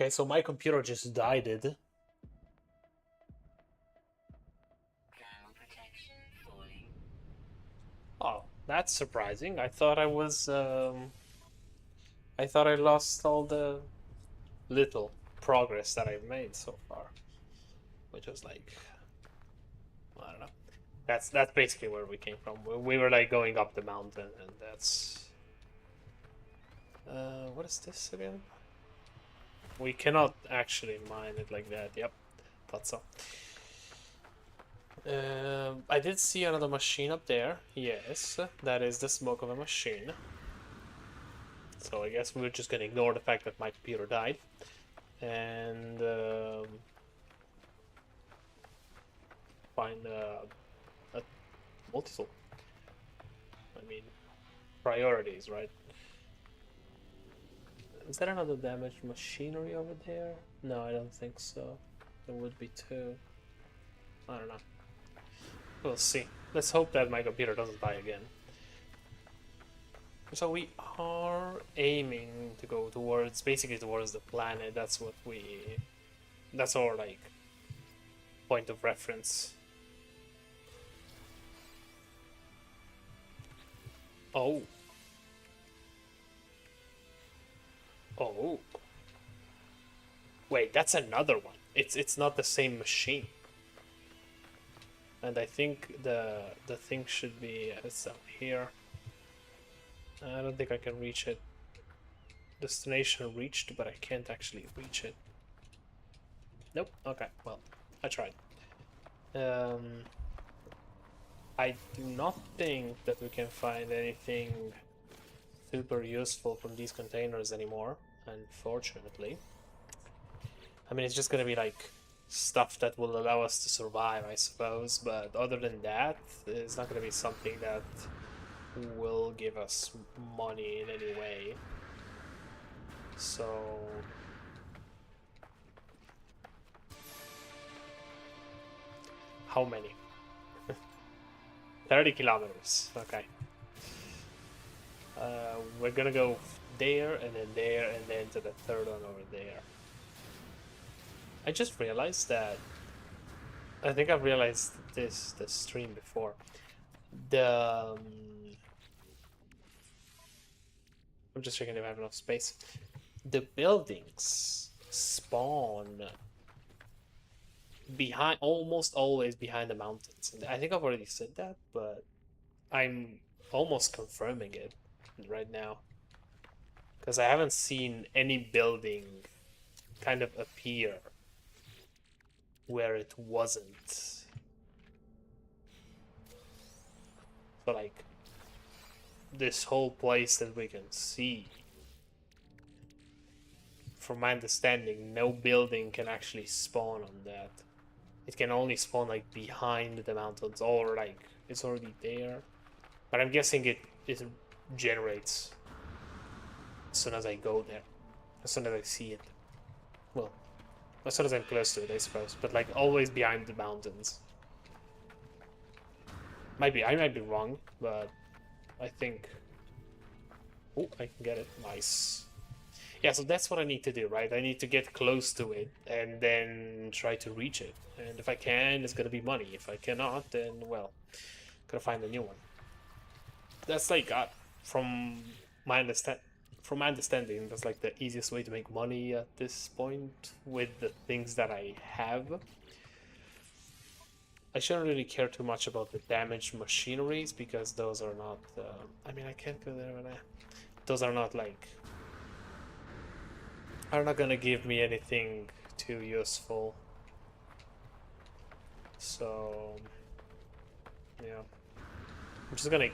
Okay, so my computer just died. Oh, that's surprising. I thought I was, I thought I lost all the little progress that I've made so far. Which was like, I don't know. That's basically where we came from. We were like going up the mountain, and that's... what is this again? We cannot actually mine it like that. Yep, thought so. I did see another machine up there. Yes, that is the smoke of a machine. So I guess we're just gonna ignore the fact that my computer died. And find a multi-tool. I mean, priorities, right? Is there another damaged machinery over there? No, I don't think so. There would be two. I don't know. We'll see. Let's hope that my computer doesn't die again. So we are aiming to go towards, basically towards the planet. That's what we... That's our, like, point of reference. Oh. Oh. Wait, that's another one. It's not the same machine. And I think the thing should be it's up here. I don't think I can reach it. Destination reached, but I can't actually reach it. Nope. Okay. Well, I tried. I do not think that we can find anything super useful from these containers anymore, unfortunately. I mean, it's just gonna be like stuff that will allow us to survive, I suppose, but other than that, it's not gonna be something that will give us money in any way. So... How many? 30 kilometers, okay. We're gonna go there, and then to the third one over there. I just realized that... I think I've realized this stream before. The... I'm just checking if I have enough space. The buildings spawn behind, almost always behind the mountains. And I think I've already said that, but I'm almost confirming it right now. Because I haven't seen any building kind of appear where it wasn't. So like, this whole place that we can see, from my understanding, no building can actually spawn on that. It can only spawn like behind the mountains, or like it's already there. But I'm guessing it generates as soon as I go there, as soon as I see it. Well, as soon as I'm close to it, I suppose. But like always behind the mountains. I might be wrong, but I think... Oh, I can get it. Nice. Yeah, so that's what I need to do, right? I need to get close to it and then try to reach it. And if I can, it's gonna be money. If I cannot, then, well, gotta find a new one. That's like, from my understanding, that's like the easiest way to make money at this point with the things that I have. I shouldn't really care too much about the damaged machineries, because those are not... I mean, I can't go there, but those are not like... are not gonna give me anything too useful. So... yeah. I'm just gonna...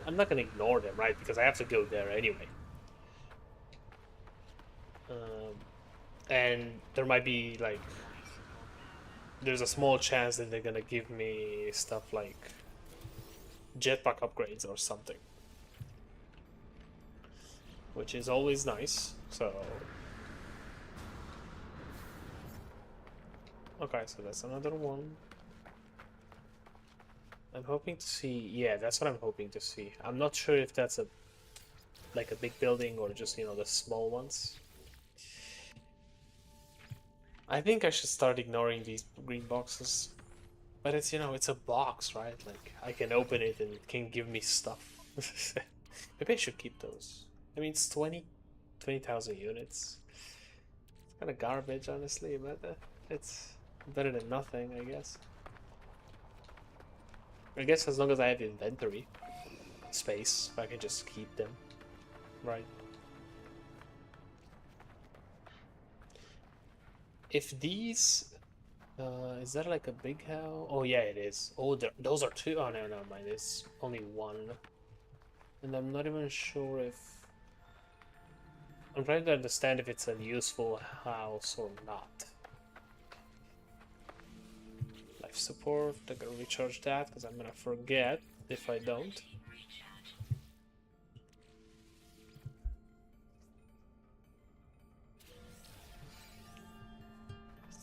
I'm not gonna ignore them, right? Because I have to go there anyway. And there might be, like... there's a small chance that they're gonna give me stuff like jetpack upgrades or something, which is always nice. So okay, so that's another one. I'm hoping to see... yeah, that's what I'm hoping to see. I'm not sure if that's a... like a big building or just, you know, the small ones. I think I should start ignoring these green boxes. But it's, you know, it's a box, right? Like, I can open it and it can give me stuff. Maybe I should keep those. I mean, it's 20,000 units. It's kind of garbage, honestly, but it's better than nothing, I guess. I guess as long as I have inventory space, I can just keep them, right? If these... is that like a big house? Oh yeah, it is. Oh, those are two. Oh no, never mind. It's only one. And I'm not even sure if... I'm trying to understand if it's a useful house or not. Life support, I gotta recharge that because I'm gonna forget if I don't.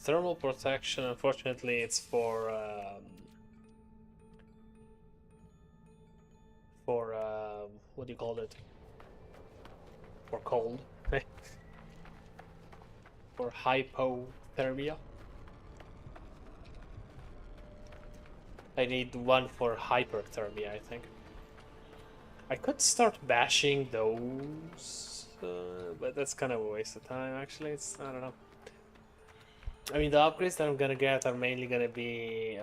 Thermal protection, unfortunately, it's for what do you call it? For cold. For hypothermia. I need one for hyperthermia, I think. I could start bashing those, but that's kind of a waste of time, actually. I don't know. I mean, the upgrades that I'm gonna get are mainly gonna be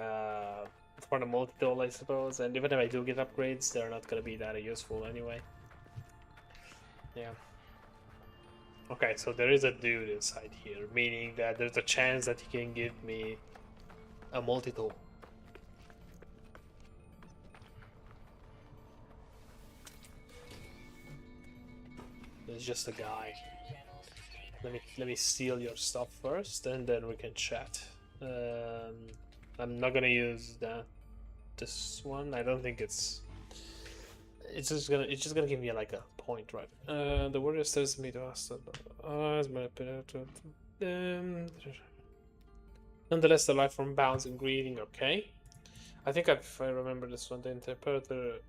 for the multi-tool, I suppose. And even if I do get upgrades, they're not gonna be that useful anyway. Yeah. Okay, so there is a dude inside here, meaning that there's a chance that he can give me a multi-tool. There's just a guy. Let me steal your stuff first, and then we can chat. I'm not gonna use this one. I don't think it's just gonna give me like a point, right? The warrior tells me to ask nonetheless, the life form bounds and greeting. Okay, I think if I remember this one, the interpreter.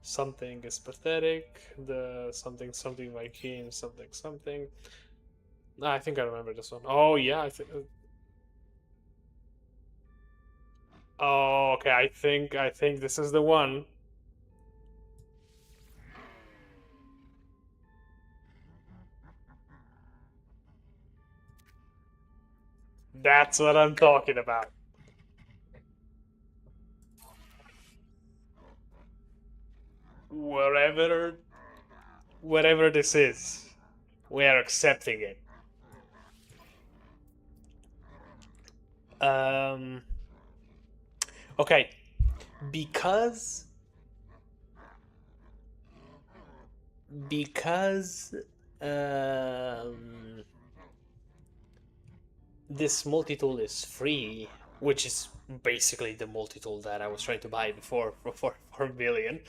Something is pathetic. The something by king something. I think I remember this one. Oh yeah, I think. Oh, okay. I think this is the one. That's what I'm talking about. Whatever this is, we are accepting it. Okay, because this multi-tool is free, which is basically the multi-tool that I was trying to buy before for 4 billion.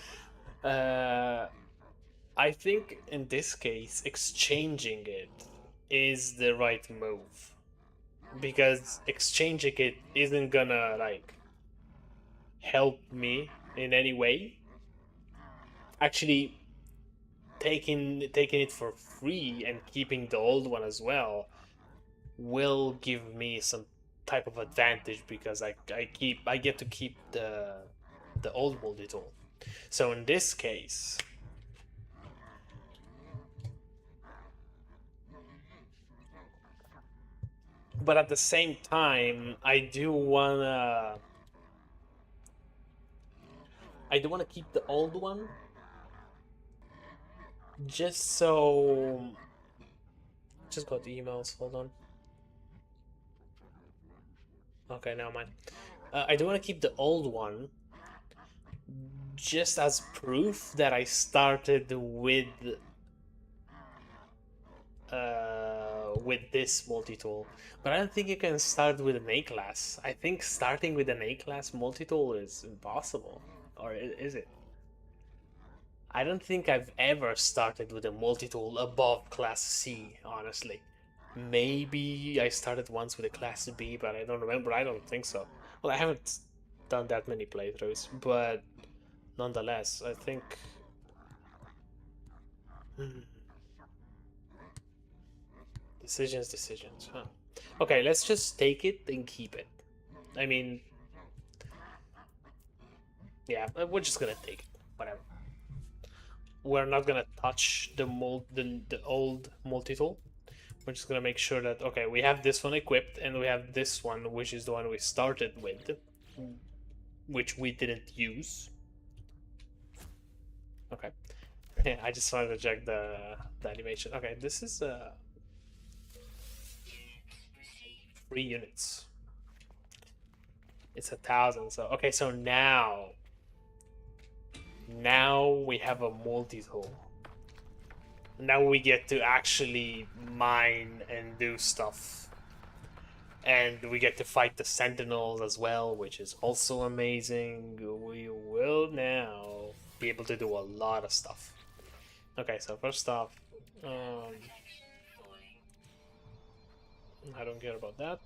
I think in this case, exchanging it is the right move. Because exchanging it isn't gonna, like, help me in any way. Actually, taking it for free and keeping the old one as well will give me some type of advantage because I get to keep the old multi-tool. So in this case, but at the same time, I do wanna keep the old one just so. Just got the emails. Hold on. Okay, now mine. I do want to keep the old one just as proof that I started with this multi-tool. But I don't think you can start with an A-class. I think starting with an A-class multi-tool is impossible. Or is it? I don't think I've ever started with a multi-tool above class C, honestly. Maybe I started once with a class B, but I don't remember. I don't think so. Well, I haven't done that many playthroughs, but nonetheless, I think. Decisions, huh? Okay, let's just take it and keep it. I mean, yeah, we're just gonna take it. Whatever. We're not gonna touch the old multi-tool. We're just gonna make sure that okay, we have this one equipped and we have this one, which is the one we started with, which we didn't use. Okay. Yeah, I just wanted to check the animation. Okay, this is 3 units. It's 1,000. So okay, so now we have a multi-tool. Now we get to actually mine and do stuff. And we get to fight the Sentinels as well, which is also amazing. We will now be able to do a lot of stuff. Okay, so first off, I don't care about that.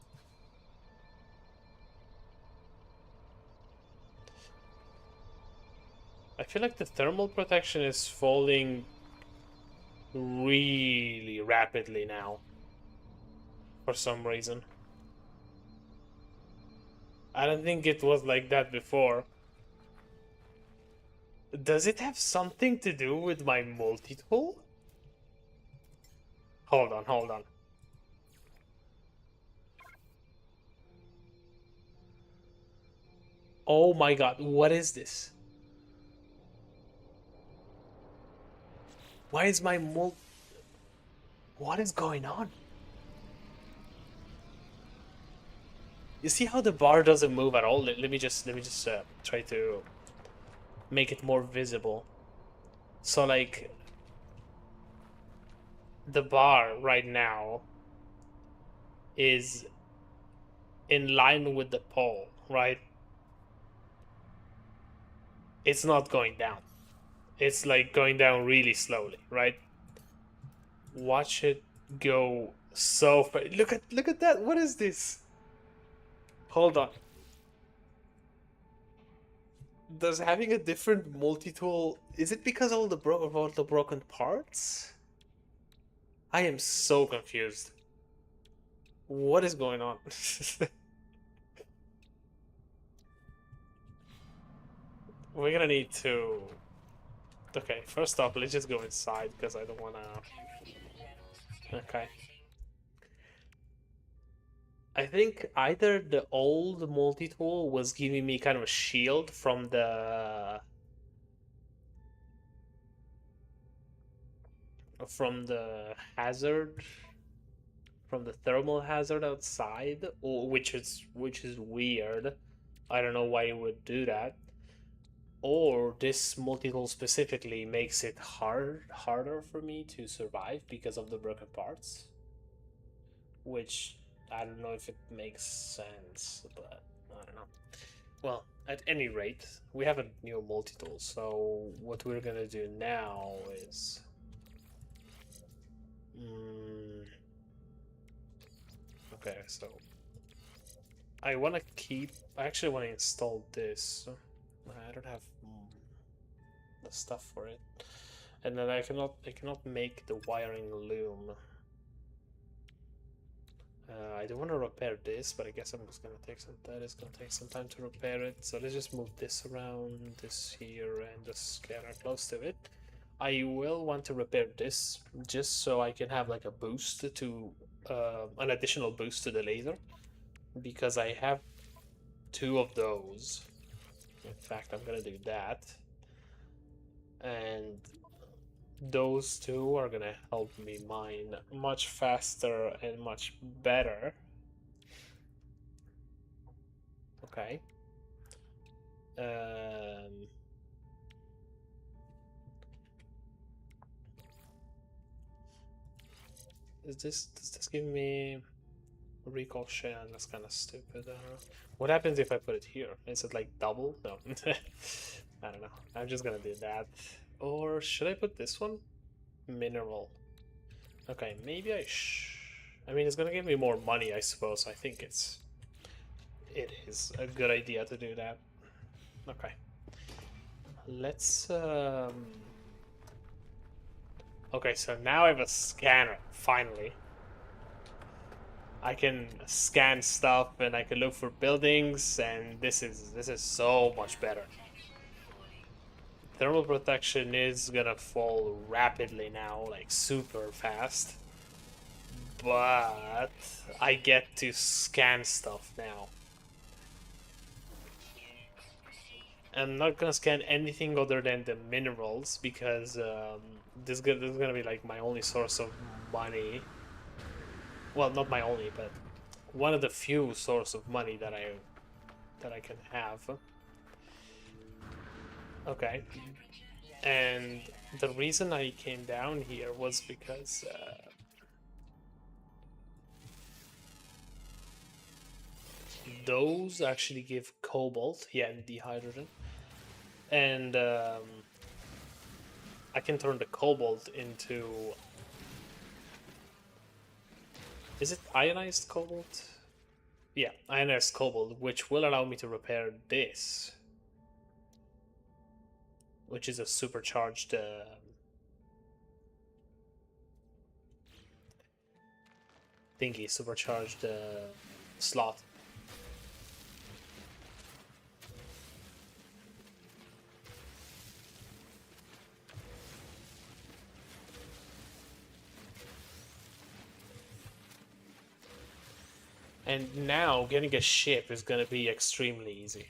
I feel like the thermal protection is falling really rapidly now. For some reason. I don't think it was like that before. Does it have something to do with my multi-tool? Hold on. Oh my god, what is this? Why is my What is going on? You see how the bar doesn't move at all? Let me just try to make it more visible. So like the bar right now is in line with the pole, right? It's not going down. It's like going down really slowly, right? Watch it go so far. Look at that. What is this? Hold on. Does having a different multi-tool, is it because all the broken parts? I am so confused. What is going on? We're gonna need to. Okay, first off, let's just go inside because I don't wanna. Okay. I think either the old multi-tool was giving me kind of a shield from the hazard, from the thermal hazard outside, or which is weird. I don't know why it would do that. Or this multi-tool specifically makes it harder for me to survive because of the broken parts, which I don't know if it makes sense, but I don't know. Well, at any rate, we have a new multi-tool, so what we're gonna do now is okay, so I actually want to install this. I don't have the stuff for it, and then I cannot make the wiring loom. I do want to repair this, but I guess I'm just gonna that is gonna take some time to repair it. So let's just move this around, this here, and just get close to it. I will want to repair this just so I can have like a boost to an additional boost to the laser, because I have 2 of those. In fact, I'm gonna do that, and those 2 are gonna help me mine much faster and much better. Okay. Does this give me recall share? That's kind of stupid. What happens if I put it here? Is it like double? No. I don't know. I'm just gonna do that. Or should I put this one? Mineral. Okay, maybe I mean, it's gonna give me more money, I suppose. I think it is a good idea to do that. Okay. Let's okay, so now I have a scanner, finally. I can scan stuff and I can look for buildings, and this is so much better. Thermal protection is gonna fall rapidly now, like super fast. But I get to scan stuff now. I'm not gonna scan anything other than the minerals because this is gonna be like my only source of money. Well, not my only, but one of the few source of money that I can have. Okay, and the reason I came down here was because those actually give cobalt, yeah, and the hydrogen, and I can turn the cobalt into. Is it ionized cobalt? Yeah, ionized cobalt, which will allow me to repair this, which is a supercharged thingy, supercharged slot. And now getting a ship is gonna be extremely easy.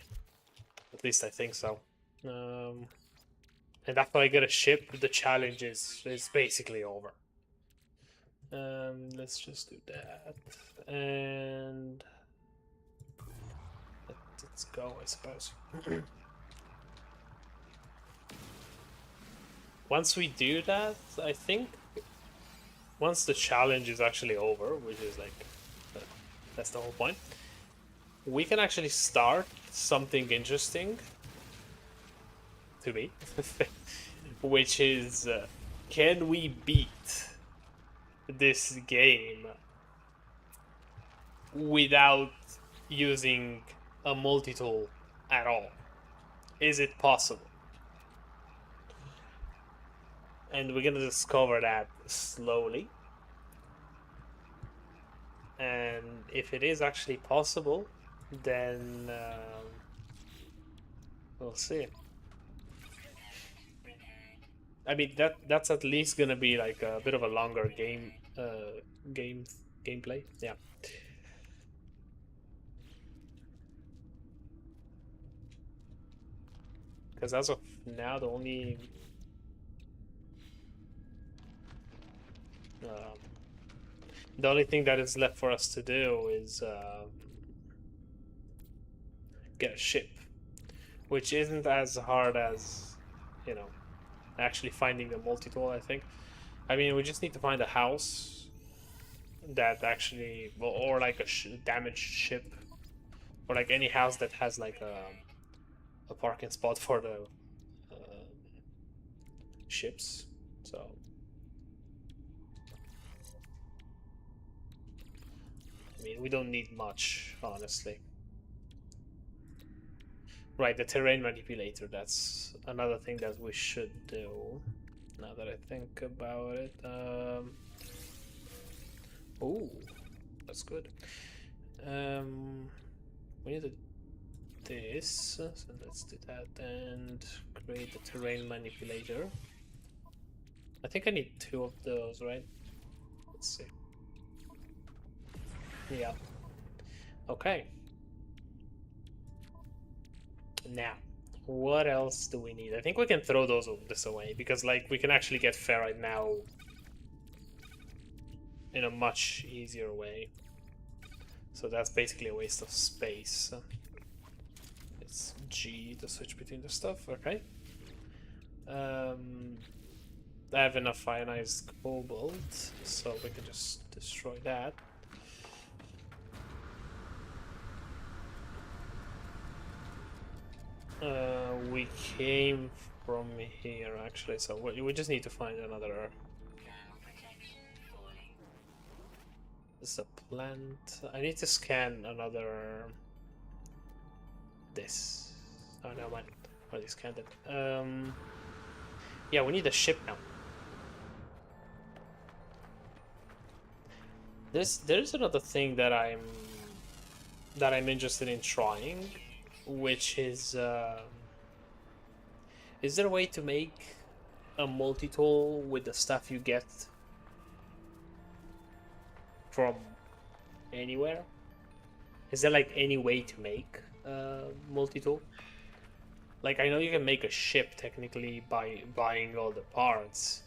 At least I think so. And after I get a ship, the challenge is basically over. Let's just do that. And let's go, I suppose. Once we do that, I think once the challenge is actually over, which is like that's the whole point, we can actually start something interesting to me, which is can we beat this game without using a multi-tool at all? Is it possible? And we're gonna discover that slowly. And if it is actually possible, then we'll see. I mean that's at least gonna be like a bit of a longer gameplay. Yeah. Because as of now, um, the only thing that is left for us to do is get a ship, which isn't as hard as, you know, actually finding a multi-tool, I think. I mean, we just need to find a house that actually, or like a damaged ship, or like any house that has like a parking spot for the ships. So I mean, we don't need much, honestly. Right, the terrain manipulator, that's another thing that we should do, now that I think about it. Oh, that's good. We need this, so let's do that and create the terrain manipulator. I think I need 2 of those, right? Let's see. Yeah. Okay. Now, what else do we need? I think we can throw this away because, like, we can actually get ferrite now in a much easier way. So that's basically a waste of space. It's G to switch between the stuff. Okay. I have enough ionized cobalt, so we can just destroy that. We came from here actually, so we just need to find another. This is a plant. I need to scan another. This. Oh no, man. I already scanned it. Yeah, we need a ship now. There's another thing that I'm interested in trying, which is there a way to make a multi-tool with the stuff you get from anywhere? Is there like any way to make a multi-tool? Like, I know you can make a ship technically by buying all the parts.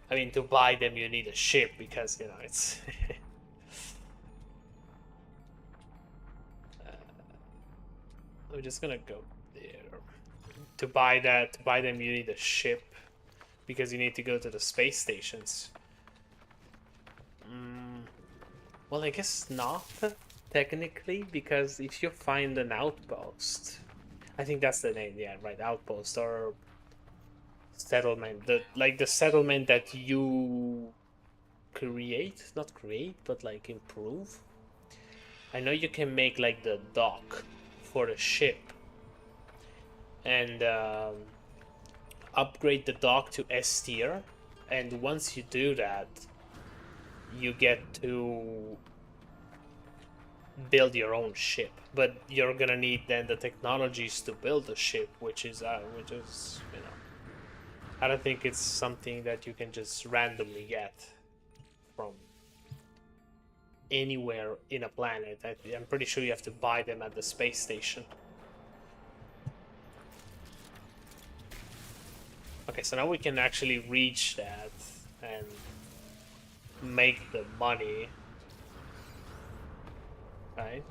I mean, to buy them you need a ship because, you know, it's I'm just gonna go there. To buy them you need a ship because you need to go to the space stations. Well, I guess not technically, because if you find an outpost, I think that's the name, yeah, right, outpost or settlement, the settlement that you create, not create, but like improve. I know you can make like the dock for the ship and upgrade the dock to S tier, and once you do that, you get to build your own ship. But you're gonna need then the technologies to build the ship, which is you know, I don't think it's something that you can just randomly get from anywhere in a planet. I'm pretty sure you have to buy them at the space station. Okay, so now we can actually reach that and make the money, right?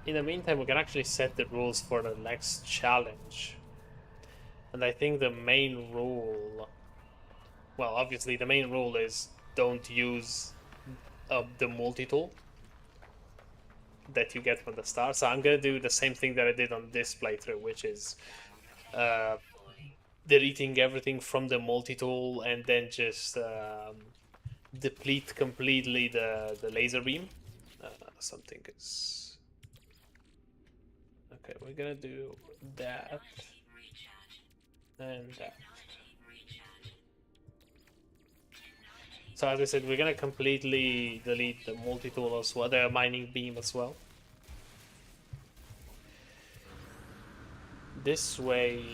In the meantime, we can actually set the rules for the next challenge. And I think the main rule, well, obviously the main rule is don't use the multi-tool that you get from the start. So I'm gonna do the same thing that I did on this playthrough, which is uh, deleting everything from the multi-tool and then just deplete completely the laser beam. Something is... Okay, we're gonna do that and that. So as I said, we're gonna completely delete the multi-tool as well, the mining beam as well. This way,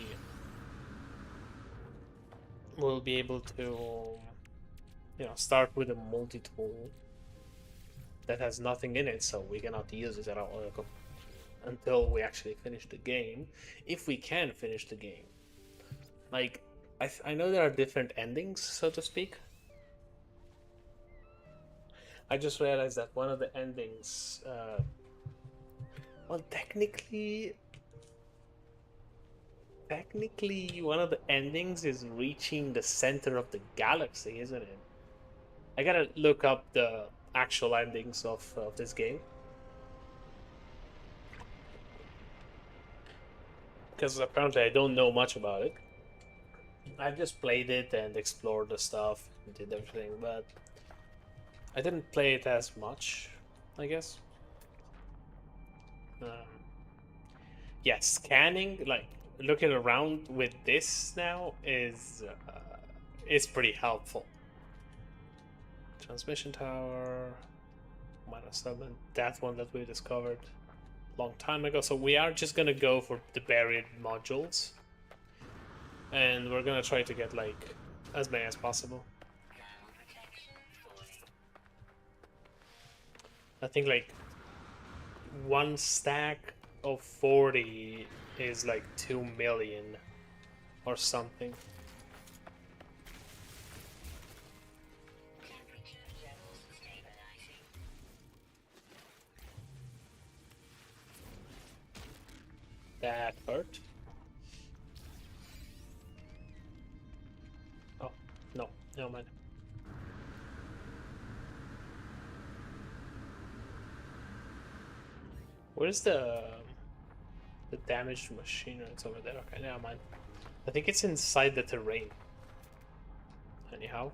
we'll be able to, you know, start with a multi-tool that has nothing in it, so we cannot use it at all until we actually finish the game, if we can finish the game. Like, I know there are different endings, so to speak. I just realized that one of the endings, well, technically, one of the endings is reaching the center of the galaxy, isn't it? I gotta look up the actual endings of this game, because apparently I don't know much about it. I've just played it and explored the stuff, and did everything, but I didn't play it as much, I guess. Yeah, scanning, like looking around with this now is pretty helpful. Transmission tower, -7, that one that we discovered a long time ago. So we are just gonna go for the buried modules, and we're gonna try to get like as many as possible. I think like one stack of 40 is like 2 million or something. That hurt. Oh, no, never mind. Where's the damaged machinery? It's over there. Okay, never mind. I think it's inside the terrain. Anyhow.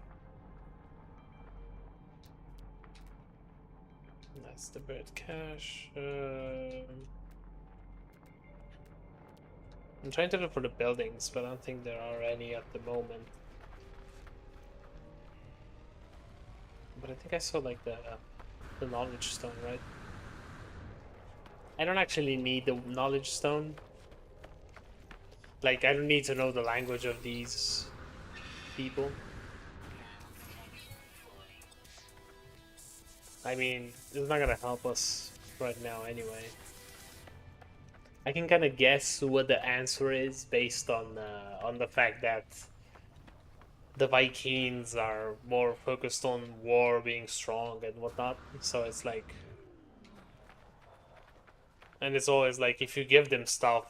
That's the buried cache. I'm trying to look for the buildings, but I don't think there are any at the moment. But I think I saw like the knowledge stone, right? I don't actually need the knowledge stone. Like, I don't need to know the language of these people. I mean, it's not gonna help us right now anyway. I can kind of guess what the answer is based on the fact that the Vikings are more focused on war being strong and whatnot. So it's like, and it's always like if you give them stuff,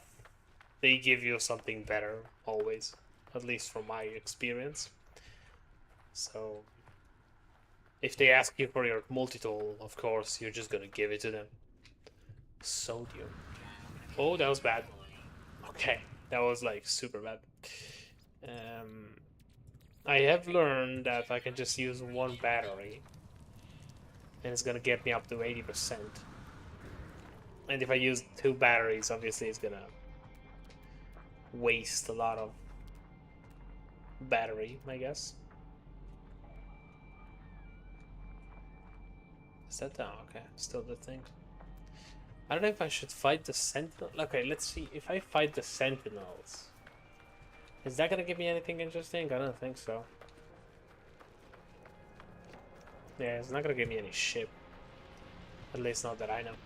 they give you something better always, at least from my experience. So if they ask you for your multi-tool, of course you're just gonna give it to them. Sodium. Oh, that was bad. Okay, that was like super bad. Um, I have learned that I can just use one battery, and it's gonna get me up to 80%. And if I use two batteries, obviously it's gonna waste a lot of battery, I guess. Is that down? Okay, still the thing. I don't know if I should fight the sentinel. Okay, let's see. If I fight the sentinels, is that gonna give me anything interesting? I don't think so. Yeah, it's not gonna give me any ship. At least not that I know.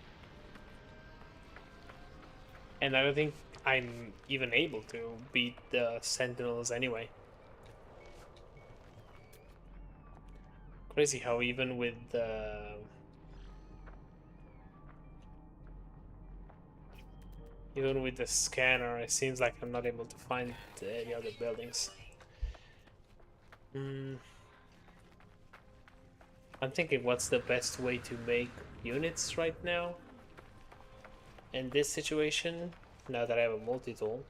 And I don't think I'm even able to beat the sentinels anyway. Crazy how even with the scanner, it seems like I'm not able to find any other buildings. I'm thinking what's the best way to make units right now in this situation, now that I have a multi-tool.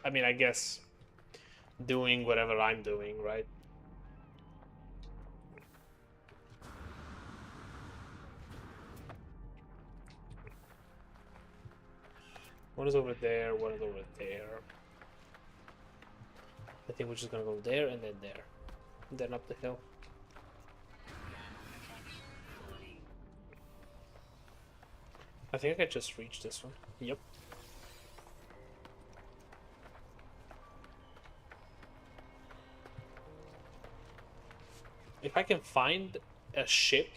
I mean, I guess doing whatever I'm doing, right? One is over there, one is over there. I think we're just gonna go there and then there. And then up the hill. I think I could just reach this one. Yep. If I can find a ship,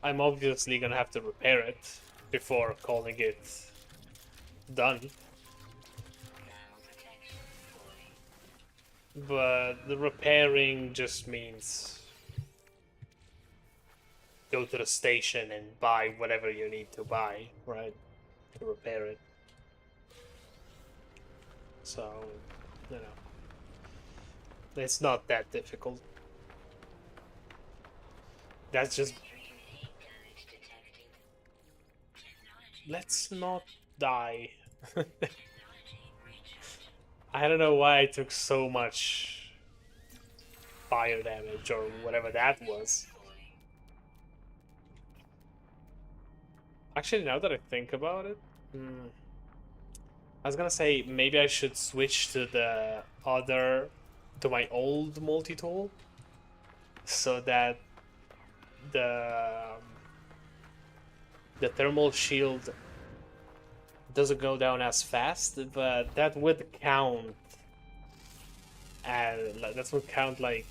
I'm obviously gonna have to repair it before calling it done. But the repairing just means go to the station and buy whatever you need to buy, right? To repair it. So, you know, it's not that difficult. That's just... Let's not die. I don't know why I took so much fire damage or whatever that was. Actually, now that I think about it, I was gonna say maybe I should switch to to my old multi-tool, so that the thermal shield doesn't go down as fast, but that would count as like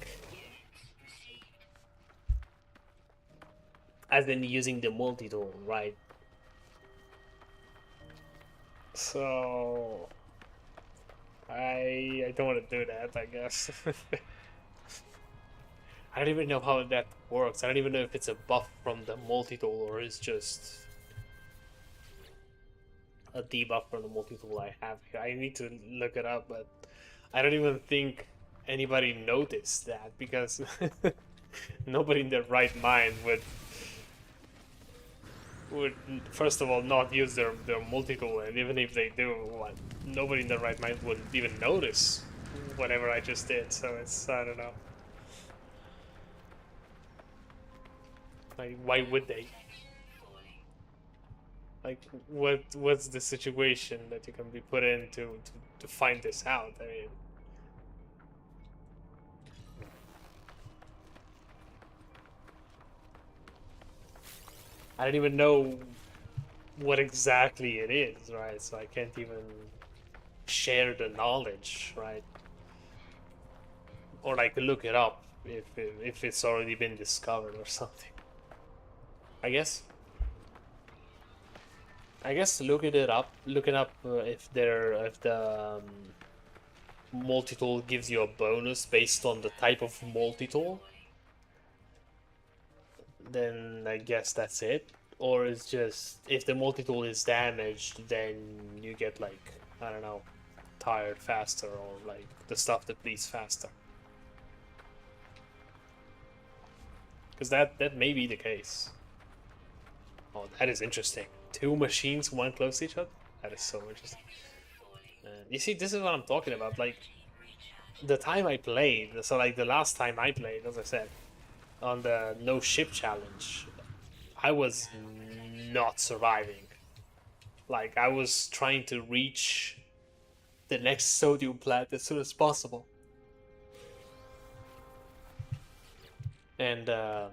as in using the multi-tool, right? So I don't want to do that, I guess. I don't even know how that works. I don't even know if it's a buff from the multi-tool or it's just a debuff from the multi-tool I have here. I need to look it up, but I don't even think anybody noticed that, because nobody in their right mind would first of all not use their multi-tool, and even if they do, nobody in their right mind would even notice whatever I just did. So it's, I don't know. Like, why would they? Like, what's the situation that you can be put in to find this out? I mean, I don't even know what exactly it is, right? So I can't even share the knowledge, right? Or like look it up if it's already been discovered or something. I guess. I guess looking up if the multi-tool gives you a bonus based on the type of multi-tool, then I guess that's it. Or it's just if the multi-tool is damaged, then you get like, I don't know, tired faster, or like the stuff depletes faster. Because that may be the case. Oh, that is interesting. Two machines, one close to each other? That is so interesting. You see, this is what I'm talking about. Like, the time I played, so like the last time I played, as I said, on the no ship challenge, I was not surviving. Like, I was trying to reach the next sodium plant as soon as possible. And, oh,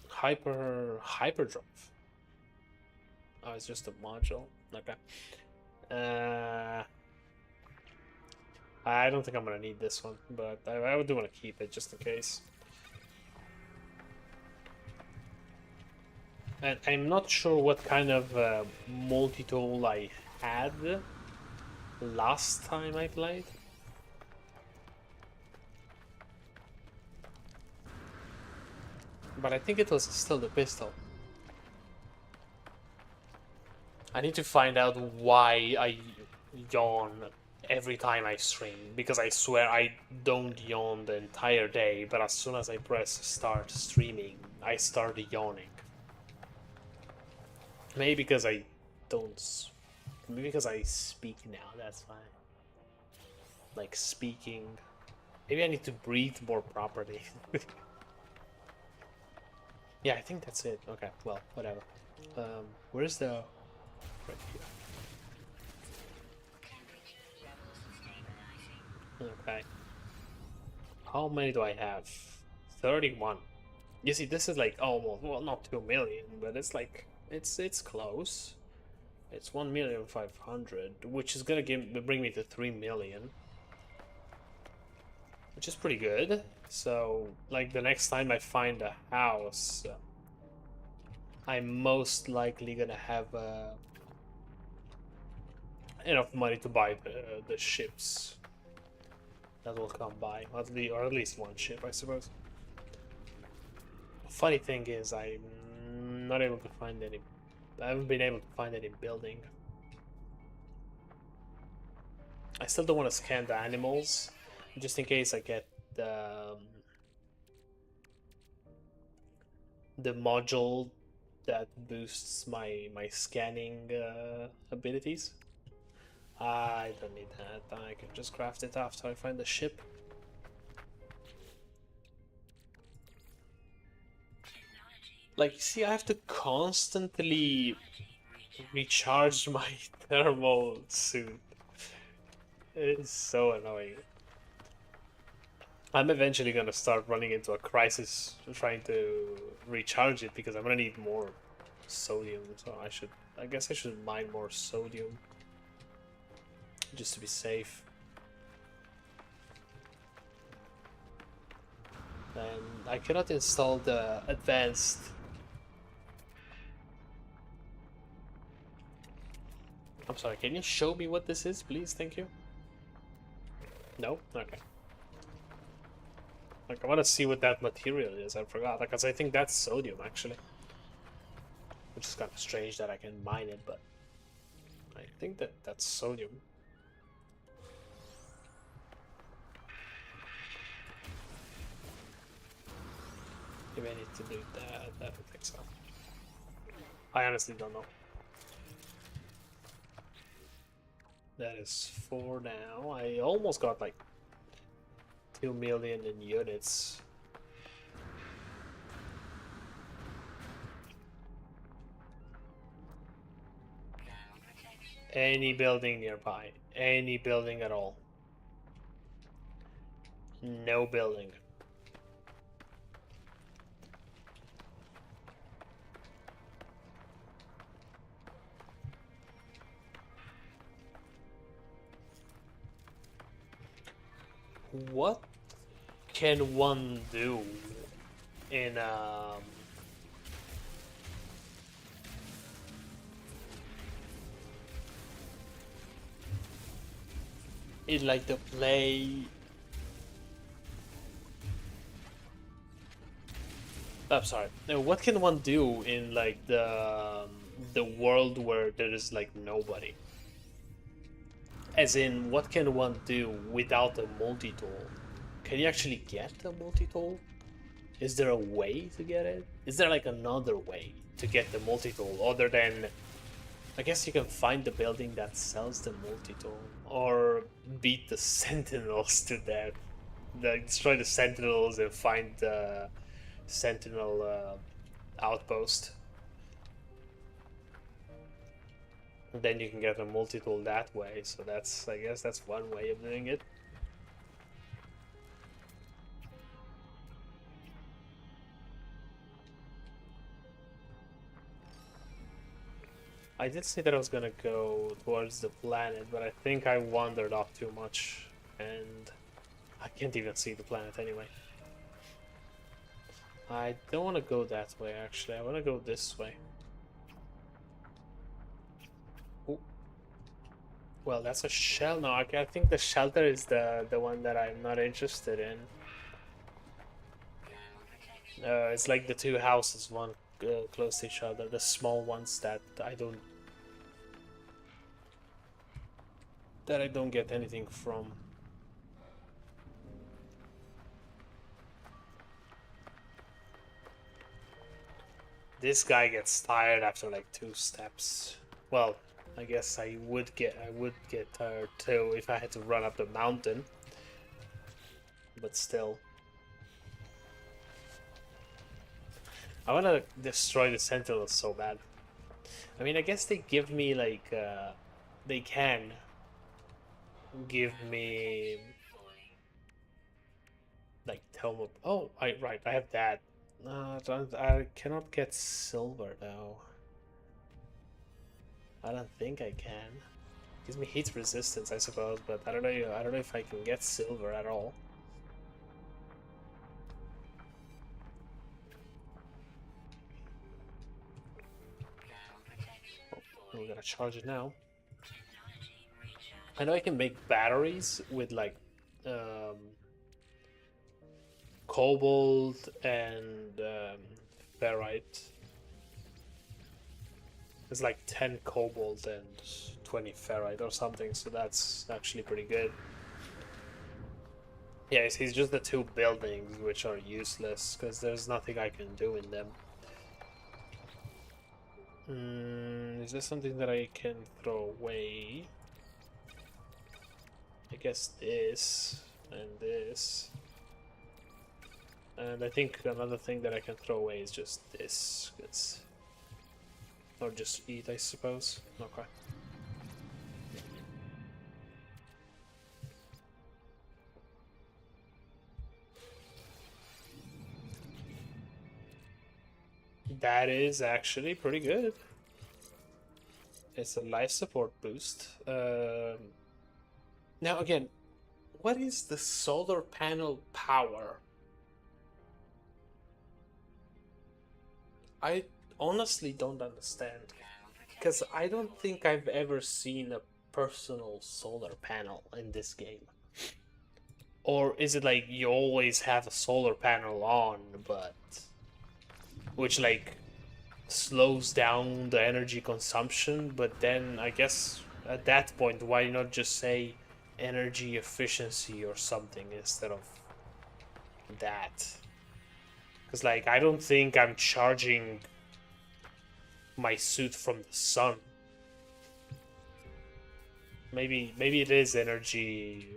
hyperdrive. Oh, it's just a module. Okay. I don't think I'm gonna need this one, but I do want to keep it just in case. And I'm not sure what kind of multi-tool I had last time I played. But I think it was still the pistol. I need to find out why I yawn every time I stream, because I swear I don't yawn the entire day, but as soon as I press start streaming, I start yawning. Maybe because I don't... Maybe because I speak now, that's why. Like speaking... Maybe I need to breathe more properly. Yeah, I think that's it. Okay, well, whatever. Where's the... Right here. Okay. How many do I have? 31. You see, this is like almost, well, not 2 million, but it's like, it's close. It's 1,500,000, which is gonna bring me to 3 million. Which is pretty good. So, like, the next time I find a house, I'm most likely gonna have enough money to buy the ships that will come by, or at least one ship, I suppose. Funny thing is, I'm not able to find any. I haven't been able to find any building. I still don't want to scan the animals, just in case I get the module that boosts my scanning abilities. I don't need that. I can just craft it after I find the ship. Like, see, I have to constantly recharge my thermal suit. It's so annoying. I'm eventually gonna start running into a crisis trying to recharge it, because I'm gonna need more sodium. So I guess I should mine more sodium just to be safe. And I cannot install the advanced. I'm sorry, can you show me what this is, please? Thank you. No? Okay. Like, I want to see what that material is. I forgot. Because I think that's sodium, actually. Which is kind of strange that I can mine it, but I think that's sodium. Maybe I need to do that. I don't think so. I honestly don't know. That is 4 now. I almost got like 2 million in units. Any building nearby. Any building at all. No building. What can one do in like the play? I'm sorry. Now, what can one do in like the world where there is like nobody? As in, what can one do without a multi-tool? Can you actually get a multi-tool? Is there a way to get it? Is there like another way to get the multi-tool other than... I guess you can find the building that sells the multi-tool. Or beat the sentinels to death. Like, destroy the sentinels and find the sentinel outpost. And then you can get a multi-tool that way. So that's, I guess that's one way of doing it. I did say that I was gonna go towards the planet, but I think I wandered off too much, and I can't even see the planet anyway. I don't want to go that way, actually. I want to go this way. Ooh. Well, that's a shell. No, I think the shelter is the one that I'm not interested in. It's like the two houses, one close to each other, the small ones that I don't get anything from. This guy gets tired after like 2 steps. Well, I guess I would get tired too if I had to run up the mountain. But still. I want to destroy the sentinels so bad. I mean, I guess they give me like they can give me like tome of... Oh, right, I have that. I cannot get silver though. I don't think I can. Gives me heat resistance, I suppose, but I don't know. I don't know if I can get silver at all. Oh, we're gonna charge it now. I know I can make batteries with like cobalt and ferrite. It's like 10 cobalt and 20 ferrite or something, so that's actually pretty good. Yeah, it's just the 2 buildings which are useless because there's nothing I can do in them. Is there something that I can throw away? I guess this and this. And I think another thing that I can throw away is just this. Or just eat, I suppose. Okay. That is actually pretty good. It's a life support boost. Now again, what is the solar panel power? I honestly don't understand. Because I don't think I've ever seen a personal solar panel in this game. Or is it like you always have a solar panel on, but... which like slows down the energy consumption, but then I guess at that point why not just say energy efficiency or something instead of that? Because like I don't think I'm charging my suit from the sun. Maybe it is energy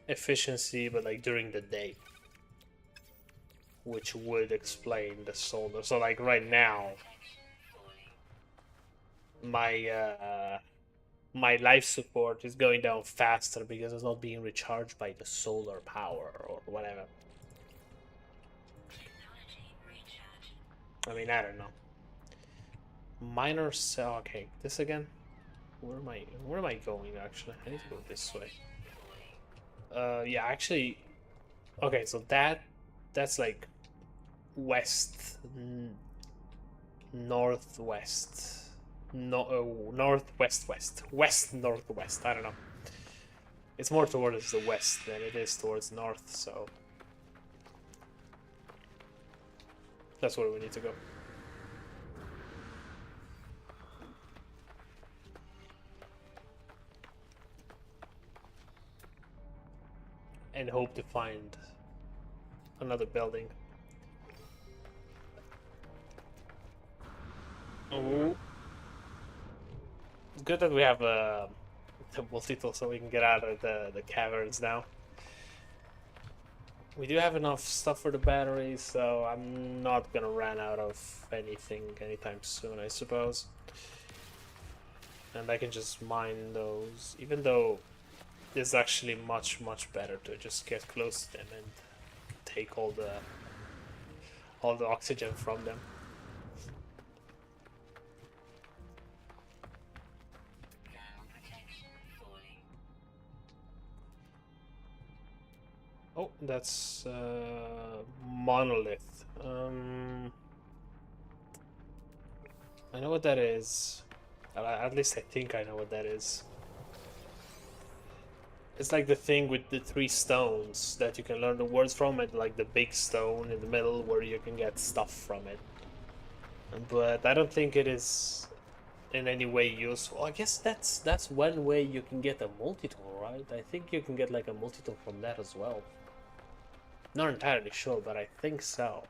efficiency, but like during the day, which would explain the solar. So like right now, my life support is going down faster because it's not being recharged by the solar power or whatever. I mean, I don't know. Minor cell. Okay, this again. Where am I? Where am I going? Actually, I need to go this way. Yeah, actually. Okay, so that's like west, northwest, no, northwest, west northwest. I don't know. It's more towards the west than it is towards north, so that's where we need to go. And hope to find another building. Oh, it's good that we have the multi-tool so we can get out of the caverns now. We do have enough stuff for the batteries, so I'm not gonna run out of anything anytime soon, I suppose. And I can just mine those, even though it's actually much better to just get close to them and take all the oxygen from them. Oh, that's monolith. I know what that is. At least I think I know what that is. It's like the thing with the 3 stones that you can learn the words from, and like the big stone in the middle where you can get stuff from it. But I don't think it is in any way useful. I guess that's one way you can get a multi-tool, right? I think you can get like a multi-tool from that as well. Not entirely sure, but I think so.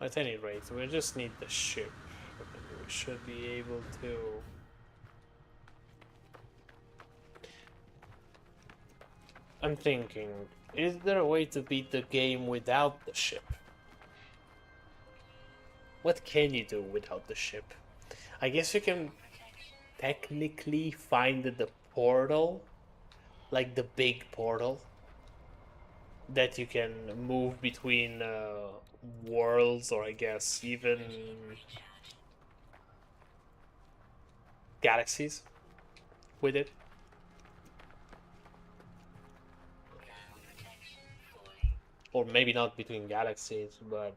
At any rate, we just need the ship. We should be able to... I'm thinking, is there a way to beat the game without the ship? What can you do without the ship? I guess you can technically find the portal, like the big portal, that you can move between worlds, or I guess even galaxies with it. Or maybe not between galaxies, but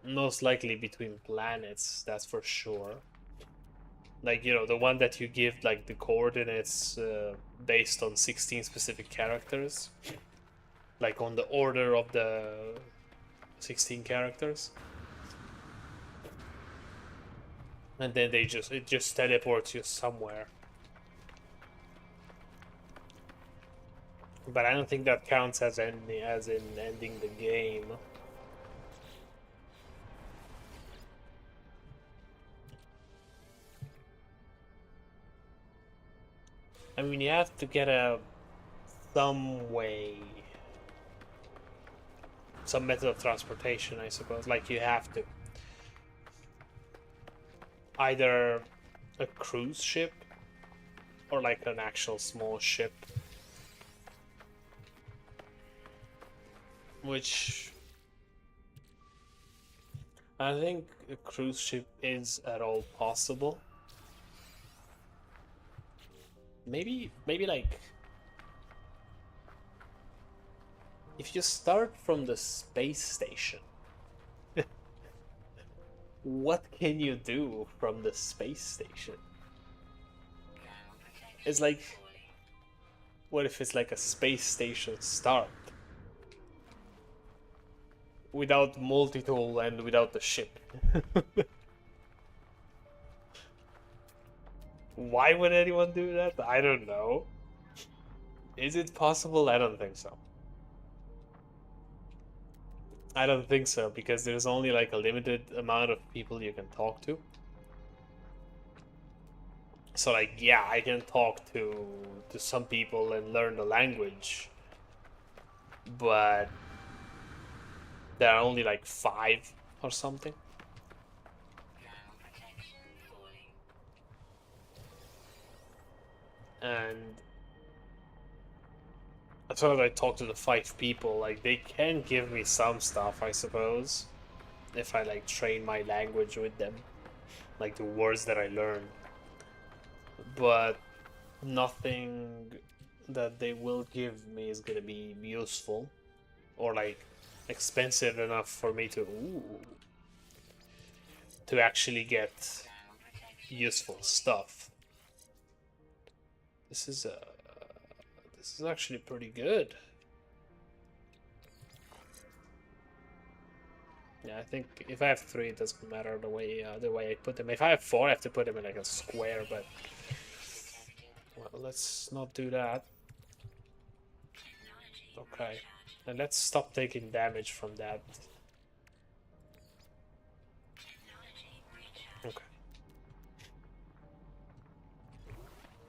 most likely between planets, that's for sure. Like, you know, the one that you give like the coordinates based on 16 specific characters, like on the order of the 16 characters, and then it just teleports you somewhere. But I don't think that counts as in ending the game. I mean, you have to get some way, some method of transportation, I suppose. Like, you have to either a cruise ship or like an actual small ship, which I think a cruise ship is at all possible. Maybe like if you start from the space station, what can you do from the space station? It's like, what if it's like a space station start without multi-tool and without the ship? Why would anyone do that? I don't know. Is it possible? I don't think so. I don't think so, because there's only like a limited amount of people you can talk to. So like, yeah, I can talk to some people and learn the language, but There are only like 5 or something. And as long as I talk to the 5 people, like, they can give me some stuff, I suppose, if I like train my language with them, like the words that I learn. But nothing that they will give me is gonna be useful or like expensive enough for me to actually get useful stuff. This is actually pretty good. Yeah, I think if I have 3, it doesn't matter the way I put them. If I have 4, I have to put them in like a square. But well, let's not do that. Okay, and let's stop taking damage from that. Okay.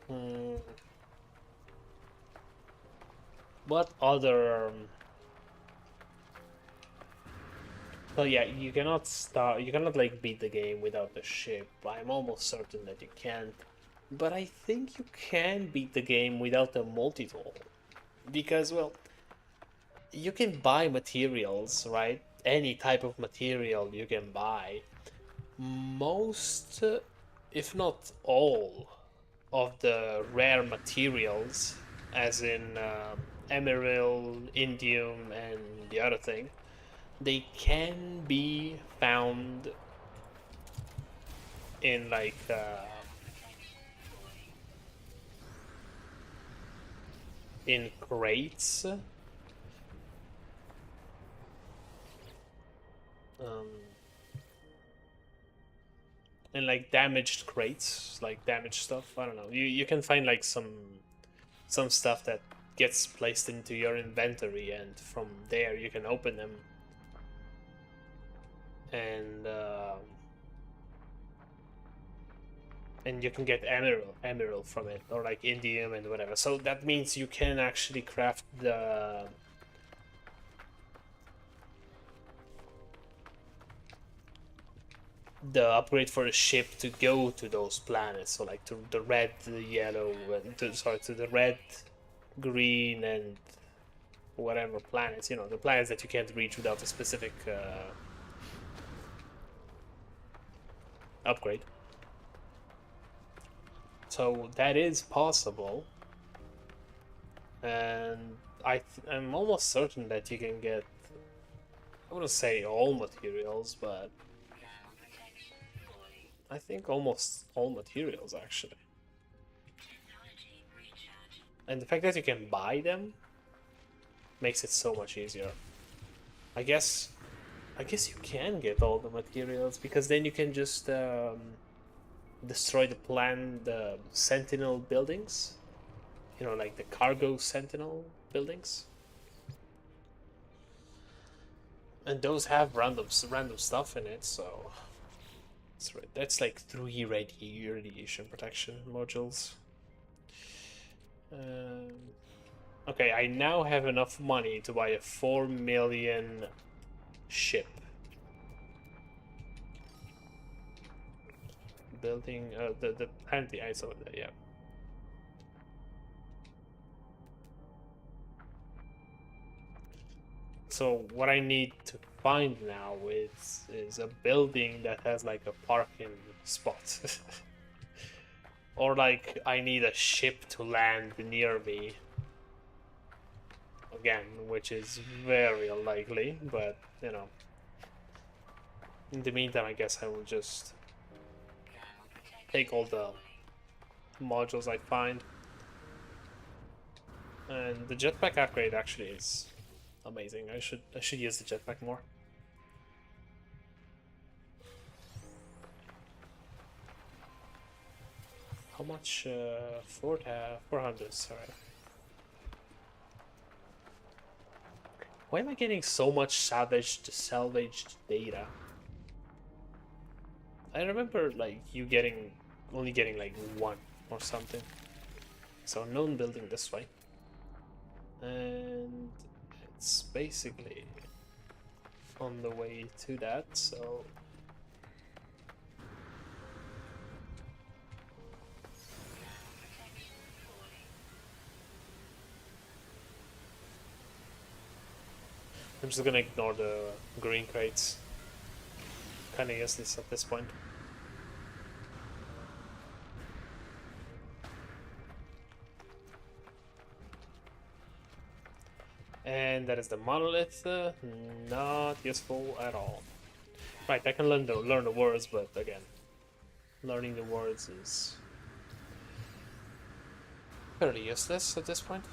Hmm. What other? Well, yeah, you cannot start. You cannot like beat the game without the ship. I'm almost certain that you can't. But I think you can beat the game without the multi-tool, because well, you can buy materials, right? Any type of material you can buy. Most, if not all, of the rare materials, as in emerald, indium, and the other thing, they can be found in like in crates. And like damaged crates, like damaged stuff. I don't know. You can find like some stuff that gets placed into your inventory, and from there you can open them and and you can get emerald from it, or like indium and whatever. So that means you can actually craft the upgrade for the ship to go to those planets. So like to the red, the yellow, and to the red, green, and whatever planets. You know, the planets that you can't reach without a specific upgrade. So that is possible, and I'm almost certain that you can get. I wouldn't say all materials, but I think almost all materials actually. And the fact that you can buy them makes it so much easier. I guess you can get all the materials, because then you can just destroy the sentinel buildings. You know, like the cargo sentinel buildings. And those have random stuff in it, so that's right. That's like 3 radiation protection modules. Okay, I now have enough money to buy a 4 million ship. Building the anti ice over there, yeah. So what I need to find now is a building that has like a parking spot. Or like I need a ship to land near me. Again, which is very unlikely, but you know. In the meantime, I guess I will just take all the modules I find. And the jetpack upgrade actually is amazing. I should use the jetpack more. How much? 400, sorry. Why am I getting so much salvaged data? I remember like you only getting like 1 or something. So known building this way. And it's basically on the way to that, so... I'm just gonna ignore the green crates. Kinda useless at this point. And that is the monolith. Not useful at all. Right, I can learn the words, but again, learning the words is fairly useless at this point.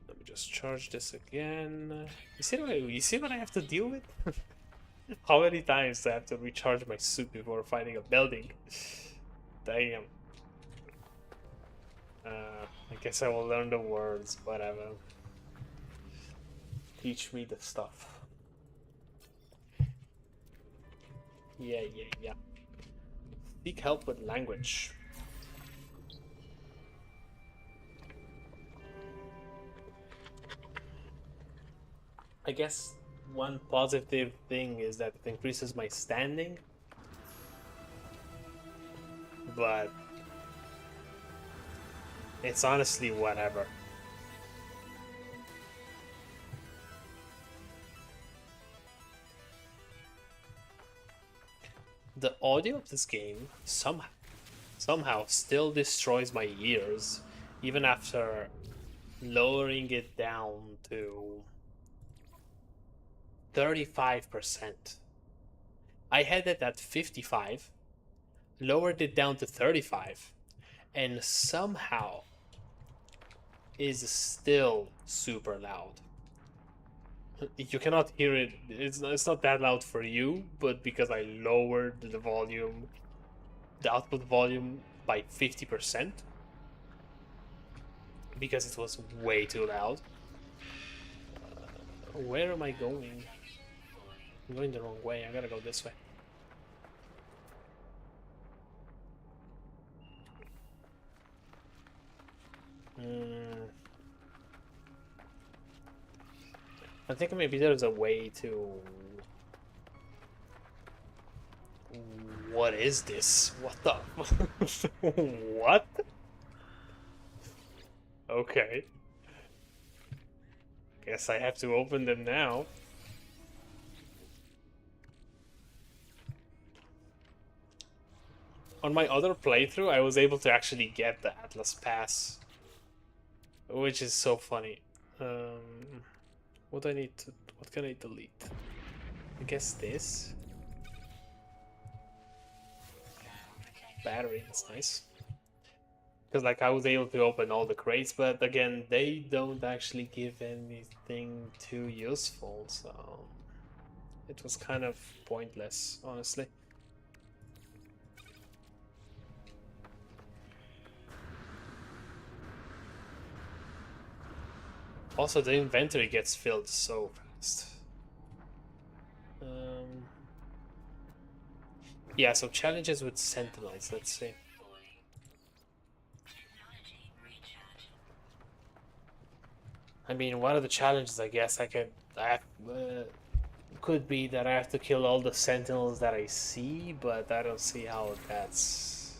Let me just charge this again. You see what I have to deal with? How many times do I have to recharge my suit before fighting a building? Damn. I guess I will learn the words, whatever. Teach me the stuff. Yeah. Seek help with language. I guess one positive thing is that it increases my standing. But it's honestly whatever. The audio of this game somehow still destroys my ears, even after lowering it down to 35%. I had it at 55, lowered it down to 35, and somehow is still super loud. You cannot hear it. It's not that loud for you, but because I lowered the volume, the output volume by 50%, because it was way too loud. Where am I going? I'm going the wrong way. I gotta go this way. I think maybe there's a way to... What is this? What the... What? Okay. Guess I have to open them now. On my other playthrough, I was able to actually get the Atlas Pass, which is so funny. What can I delete? I guess this. Battery, that's nice. Because like I was able to open all the crates, but again, they don't actually give anything too useful, so it was kind of pointless, honestly. Also, the inventory gets filled so fast. Yeah, so challenges with sentinels, let's see. I mean, one of the challenges, I guess, could be that I have to kill all the sentinels that I see, but I don't see how that's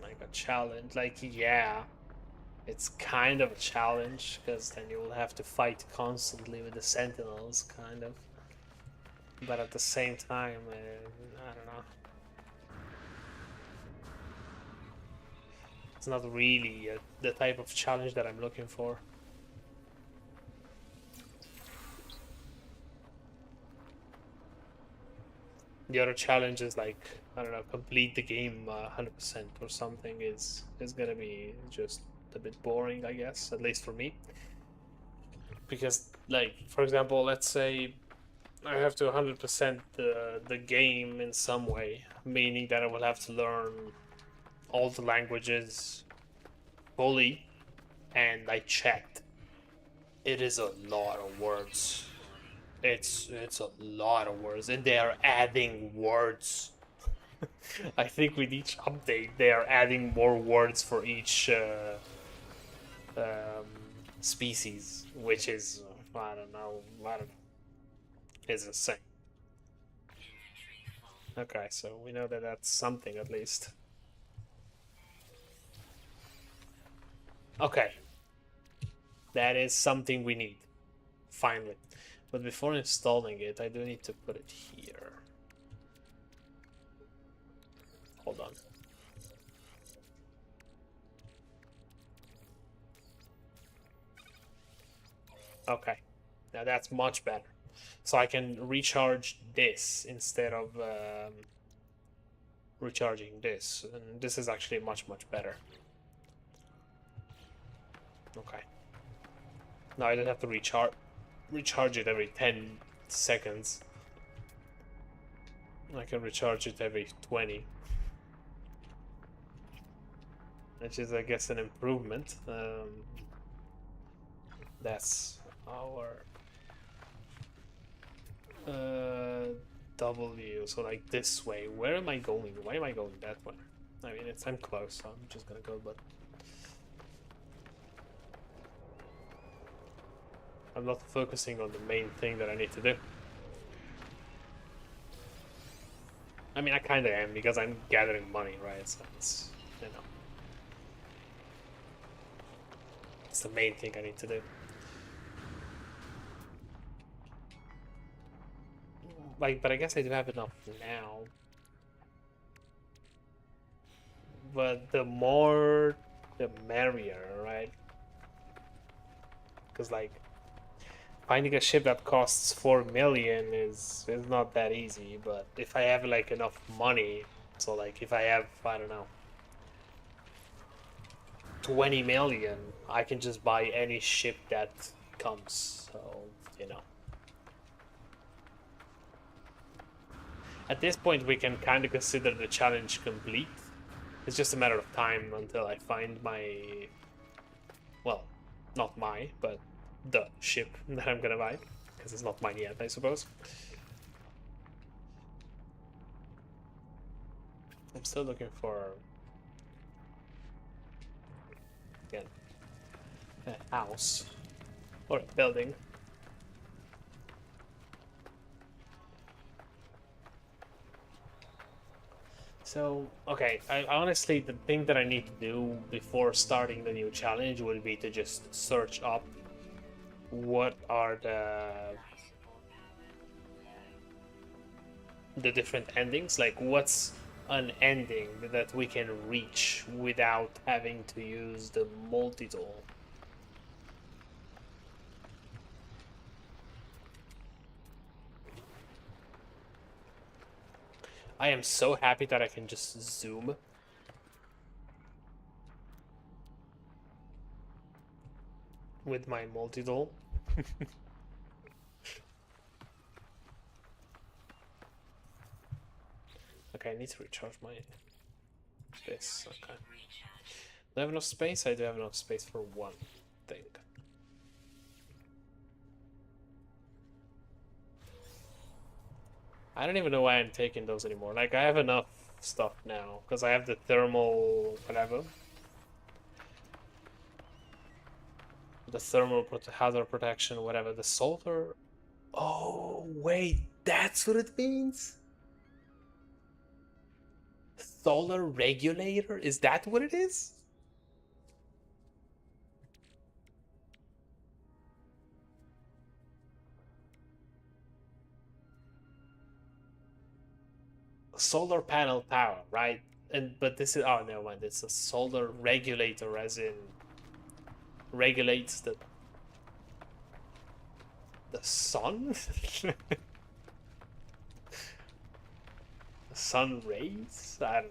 like a challenge. Like, yeah, it's kind of a challenge, because then you will have to fight constantly with the sentinels, kind of. But at the same time, I don't know. It's not really the type of challenge that I'm looking for. The other challenge is like, I don't know, complete the game 100% or something is gonna be just a bit boring, I guess, at least for me. Because, like, for example, let's say I have to 100% the game in some way, meaning that I will have to learn all the languages fully, and I checked. It is a lot of words. It's a lot of words, and they are adding words. I think with each update, they are adding more words for each um, species, which is I don't know, is insane. Okay, so we know that that's something at least. Okay, that is something we need, finally. But before installing it, I do need to put it here. Hold on. Okay, now that's much better. So I can recharge this instead of recharging this, and this is actually much better. Okay. Now I don't have to recharge it every 10 seconds. I can recharge it every 20. Which is, I guess, an improvement. That's our W, so like this way. Where am I going? Why am I going that way? I mean, I'm close, so I'm just gonna go, but I'm not focusing on the main thing that I need to do. I mean, I kinda am, because I'm gathering money, right? So it's, you know, it's the main thing I need to do. Like, but I guess I do have enough now. But the more, the merrier, right? Because, like, finding a ship that costs 4 million is not that easy. But if I have, like, enough money, so, like, if I have, I don't know, 20 million, I can just buy any ship that comes. So, you know. At this point, we can kind of consider the challenge complete. It's just a matter of time until I find my... Well, not my, but the ship that I'm gonna buy. Because it's not mine yet, I suppose. I'm still looking for... Again, a house. Or a building. So, okay, I honestly, the thing that I need to do before starting the new challenge would be to just search up what are the different endings, like what's an ending that we can reach without having to use the multi-tool. I am so happy that I can just zoom. With my multi-tool. Okay, I need to recharge my space. Okay. Do I have enough space? I do have enough space for one thing. I don't even know why I'm taking those anymore. Like, I have enough stuff now. Because I have the thermal... whatever. The thermal hazard protection, whatever. The solar... Oh, wait. That's what it means? Solar regulator? Is that what it is? Solar panel power, right? But this is, oh, never mind. It's a solar regulator, as in regulates the sun. The sun rays. I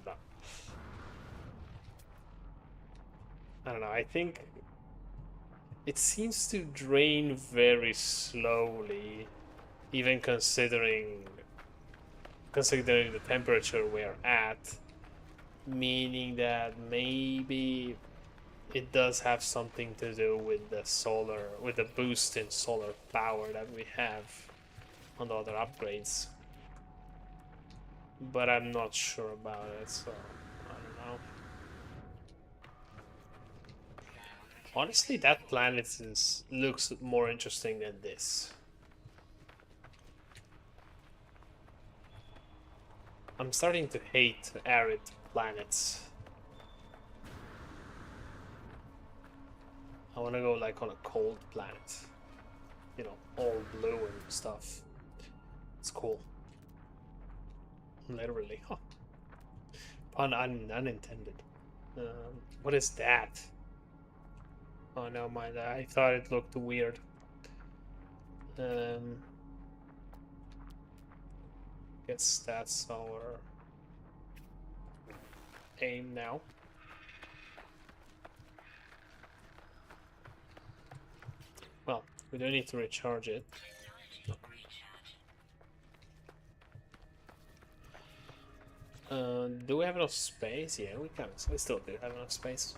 don't know. I think it seems to drain very slowly, even considering the temperature we're at, meaning that maybe it does have something to do with the boost in solar power that we have on the other upgrades. But I'm not sure about it, so I don't know. Honestly, that planet looks more interesting than this. I'm starting to hate arid planets. I want to go like on a cold planet. You know, all blue and stuff. It's cool. Literally. Huh. Pun unintended. What is that? Oh no, mind. I thought it looked weird. Guess that's our aim now. Well, we don't need to recharge it. Do we have enough space? Yeah, we still do have enough space.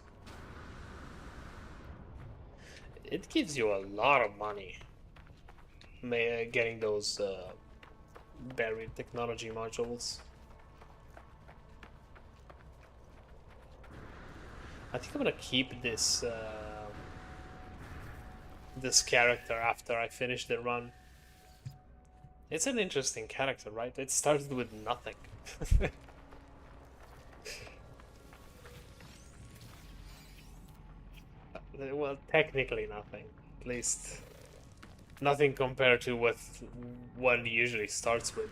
It gives you a lot of money getting those buried technology modules. I think I'm gonna keep this this character after I finish the run. It's an interesting character, right? It started with nothing. Well, technically nothing. At least nothing compared to what one usually starts with.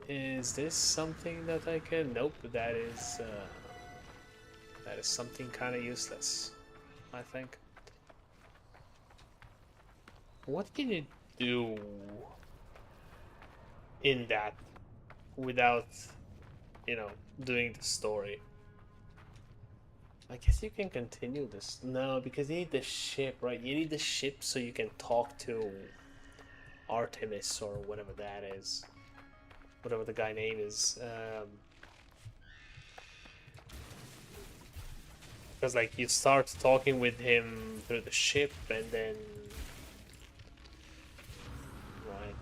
Is this something that I can? Nope, that is something kind of useless, I think. What can you do in that without, you know, doing the story? I guess you can continue this. No, because you need the ship, right? You need the ship so you can talk to Artemis or whatever that is. Whatever the guy name is. Because, like, you start talking with him through the ship and then... Right.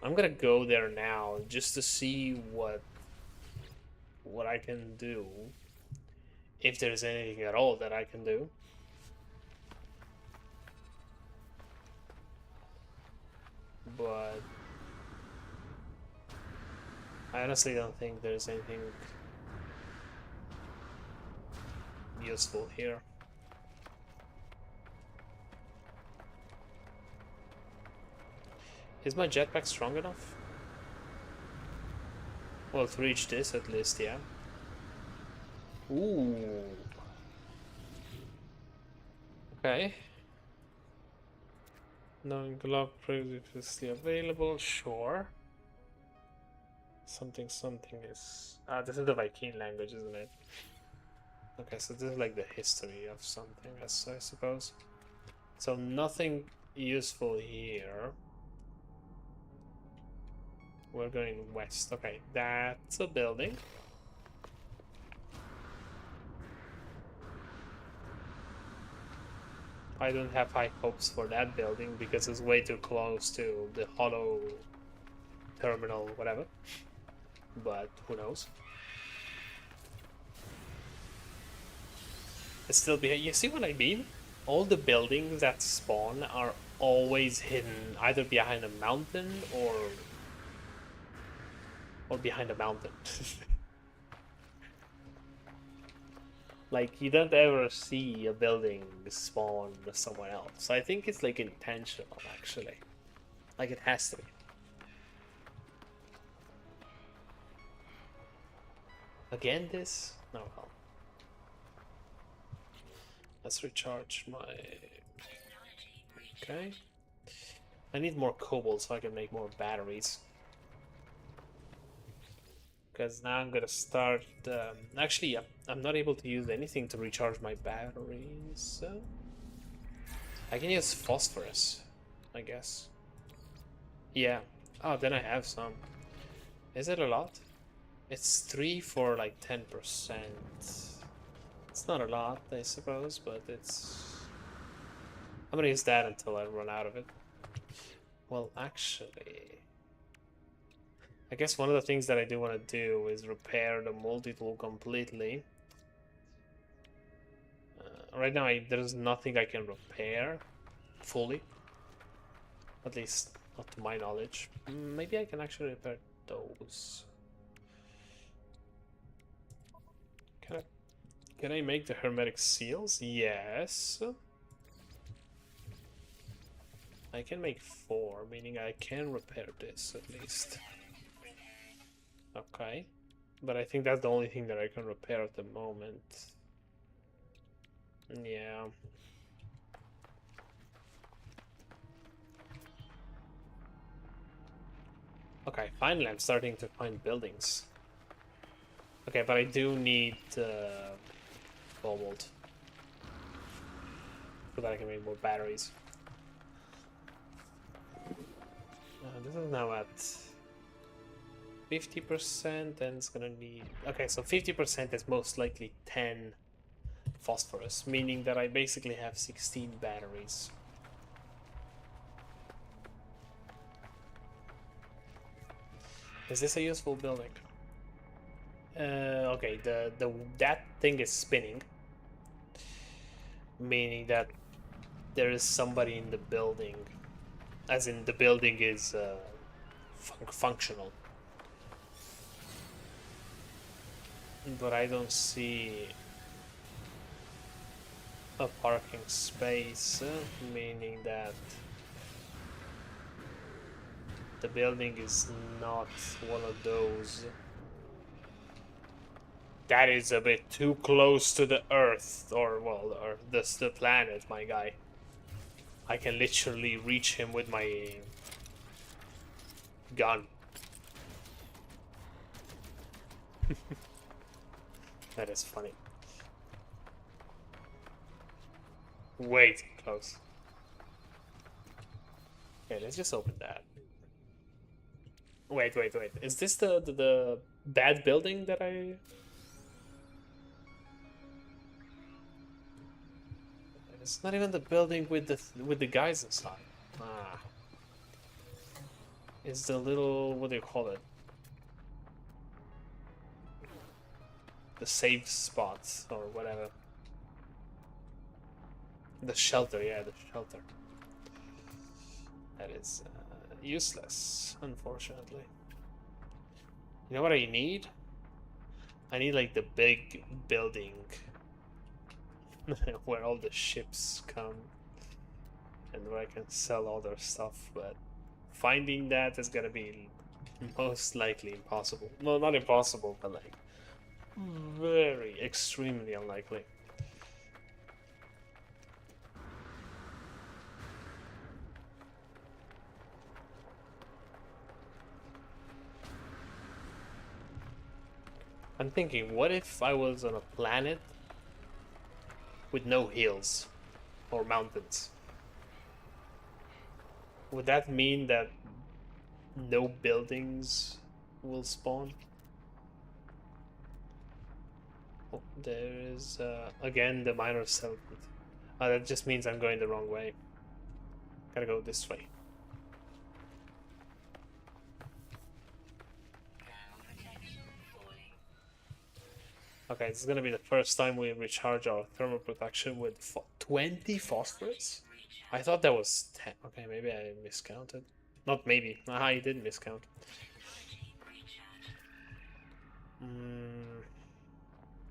I'm gonna go there now just to see what I can do, if there's anything at all that I can do. But I honestly don't think there's anything useful here. Is my jetpack strong enough? Well, to reach this at least, yeah. Ooh. Okay. Non-glove previously available, sure. Something is... Ah, this is the Viking language, isn't it? Okay, so this is like the history of something, I suppose. So nothing useful here. We're going west. Okay, that's a building. I don't have high hopes for that building because it's way too close to the hollow terminal, whatever. But who knows? It's still behind. You see what I mean? All the buildings that spawn are always hidden either behind a mountain or behind a mountain. Like, you don't ever see a building spawn somewhere else. I think it's like intentional, actually. Like, it has to be. Again, this? No, well. Let's recharge my... Okay. I need more cobalt so I can make more batteries. Because now I'm gonna start... actually, I'm not able to use anything to recharge my batteries. I can use phosphorus, I guess. Yeah. Oh, then I have some. Is it a lot? It's 3 for like 10%. It's not a lot, I suppose, but it's... I'm gonna use that until I run out of it. Well, actually... I guess one of the things that I do want to do is repair the multi-tool completely. Right now, there's nothing I can repair fully. At least, not to my knowledge. Maybe I can actually repair those. Can I make the hermetic seals? Yes. I can make 4, meaning I can repair this at least. Okay. But I think that's the only thing that I can repair at the moment. Yeah. Okay, finally I'm starting to find buildings. Okay, but I do need cobalt. So that I can make more batteries. This is now at 50%, and it's gonna need... Okay, so 50% is most likely 10 phosphorus, meaning that I basically have 16 batteries. Is this a useful building? Okay, that thing is spinning, meaning that there is somebody in the building, as in the building is functional. But I don't see a parking space, meaning that the building is not one of those. That is a bit too close to the Earth, or well, the Earth, the planet, my guy. I can literally reach him with my gun. That is funny. Way too close. Okay, let's just open that. Wait. Is this the bad building that I... It's not even the building with the guys inside. Ah. It's the little... what do you call it? The safe spots or whatever. The shelter, yeah, the shelter. That is useless, unfortunately. You know what I need? I need like the big building where all the ships come and where I can sell all their stuff, but finding that is gonna be most likely impossible. Well, not impossible, but like very extremely unlikely. I'm thinking, what if I was on a planet with no hills or mountains? Would that mean that no buildings will spawn? Oh, there is again the minor settlement. Oh, that just means I'm going the wrong way. Gotta go this way. Okay, this is gonna be the first time we recharge our thermal protection with 20 phosphorus? I thought that was 10. Okay, maybe I miscounted. Not maybe. I did miscount.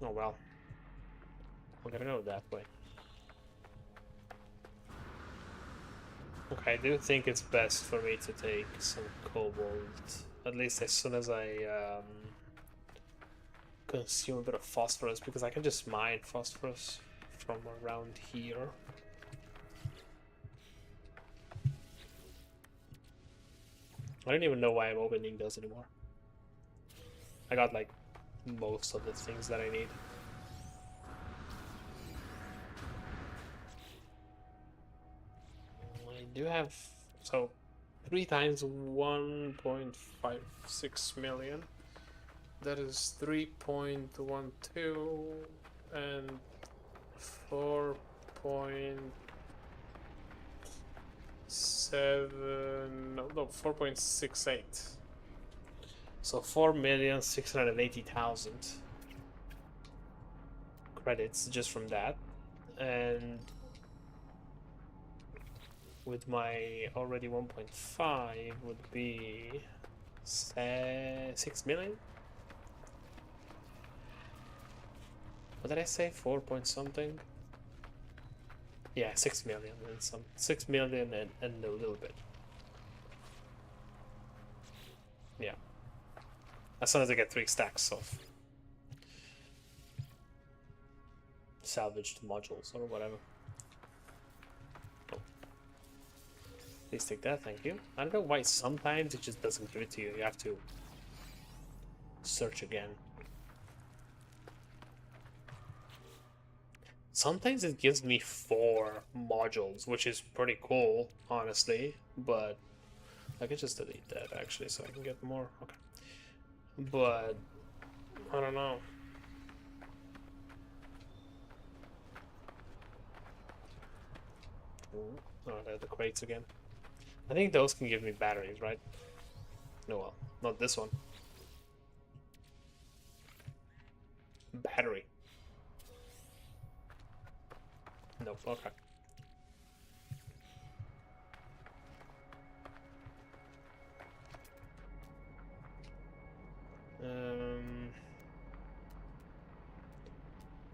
Oh well. We're gonna go that way. Okay, I do think it's best for me to take some cobalt. At least as soon as I consume a bit of phosphorus, because I can just mine phosphorus from around here. I don't even know why I'm opening those anymore. I got like most of the things that I need. I do have, so 3 times 1.56 million. That is 3.12 and 4.7, no, 4.68. So 4,680,000 credits just from that, and with my already 1.5 would be 6 million. What did I say? 4 point something? Yeah, 6 million and some 6 million and a little bit. Yeah. As soon as I get 3 stacks of salvaged modules or whatever. Oh. Please take that, thank you. I don't know why sometimes it just doesn't give it to you. You have to search again. Sometimes it gives me 4 modules, which is pretty cool, honestly, but I could just delete that actually so I can get more. Okay. But I don't know. Oh, they're the crates again. I think those can give me batteries, right? No, well, not this one. Battery. Nope, okay.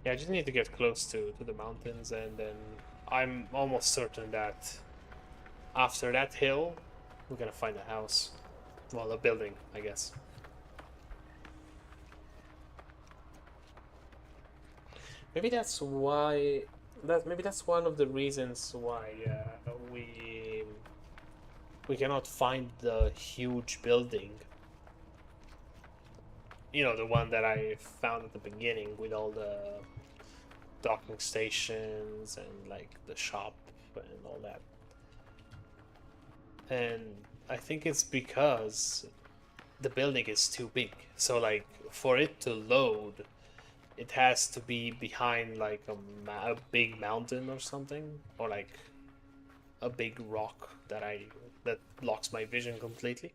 Yeah, I just need to get close to the mountains, and then I'm almost certain that after that hill, we're gonna find a house. Well, a building, I guess. Maybe that's why. Maybe that's one of the reasons why we cannot find the huge building. You know, the one that I found at the beginning with all the docking stations and like the shop and all that. And I think it's because the building is too big. So like for it to load, it has to be behind like a big mountain or something, or like a big rock that blocks my vision completely.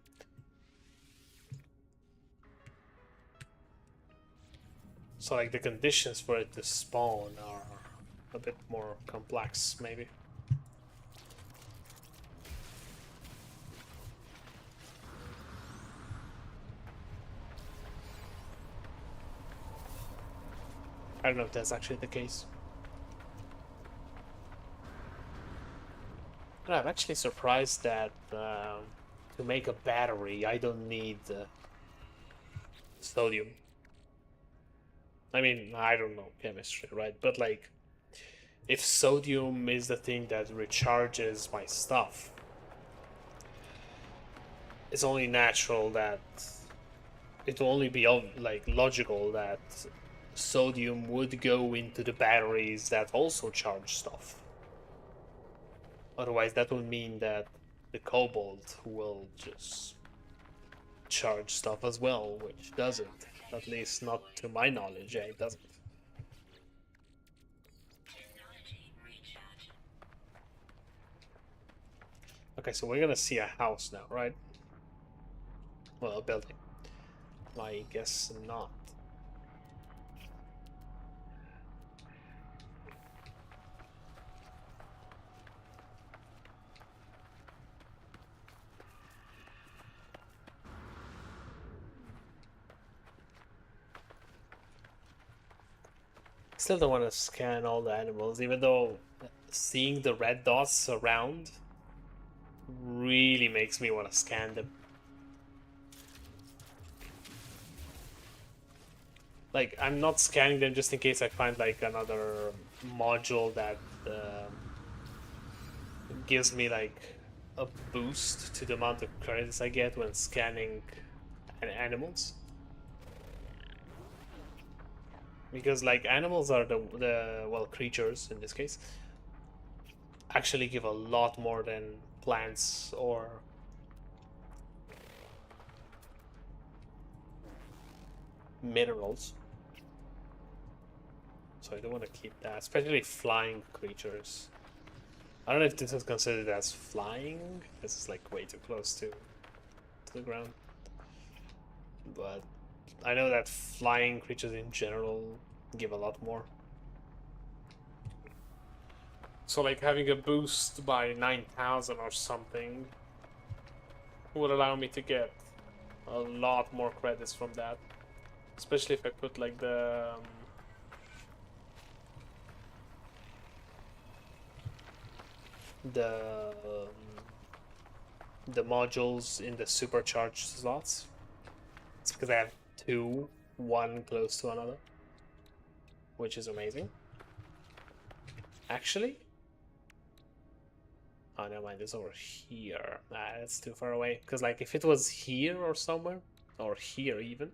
So like the conditions for it to spawn are a bit more complex, maybe. I don't know if that's actually the case. And I'm actually surprised that to make a battery, I don't need sodium. I mean, I don't know chemistry, right? But like, if sodium is the thing that recharges my stuff, it's only natural that it will only be like logical that sodium would go into the batteries that also charge stuff. Otherwise, that would mean that the cobalt will just charge stuff as well, which doesn't. At least not to my knowledge, yeah, it doesn't. Okay, so we're gonna see a house now, right? Well, a building. I guess not. Still don't want to scan all the animals, even though seeing the red dots around really makes me want to scan them. Like, I'm not scanning them just in case I find like another module that gives me like a boost to the amount of credits I get when scanning animals. Because like animals are the well, creatures in this case actually give a lot more than plants or minerals. So I don't want to keep that, especially flying creatures. I don't know if this is considered as flying. This is like way too close to the ground. but I know that flying creatures in general give a lot more. So like having a boost by 9,000 or something would allow me to get a lot more credits from that. Especially if I put like the the modules in the supercharged slots. It's because I have two, one close to another, which is amazing. Actually, oh never mind, it's over here. Nah, that's too far away. Because like if it was here or somewhere, or here even,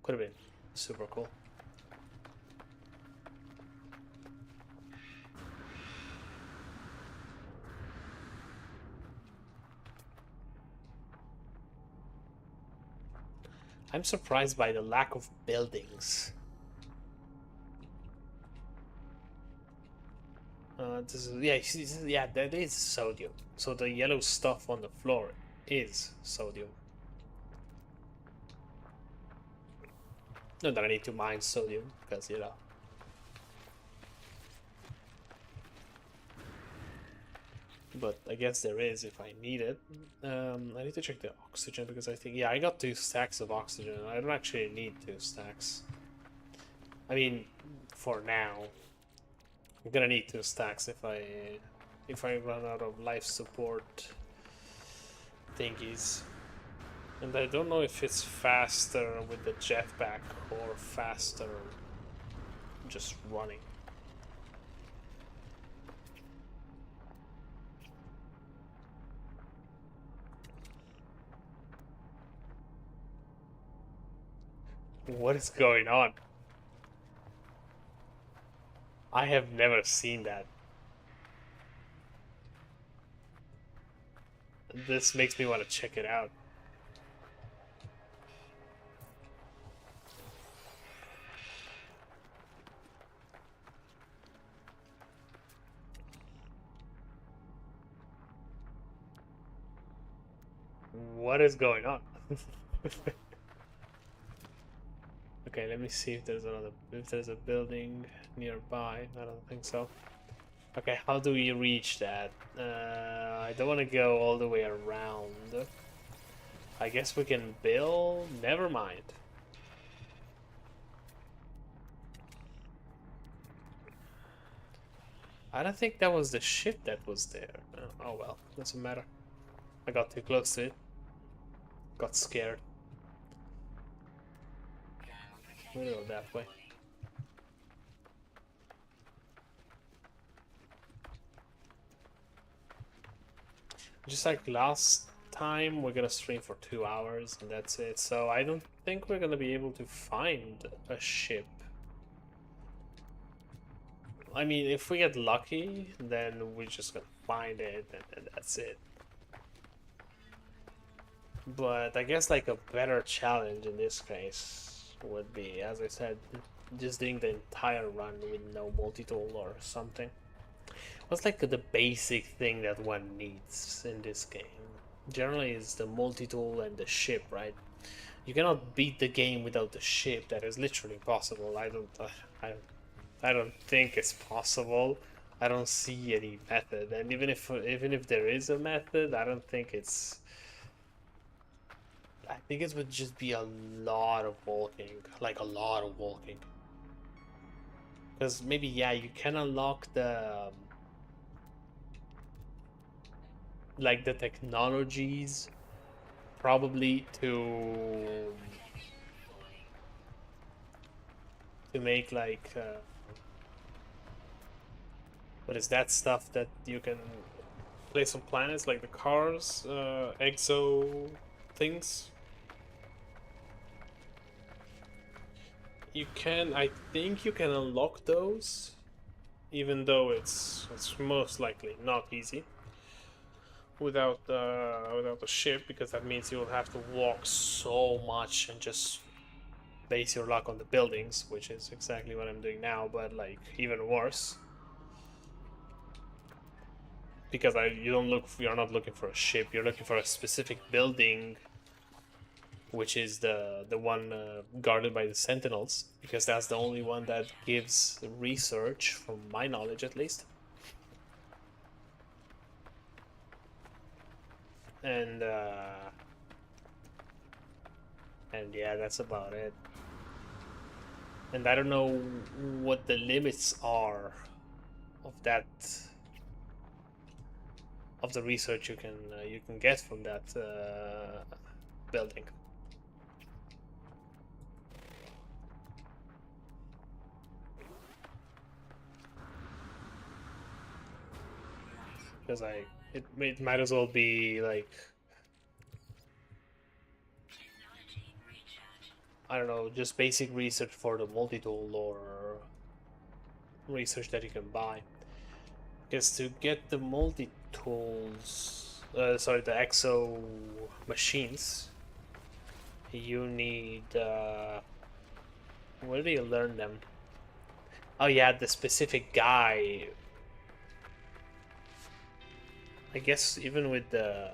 could have been super cool. I'm surprised by the lack of buildings. This is, yeah, that is sodium. So the yellow stuff on the floor is sodium. Not that I need to mine sodium, because, you know. But I guess there is if I need it. I need to check the oxygen, because I think, yeah, I got 2 stacks of oxygen. I don't actually need 2 stacks. I mean, for now. I'm gonna need 2 stacks if I run out of life support thingies. And I don't know if it's faster with the jetpack or faster just running. What is going on? I have never seen that. This makes me want to check it out. What is going on? Okay, let me see if there's a building nearby. I don't think so. Okay, how do we reach that? I don't want to go all the way around. I guess we can build. Never mind. I don't think that was the ship that was there. Oh well, doesn't matter. I got too close to it. Got scared. We'll go that way. Just like last time, we're gonna stream for 2 hours and that's it. So I don't think we're gonna be able to find a ship. I mean, if we get lucky, then we're just gonna find it and that's it. But I guess like a better challenge in this case would be, as I said, just doing the entire run with no multi-tool or something. What's like the basic thing that one needs in this game? Generally, is the multi-tool and the ship, right? You cannot beat the game without the ship. That is literally impossible. I don't think it's possible. I don't see any method, and even if there is a method, I don't think it's. I think it would just be a lot of walking, like a lot of walking. Because maybe, yeah, you can unlock the like the technologies probably to make like what is that stuff that you can place on planets, like the cars, exo things. You can, I think you can unlock those, even though it's most likely not easy without the ship, because that means you'll have to walk so much and just base your luck on the buildings, which is exactly what I'm doing now, but like even worse. Because you're not looking for a ship, you're looking for a specific building which is the one guarded by the Sentinels, because that's the only one that gives research, from my knowledge at least. And yeah, that's about it. And I don't know what the limits are of that, of the research you can get from that building. Because it might as well be like, I don't know, just basic research for the multi-tool, or research that you can buy. Because to get the multi-tools, sorry, the exo machines, you need, where do you learn them? Oh yeah, the specific guy. I guess even with the,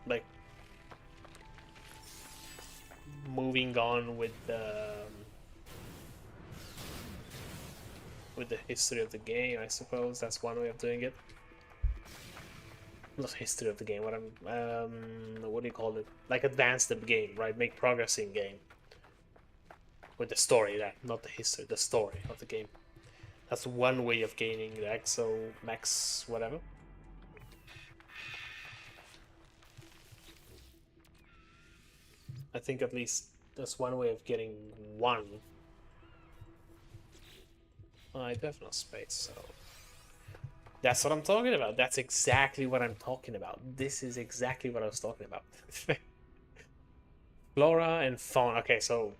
like, moving on with the history of the game, I suppose that's one way of doing it. Not history of the game. What do you call it? Like, advance the game, right? Make progress in game with the story. That, not the history, the story of the game. That's one way of gaining the exo max whatever. I think at least that's one way of getting one. I do have no space, so that's what I'm talking about. That's exactly what I'm talking about. This is exactly what I was talking about. Flora and fauna. Okay, so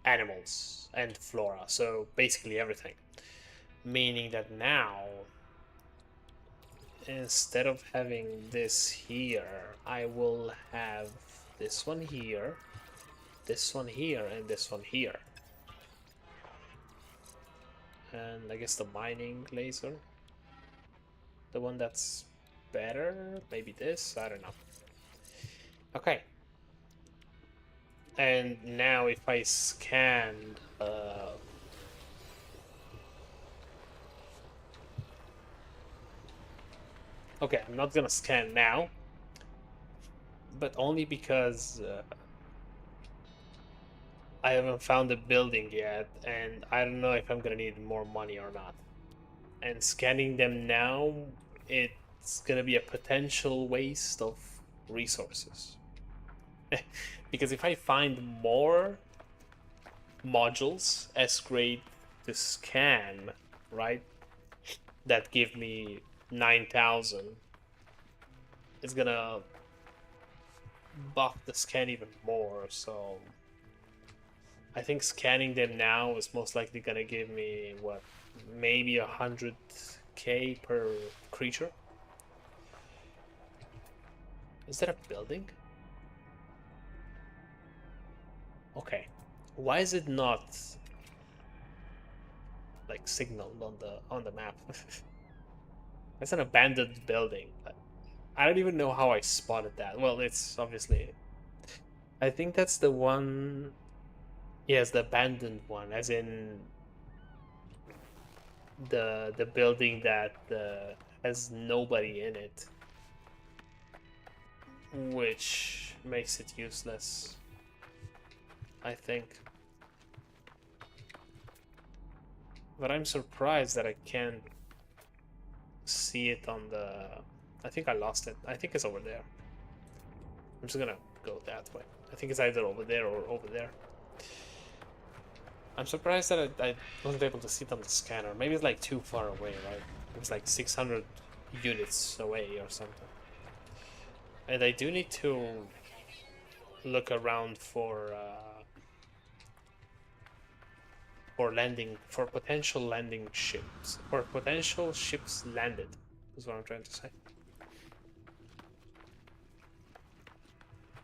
animals and flora. So basically everything. Meaning that now, instead of having this here, I will have this one here, this one here, and this one here. And I guess the mining laser. The one that's better? Maybe this? I don't know. Okay. And now if I scan... okay, I'm not gonna scan now. But only because... I haven't found the building yet, and I don't know if I'm gonna need more money or not. And scanning them now, it's gonna be a potential waste of resources. Because if I find more modules as grade to scan, right, that give me 9,000, it's gonna buff the scan even more, so I think scanning them now is most likely gonna give me, what, maybe 100k per creature? Is that a building? Okay. Why is it not like signaled on the map? That's an abandoned building. I don't even know how I spotted that. Well, it's obviously, I think that's the one. Yes, the abandoned one, as in the building that has nobody in it, which makes it useless, I think. But I'm surprised that I can't see it on the... I think I lost it. I think it's over there. I'm just gonna go that way. I think it's either over there or over there. I'm surprised that I wasn't able to see it on the scanner. Maybe it's like too far away, right? It was like 600 units away or something. And I do need to look around for potential landing ships, or potential ships landed, is what I'm trying to say.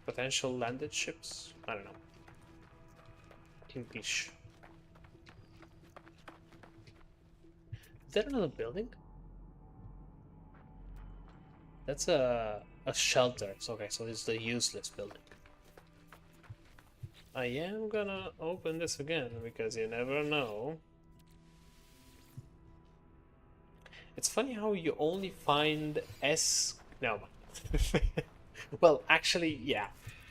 Potential landed ships? I don't know. English. Is that another building? That's a shelter. So, okay, so it's the useless building. I am gonna open this again because you never know. It's funny how you only find S. No. Well, actually, yeah.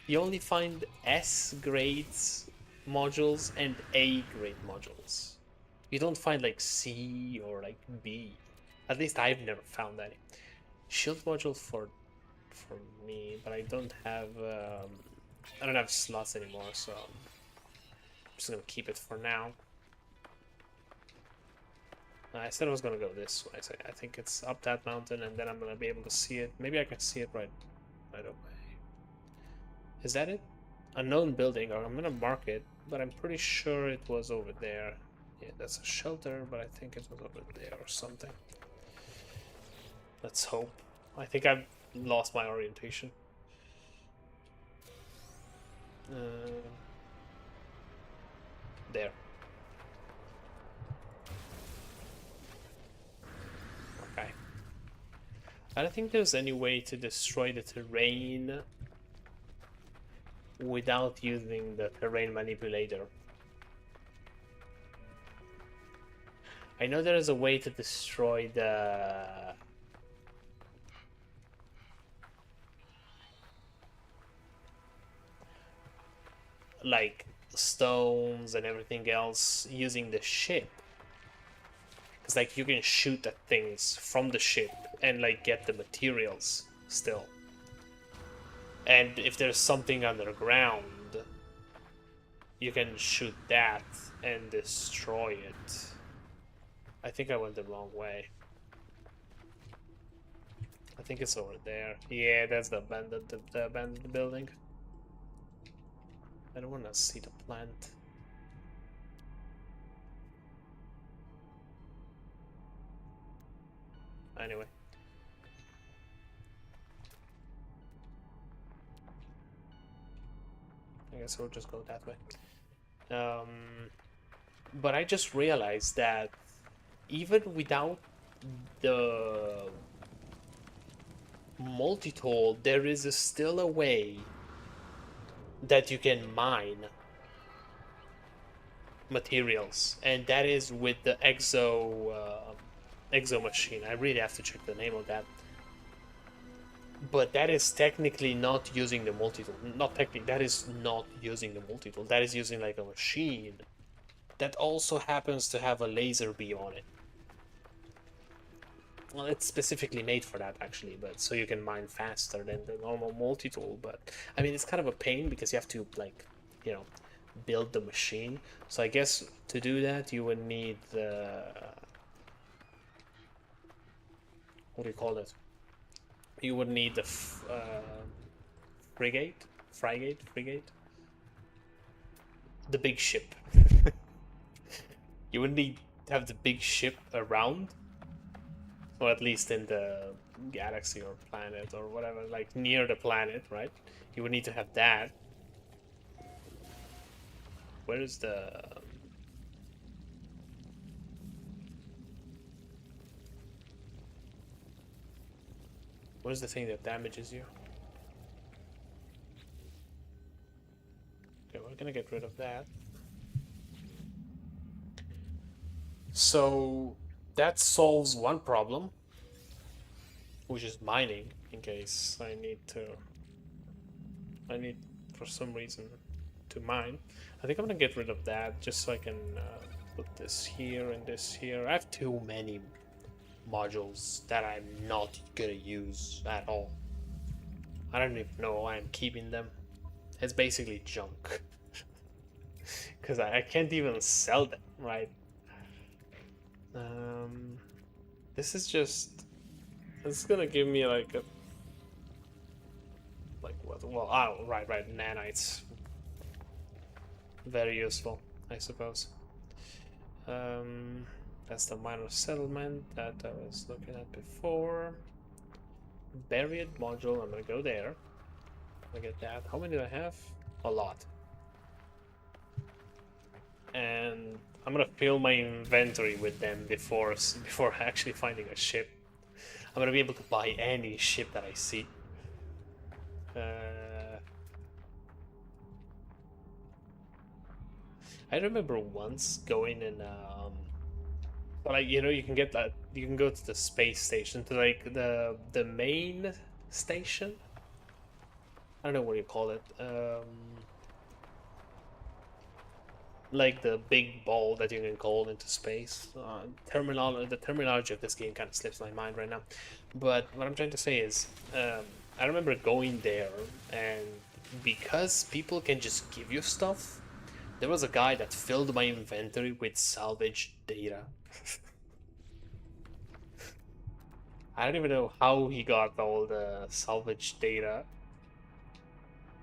You only find S grades modules and A grade modules. You don't find like C or like B. At least I've never found any. Shield module for me, but I don't have slots anymore, so I'm just gonna keep it for now. I said I was gonna go this way, so I think it's up that mountain, and then I'm gonna be able to see it. Maybe I can see it right away. Is that it? Unknown building, or I'm gonna mark it, but I'm pretty sure it was over there. Yeah, that's a shelter, but I think it was over there or something. Let's hope. I think I've lost my orientation. There. Okay. I don't think there's any way to destroy the terrain without using the terrain manipulator. I know there is a way to destroy the like stones and everything else using the ship. Because like you can shoot at things from the ship and like get the materials still. And if there's something underground, you can shoot that and destroy it. I think I went the wrong way. I think it's over there. Yeah, that's the abandoned building. I don't want to see the plant. Anyway. I guess we'll just go that way. But I just realized that even without the multi-tool, there is still a way that you can mine materials, and that is with the exo machine. I really have to check the name of that. But that is technically not using the multi-tool. Not technically, that is not using the multi-tool. That is using like a machine that also happens to have a laser beam on it. Well, it's specifically made for that actually, but so you can mine faster than the normal multi-tool. But I mean, it's kind of a pain because you have to like, you know, build the machine. So I guess to do that you would need the what do you call it? You would need the frigate, the big ship. You would need to have the big ship around, or at least in the galaxy or planet or whatever, like near the planet, right? You would need to have that. Where is the... What is the thing that damages you? Okay, we're gonna get rid of that. So that solves one problem, which is mining, in case I need for some reason to mine. I think I'm gonna get rid of that just so I can put this here and this here. I have too many modules that I'm not gonna use at all. I don't even know why I'm keeping them. It's basically junk. Because I can't even sell them, right? This is just... This is gonna give me like a... Like what? Well, oh, right, nanites. Very useful, I suppose. That's the minor settlement that I was looking at before. Buried module, I'm gonna go there. I get that. How many do I have? A lot. And I'm gonna fill my inventory with them before actually finding a ship. I'm gonna be able to buy any ship that I see. I remember once going in, like you can get that you can go to the space station to like the main station. I don't know what you call it. Like the big ball that you can call into space. The terminology of this game kind of slips my mind right now. But what I'm trying to say is, I remember going there, and because people can just give you stuff, there was a guy that filled my inventory with salvage data. I don't even know how he got all the salvage data.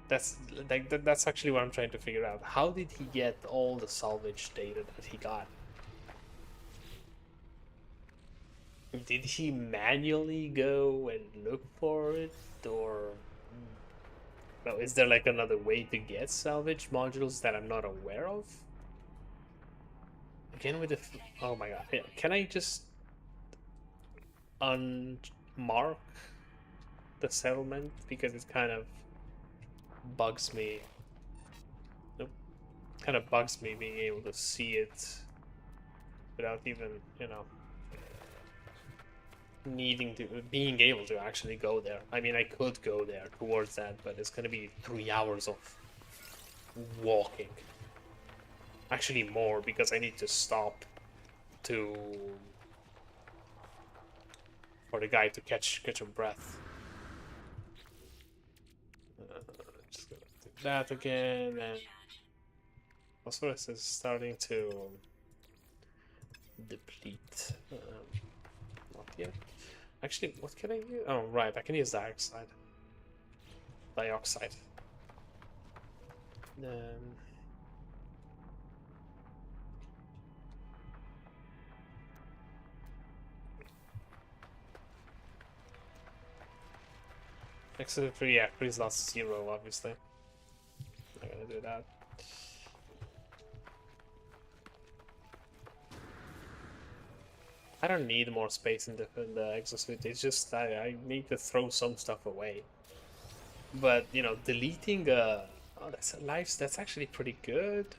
That's that's actually what I'm trying to figure out. How did he get all the salvage data that he got? Did he manually go and look for it, or no? Is there like another way to get salvage modules that I'm not aware of? Again with the oh my god! Can I just unmark the settlement because it kind of bugs me? Nope. Kind of bugs me being able to see it without even needing to being able to actually go there. I mean, I could go there towards that, but it's gonna be 3 hours of walking. Actually, more because I need to stop to for the guy to catch a breath. Just gonna do that again, and phosphorus is starting to deplete. Not yet. Actually, what can I use? Oh, right, I can use dioxide. Dioxide. Except for, yeah, freeze loss 0, obviously. Not gonna do that. I don't need more space in the exosuit. It's just I need to throw some stuff away. But deleting oh, that's lives. That's actually pretty good.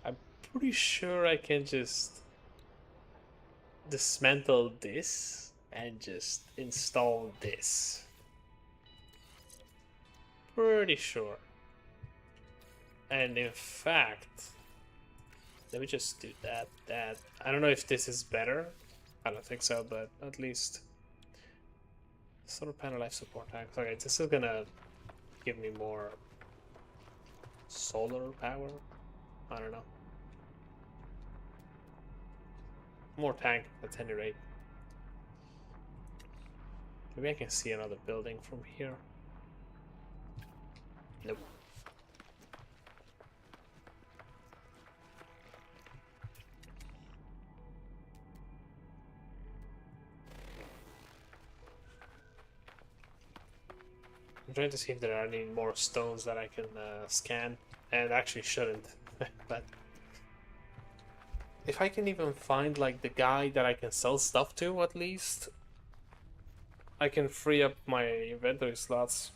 I'm pretty sure I can just dismantle this and just install this. Pretty sure. And in fact, let me just do that. I don't know if this is better. I don't think so, but at least solar panel life support tanks. Okay, this is gonna give me more solar power. I don't know. More tank at any rate. Maybe I can see another building from here. Nope. I'm trying to see if there are any more stones that I can scan, and actually shouldn't. But if I can even find like the guy that I can sell stuff to, at least I can free up my inventory slots.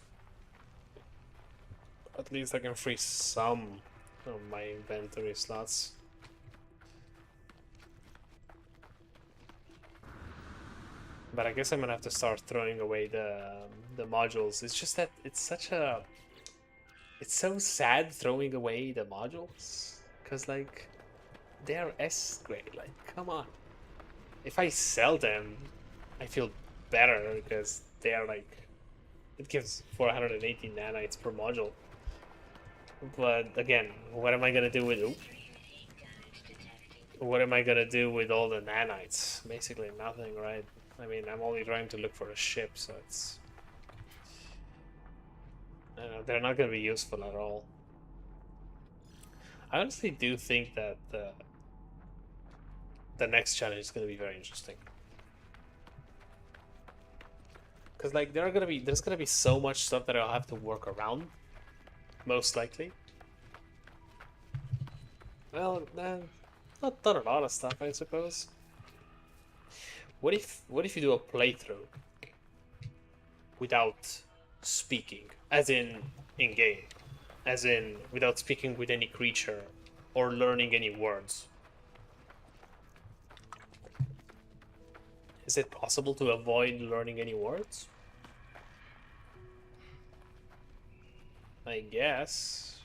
At least I can free some of my inventory slots. But I guess I'm gonna have to start throwing away the modules. It's just that it's so sad throwing away the modules, cause like they're S grade. Like, come on. If I sell them, I feel better because they are like it gives 480 nanites per module. But again, what am I gonna do with what am I gonna do with all the nanites? Basically nothing, right? I mean, I'm only trying to look for a ship, so it's they're not gonna be useful at all. I honestly do think that the next challenge is gonna be very interesting. Because like there's gonna be so much stuff that I'll have to work around, most likely. Well, not a lot of stuff, I suppose. What if you do a playthrough without speaking, as in game, as in without speaking with any creature or learning any words. Is it possible to avoid learning any words? I guess.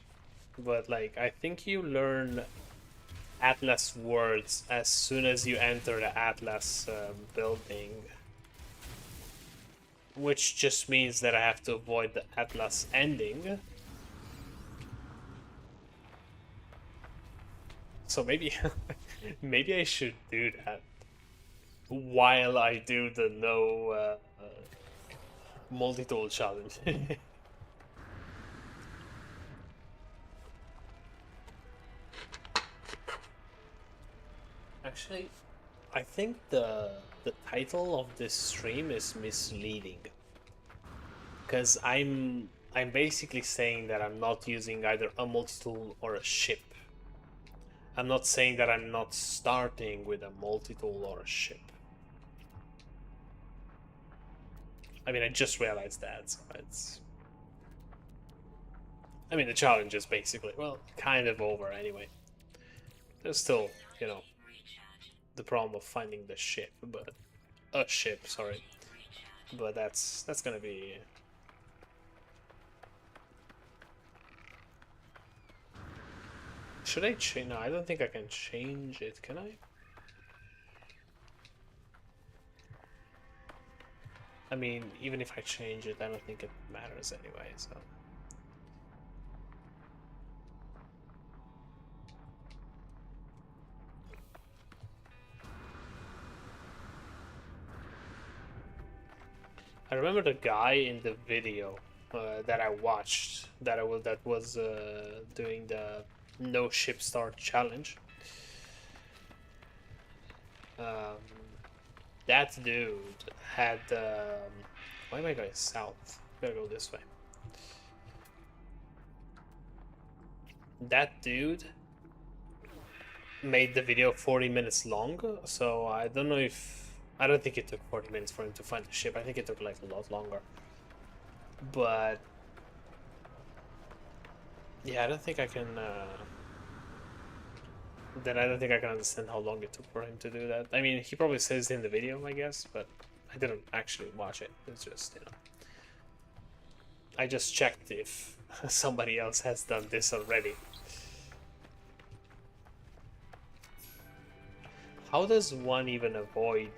But like, I think you learn Atlas words as soon as you enter the Atlas building. Which just means that I have to avoid the Atlas ending. So maybe, maybe I should do that while I do the no multi-tool challenge. Actually, I think the title of this stream is misleading, because I'm basically saying that I'm not using either a multi-tool or a ship. I'm not saying that I'm not starting with a multi-tool or a ship. I mean, I just realized that, so it's... I mean, the challenge is basically, well, kind of over anyway. There's still, you know, the problem of finding the ship, but... a ship, sorry. But that's gonna be... Should I change? No, I don't think I can change it, can I? I mean, even if I change it, I don't think it matters anyway, so... I remember the guy in the video that I watched that was doing the no ship start challenge. That dude had why am I going south? I'm gonna go this way. That dude made the video 40 minutes long, so I don't know if... I don't think it took 40 minutes for him to find the ship. I think it took like a lot longer. But yeah, I don't think I can then I don't think I can understand how long it took for him to do that. I mean, he probably says it in the video, I guess, but I didn't actually watch it. It's just, you know, I just checked if somebody else has done this already. How does one even avoid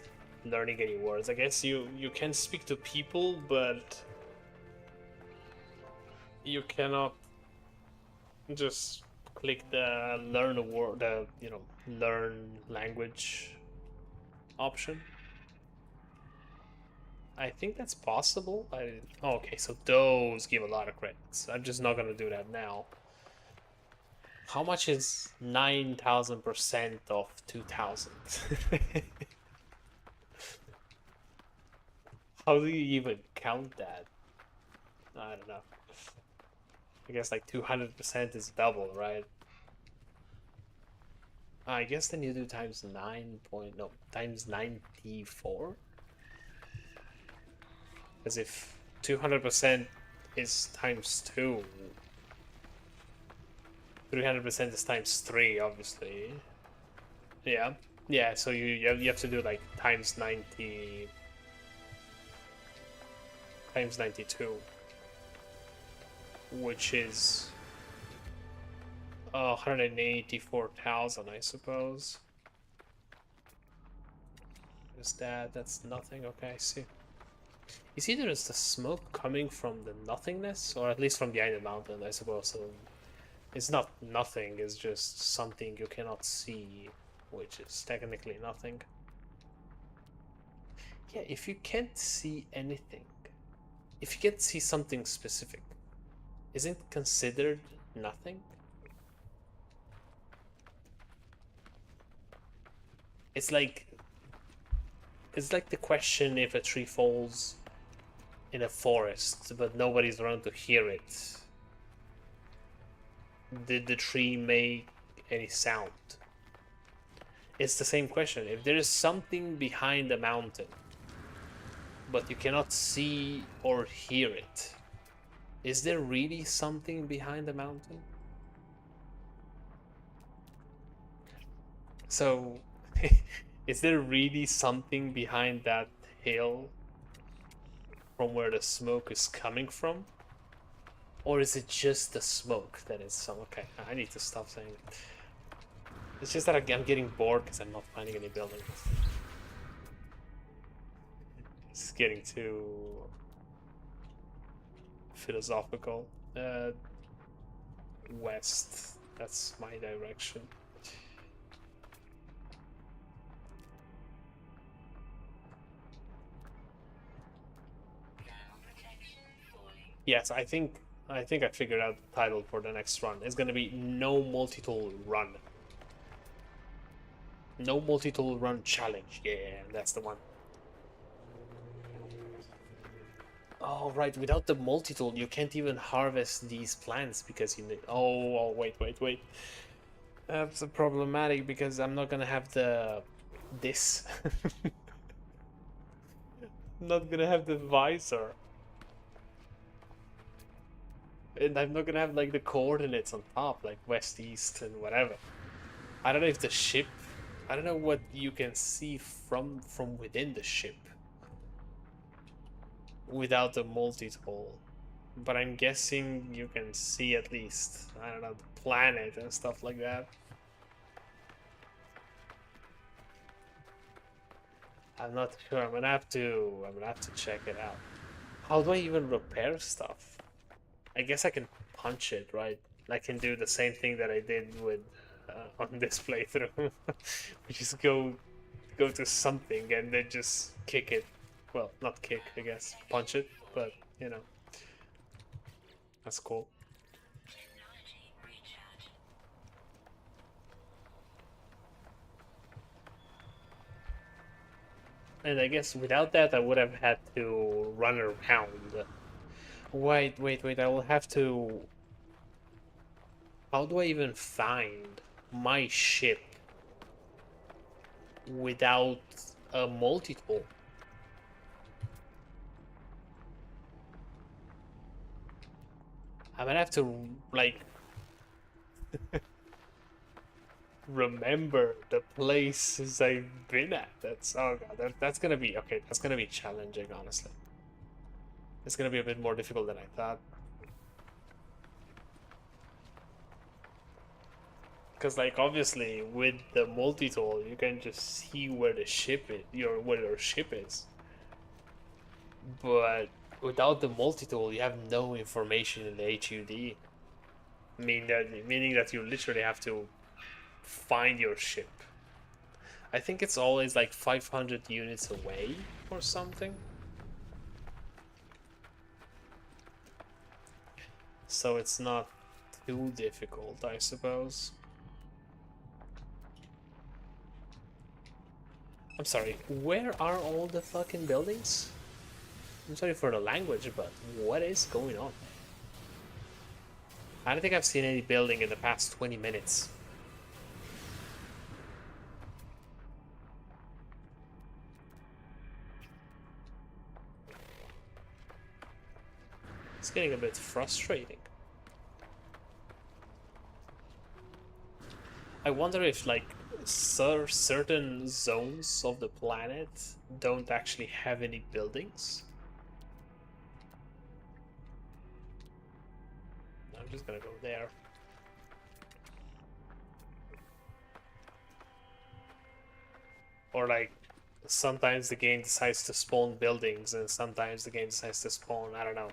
learning any words? I guess you can speak to people, but you cannot just click the learn a word, the learn language option. I think that's possible. Oh, okay, so those give a lot of credits. I'm just not gonna do that now. How much is 9,000% of 2,000? How do you even count that? I don't know. I guess like 200% is double, right? I guess then you do times 9 point... no, times 94? Because if 200% is times 2, 300% is times 3, obviously. Yeah. Yeah, so you have to do like times 90... times 92. Which is 184,000, I suppose. Is that's nothing? Okay, I see. You see, there is the smoke coming from the nothingness, or at least from behind the mountain, I suppose. So it's not nothing, it's just something you cannot see, which is technically nothing. Yeah, if you can't see anything, if you can't see something specific, isn't considered nothing? It's like the question if a tree falls in a forest, but nobody's around to hear it. Did the tree make any sound? It's the same question. If there is something behind the mountain, but you cannot see or hear it, is there really something behind the mountain? So, is there really something behind that hill from where the smoke is coming from? Or is it just the smoke that is some... Okay, I need to stop saying it. It's just that I'm getting bored because I'm not finding any buildings. It's getting too philosophical. West. That's my direction. Yes, I think I figured out the title for the next run. It's gonna be No Multi-Tool Run. No Multi-Tool Run Challenge. Yeah, that's the one. Oh, right. Without the multi-tool, you can't even harvest these plants because you need... Oh, wait. That's problematic because I'm not gonna have the... This. I'm not gonna have the visor. And I'm not gonna have, like, the coordinates on top, like west, east, and whatever. I don't know if the ship... I don't know what you can see from within the ship without the multi-tool. But I'm guessing you can see at least, I don't know, the planet and stuff like that. I'm not sure. I'm gonna have to check it out. How do I even repair stuff? I guess I can punch it, right? I can do the same thing that I did with on this playthrough, which is go to something and then just kick it. Well, not kick, I guess, punch it, but you know, that's cool. And I guess without that, I would have had to run around. Wait. I will have to... How do I even find my ship without a multi-tool? I'm gonna have to, like, remember the places I've been at. That's... Oh god, that's gonna be... Okay, that's gonna be challenging, honestly. It's gonna be a bit more difficult than I thought. Because, like, obviously, with the multi-tool, you can just see where the ship is, where your ship is. But without the multi-tool, you have no information in the HUD. Meaning that you literally have to find your ship. I think it's always like 500 units away or something. So it's not too difficult, I suppose. I'm sorry, where are all the fucking buildings? I'm sorry for the language, but what is going on? I don't think I've seen any building in the past 20 minutes. It's getting a bit frustrating. I wonder if, like, certain zones of the planet don't actually have any buildings. I'm just gonna go there. Or, like, sometimes the game decides to spawn buildings and sometimes the game decides to spawn, I don't know,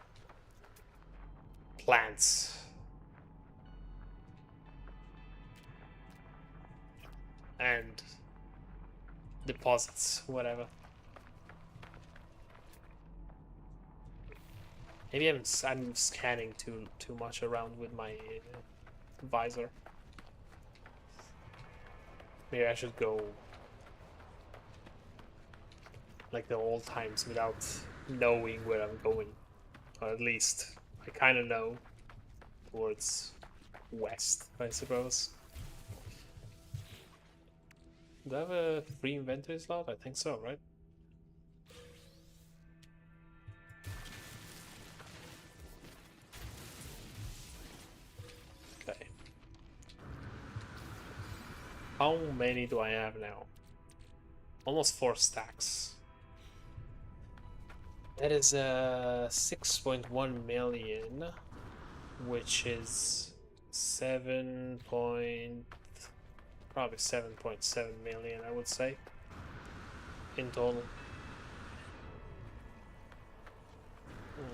plants. And deposits, whatever. Maybe I'm scanning too much around with my visor. Maybe I should go like the old times without knowing where I'm going. Or at least I kind of know towards west, I suppose. Do I have a free inventory slot? I think so, right? Okay. How many do I have now? Almost 4 stacks. That is 6.1 million, which is 7 point, probably 7.7 million, I would say, in total.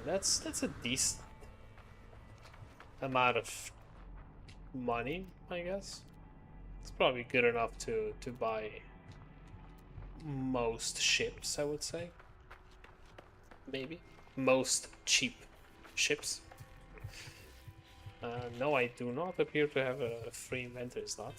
That's a decent amount of money, I guess. It's probably good enough to buy most ships, I would say. Maybe most cheap ships. No, I do not appear to have a free inventory slot.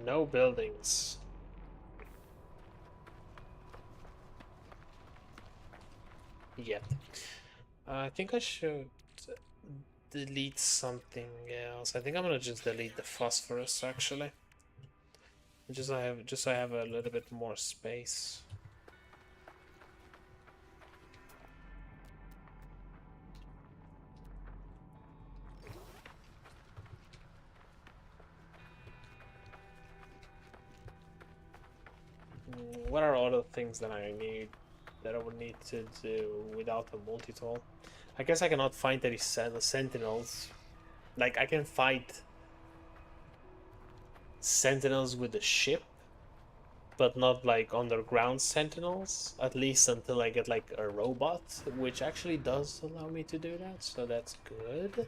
No buildings. Yet. I think I should delete something else. I think I'm gonna just delete the phosphorus actually. Just so I have a little bit more space. What are other things that I would need to do without a multi-tool? I guess I cannot find any sentinels. Like, I can fight sentinels with the ship, but not like underground sentinels, at least until I get like a robot, which actually does allow me to do that, so that's good.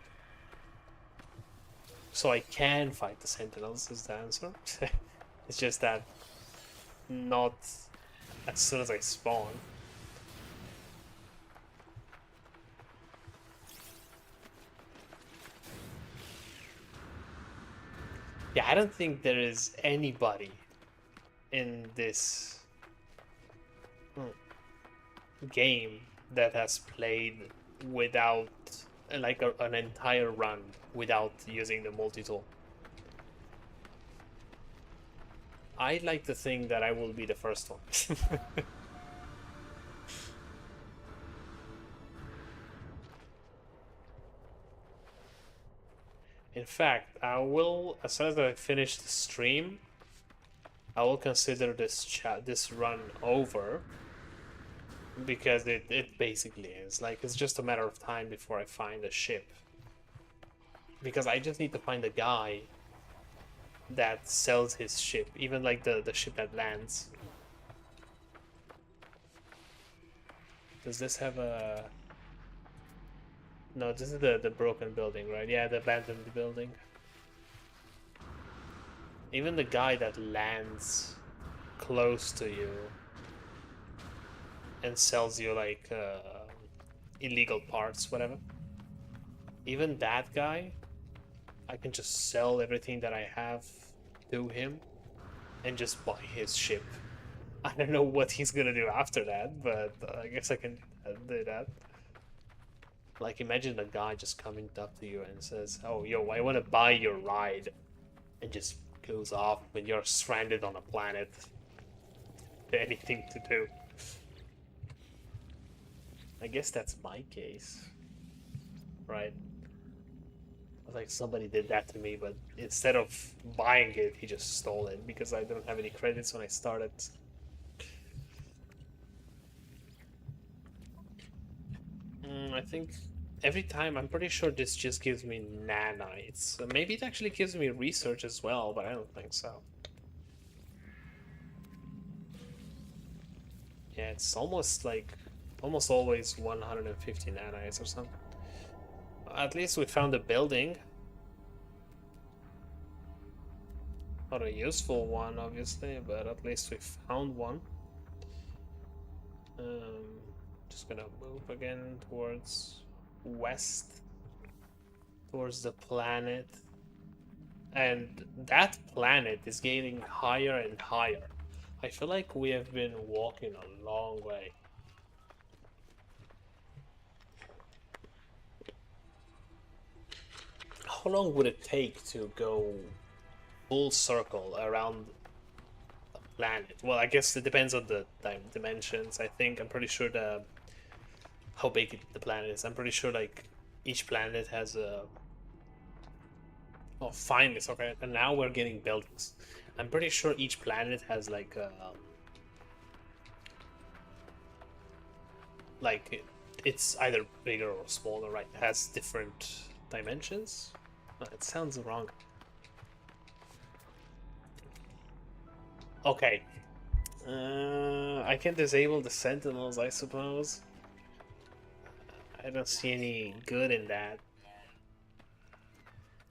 So I can fight the sentinels is the answer. It's just that not as soon as I spawn. Yeah, I don't think there is anybody in this game that has played without like an entire run without using the multi-tool. I'd like to think that I will be the first one. In fact, I will, as soon as I finish the stream, I will consider this run over, because it basically is. Like, it's just a matter of time before I find a ship. Because I just need to find a guy that sells his ship, even like the ship that lands. Does this have a... No, this is the broken building, right? Yeah, the abandoned building. Even the guy that lands close to you and sells you like illegal parts, whatever. Even that guy, I can just sell everything that I have to him and just buy his ship. I don't know what he's gonna do after that, but I guess I can do that. Like, imagine a guy just coming up to you and says, "Oh, yo, I want to buy your ride," and just goes off when you're stranded on a planet. Anything to do. I guess that's my case, right? Like, somebody did that to me, but instead of buying it, he just stole it because I don't have any credits when I started. I think every time, I'm pretty sure this just gives me nanites. So maybe it actually gives me research as well, but I don't think so. Yeah, it's almost always 150 nanites or something. At least we found a building. Not a useful one, obviously, but at least we found one. Just gonna move again towards west, towards the planet. And that planet is getting higher and higher. I feel like we have been walking a long way. How long would it take to go full circle around a planet? Well, I guess it depends on the dimensions. I think I'm pretty sure how big the planet is. I'm pretty sure like each planet has a. Oh, finally, okay. And now we're getting buildings. I'm pretty sure each planet has like it's either bigger or smaller, right? It has different dimensions. It sounds wrong. Okay. I can disable the sentinels, I suppose. I don't see any good in that.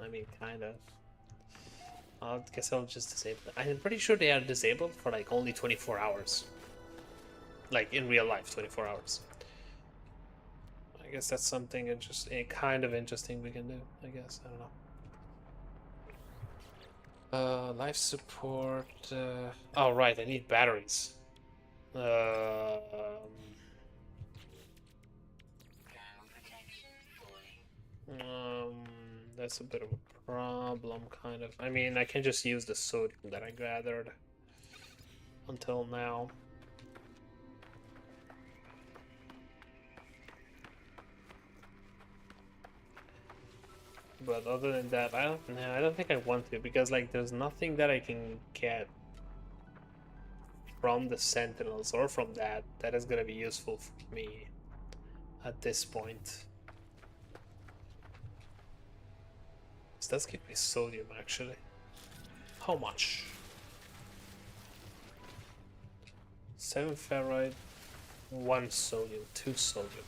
I mean, kind of. I guess I'll just disable them. I'm pretty sure they are disabled for like only 24 hours. Like in real life, 24 hours. I guess that's something interesting, kind of interesting we can do. I guess I don't know. Life support. Oh right, I need batteries. Um, that's a bit of a problem, kind of. I mean, I can just use the sodium that I gathered until now. But other than that, I don't think I want to, because like there's nothing that I can get from the Sentinels or from that is gonna be useful for me at this point. This does give me sodium actually. How much? 7 ferrite, 1 sodium, 2 sodium.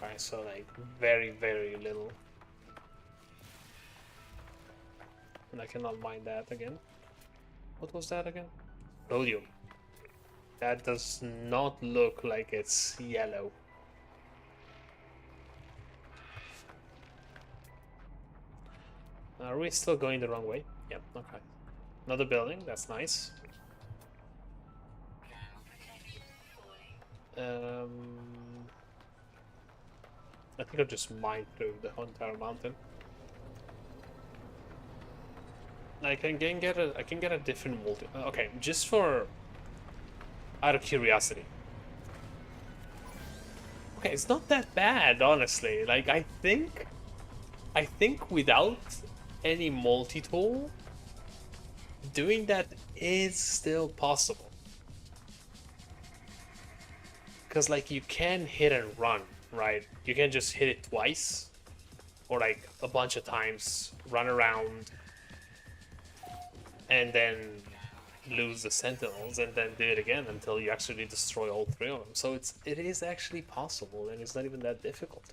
Okay, so like very, very little. And I cannot mine that again. What was that again? Rhodium. That does not look like it's yellow. Are we still going the wrong way? Yep, okay. Another building, that's nice. I think I'll just mine through the whole entire mountain. I can get a different multi. Okay, just for out of curiosity. Okay, it's not that bad, honestly. Like I think without any multi-tool, doing that is still possible. Because like you can hit and run, right? You can just hit it twice, or like a bunch of times, run around, and then lose the sentinels, and then do it again until you actually destroy all 3 of them. So it is actually possible, and it's not even that difficult.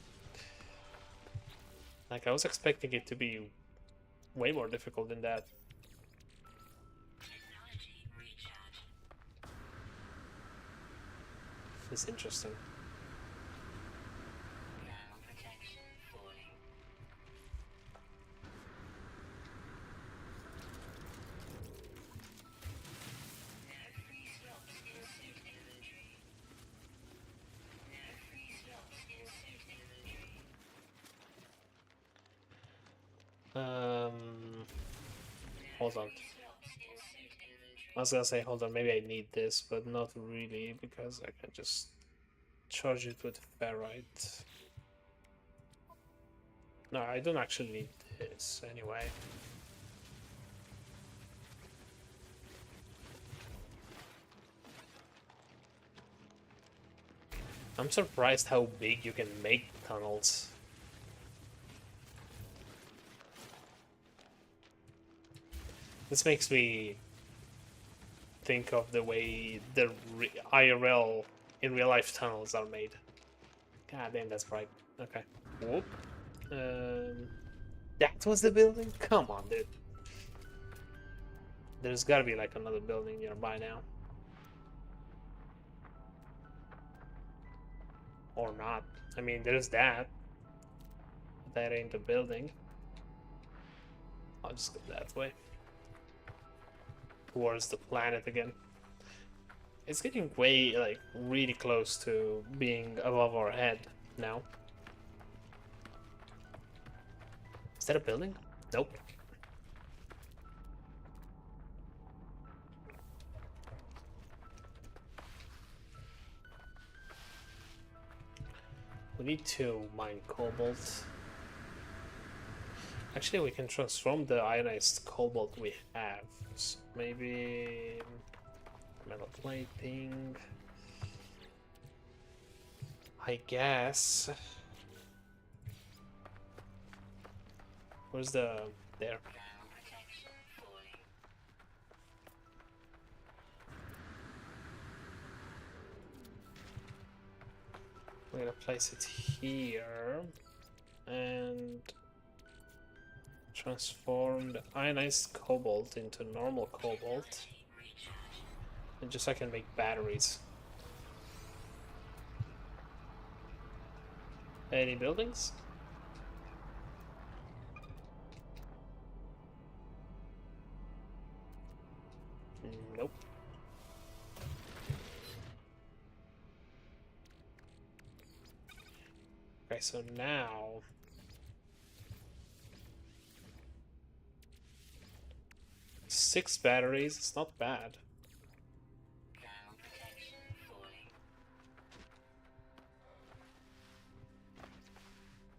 Like I was expecting it to be way more difficult than that. It's interesting. Hold on. I was gonna say, hold on, maybe I need this, but not really, because I can just charge it with ferrite. No, I don't actually need this anyway. I'm surprised how big you can make tunnels. This makes me think of the way the IRL in real life tunnels are made. God damn, that's bright. Okay. Whoop. That was the building? Come on, dude. There's gotta be like another building nearby now. Or not. I mean, there's that. That ain't a building. I'll just go that way. towards the planet again. It's getting way, like, really close to being above our head now. Is that a building? Nope. We need to mine cobalt. Actually, we can transform the ionized cobalt we have. So maybe metal plating. I guess. Where's the... there. We're gonna place it here and transform the ionized cobalt into normal cobalt, and just so I can make batteries. Any buildings? Nope. Okay, so now 6 batteries, it's not bad.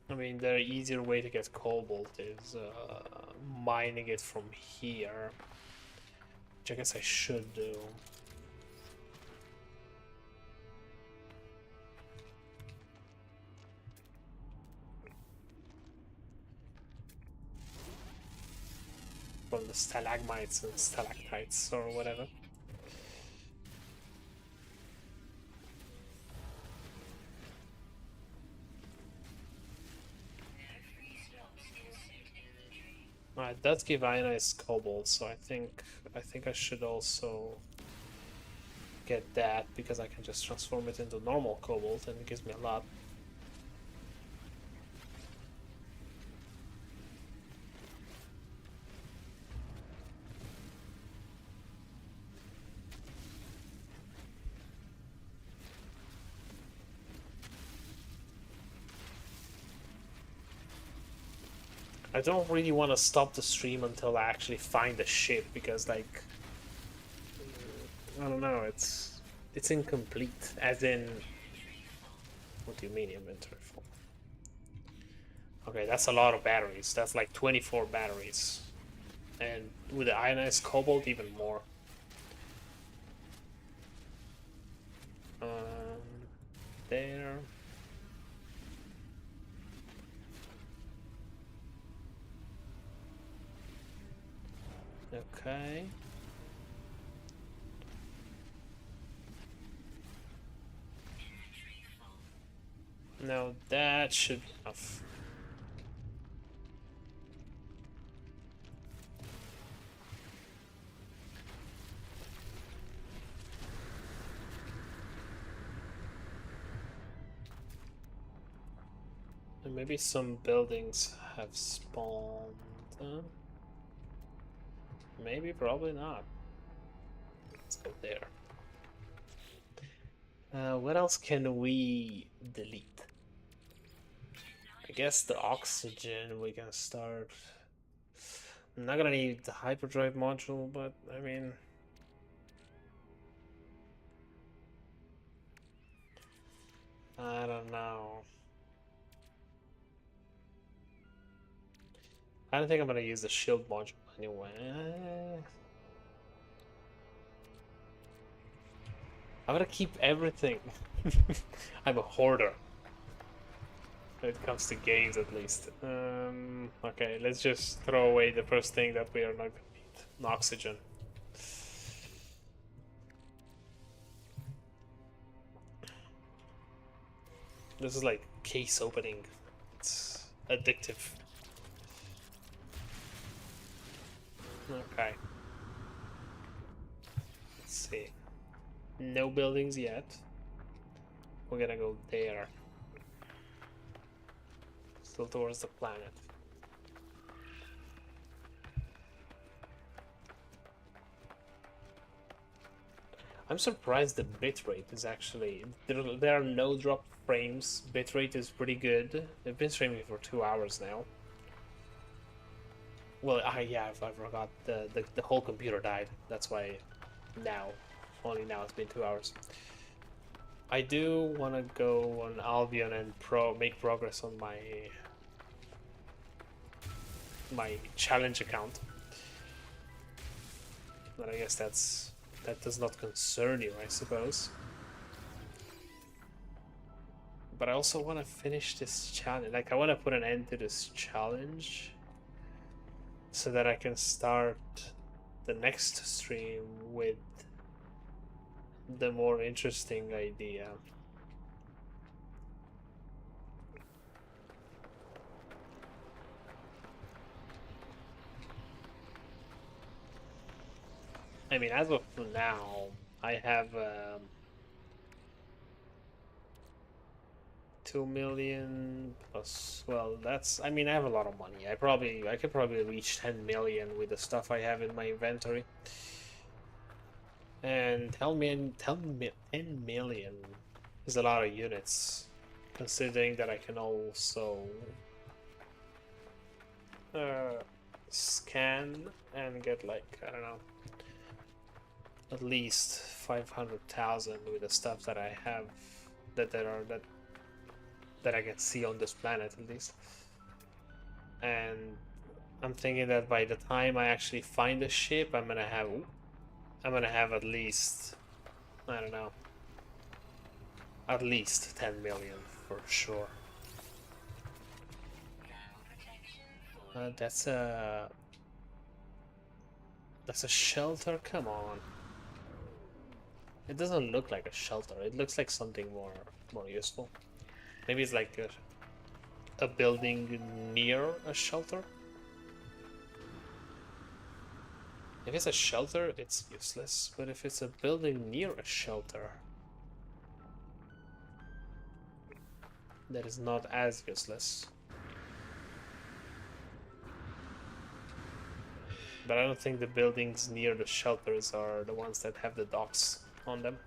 I mean, the easier way to get cobalt is mining it from here, which I guess I should do. From the stalagmites and stalactites or whatever. It does give ionized cobalt, so I think I should also get that, because I can just transform it into normal cobalt and it gives me a lot. I don't really want to stop the stream until I actually find the ship, because, like, I don't know, it's incomplete, as in... What do you mean inventory full? Okay, that's a lot of batteries. That's like 24 batteries. And with the ionized cobalt, even more. There. Okay. Now that should be enough. And maybe some buildings have spawned. Maybe, probably not. Let's go there. What else can we delete? I guess the oxygen we can start. I'm not gonna need the hyperdrive module, but I mean... I don't know. I don't think I'm gonna use the shield module anyway. I'm gonna keep everything. I'm a hoarder. When it comes to games, at least. Okay, let's just throw away the first thing that we are not gonna need. An oxygen. This is like case opening. It's addictive. Okay. Let's see. No buildings yet. We're gonna go there. Still towards the planet. I'm surprised the bitrate is actually... There are no drop frames. Bitrate is pretty good. I've been streaming for 2 hours now. Well, yeah, I forgot. The whole computer died. That's why now. Only now it's been 2 hours. I do want to go on Albion and make progress on my challenge account. But I guess that does not concern you, I suppose. But I also want to finish this challenge. Like, I want to put an end to this challenge so that I can start the next stream with the more interesting idea. I mean, as of now, I have 2 million plus. Well, that's. I mean, I have a lot of money. I could probably reach 10 million with the stuff I have in my inventory. And 10 million is a lot of units, considering that I can also scan and get, like, I don't know, at least 500,000 with the stuff that I have that I can see on this planet at least. And I'm thinking that by the time I actually find a ship, I'm gonna have at least, I don't know, at least 10 million for sure. That's a shelter. Come on. It doesn't look like a shelter. It looks like something more useful. Maybe it's like a building near a shelter. If it's a shelter, it's useless. But if it's a building near a shelter, that is not as useless. But I don't think the buildings near the shelters are the ones that have the docks on them.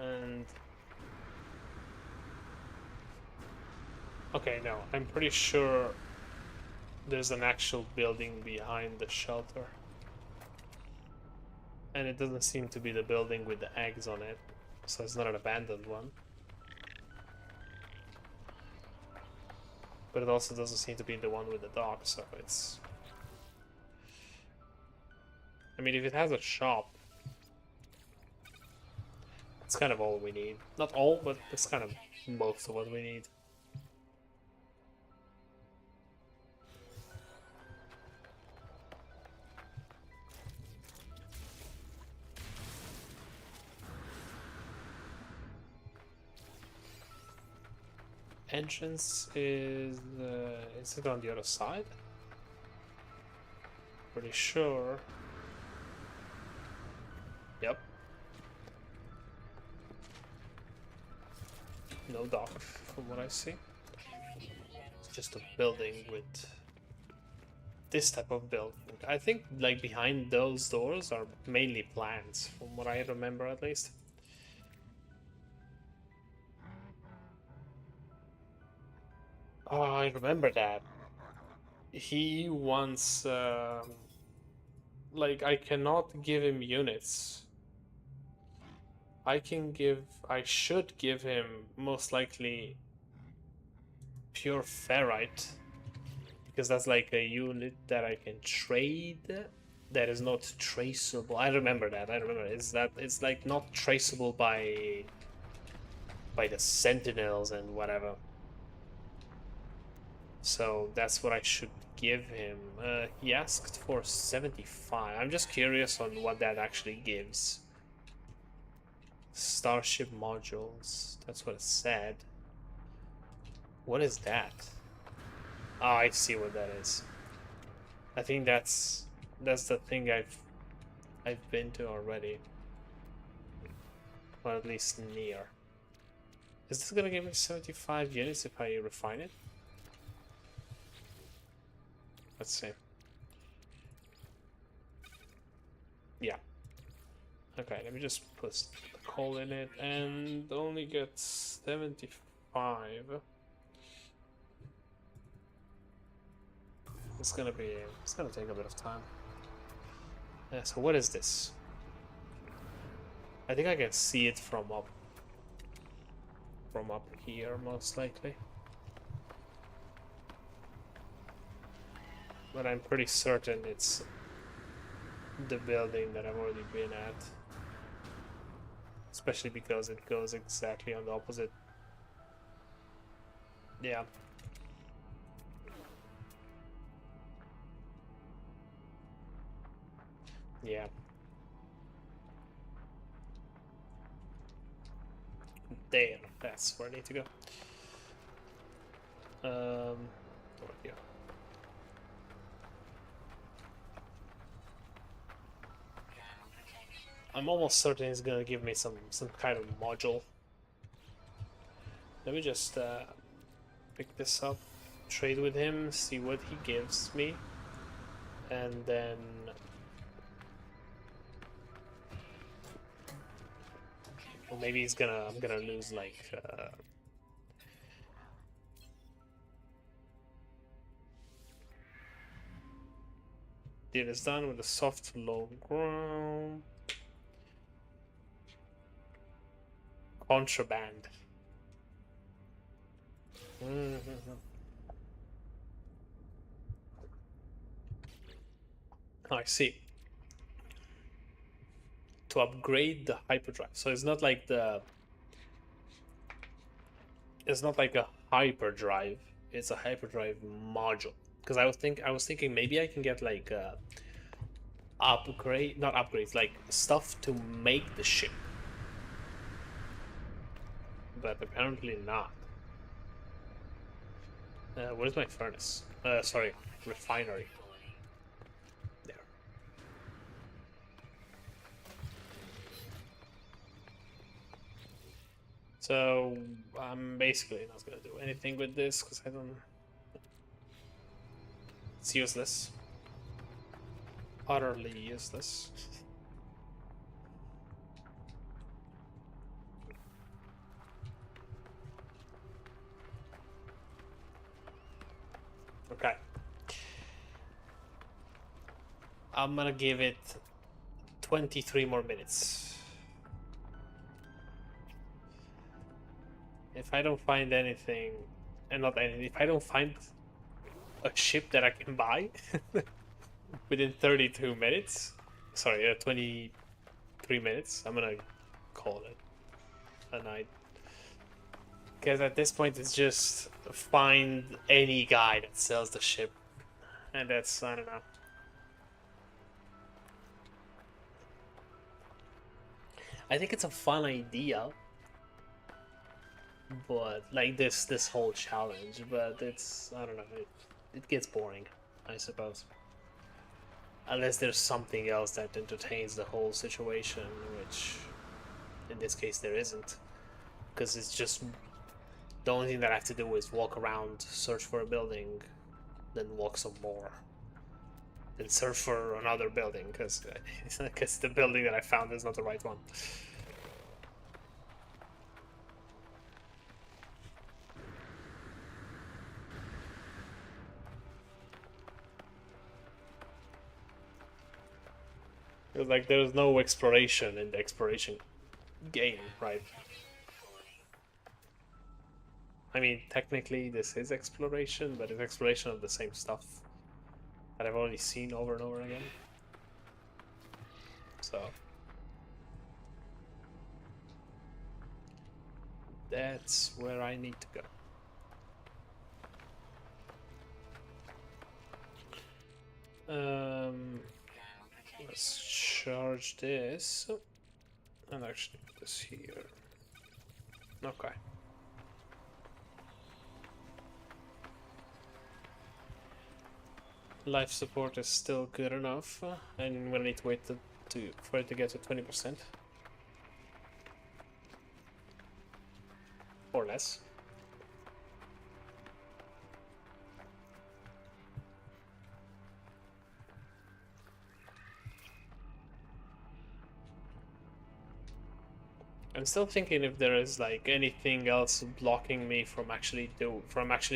And okay, no, I'm pretty sure there's an actual building behind the shelter. And it doesn't seem to be the building with the eggs on it, so it's not an abandoned one. But it also doesn't seem to be the one with the dock, so it's... I mean, if it has a shop, it's kind of all we need. Not all, but it's kind of most of what we need. Entrance is it on the other side? Pretty sure. Yep. No dock, from what I see. It's just a building with this type of building. I think, like, behind those doors are mainly plants, from what I remember at least. Oh, I remember that. He wants, like, I cannot give him units. I should give him, most likely, pure ferrite. Because that's like a unit that I can trade that is not traceable. I remember that. It's like not traceable by the sentinels and whatever. So that's what I should give him. He asked for 75. I'm just curious on what that actually gives. Starship modules. That's what it said. What is that? Oh, I see what that is. I think that's the thing I've been to already. Or at least near. Is this gonna give me 75 units if I refine it? Let's see. Yeah. Okay, let me just put the coal in it and only get 75. It's gonna take a bit of time. Yeah, so what is this? I think I can see it from up here, most likely. But I'm pretty certain it's the building that I've already been at. Especially because it goes exactly on the opposite. Yeah. Yeah. There, that's where I need to go. Over here. I'm almost certain it's gonna give me some kind of module. Let me just pick this up, trade with him, see what he gives me, and then well, maybe I'm gonna lose like deal is done with a soft low ground. Contraband. I see. To upgrade the hyperdrive. So it's not like a hyperdrive. It's a hyperdrive module. Because I was thinking maybe I can get like not upgrades, like stuff to make the ship. But apparently not. Where's my furnace? Sorry, refinery. There. So I'm basically not gonna do anything with this because I don't. It's useless. Utterly useless. Okay. I'm gonna give it 23 more minutes. If I don't find anything, and not anything, if I don't find a ship that I can buy within 32 minutes, sorry, 23 minutes, I'm gonna call it a night. Because at this point, it's just find any guy that sells the ship. And that's, I don't know. I think it's a fun idea. But, like, this whole challenge. But it's, I don't know, it gets boring, I suppose. Unless there's something else that entertains the whole situation, which, in this case, there isn't. Because it's just the only thing that I have to do is walk around, search for a building, then walk some more. Then search for another building, because the building that I found is not the right one. It's like there's no exploration in the exploration game, right? I mean, technically this is exploration, but it's exploration of the same stuff that I've already seen over and over again. So that's where I need to go. Let's charge this and actually put this here. Okay. Life support is still good enough, and I'm gonna need to wait for it to get to 20%. Or less. I'm still thinking if there is like anything else blocking me from actually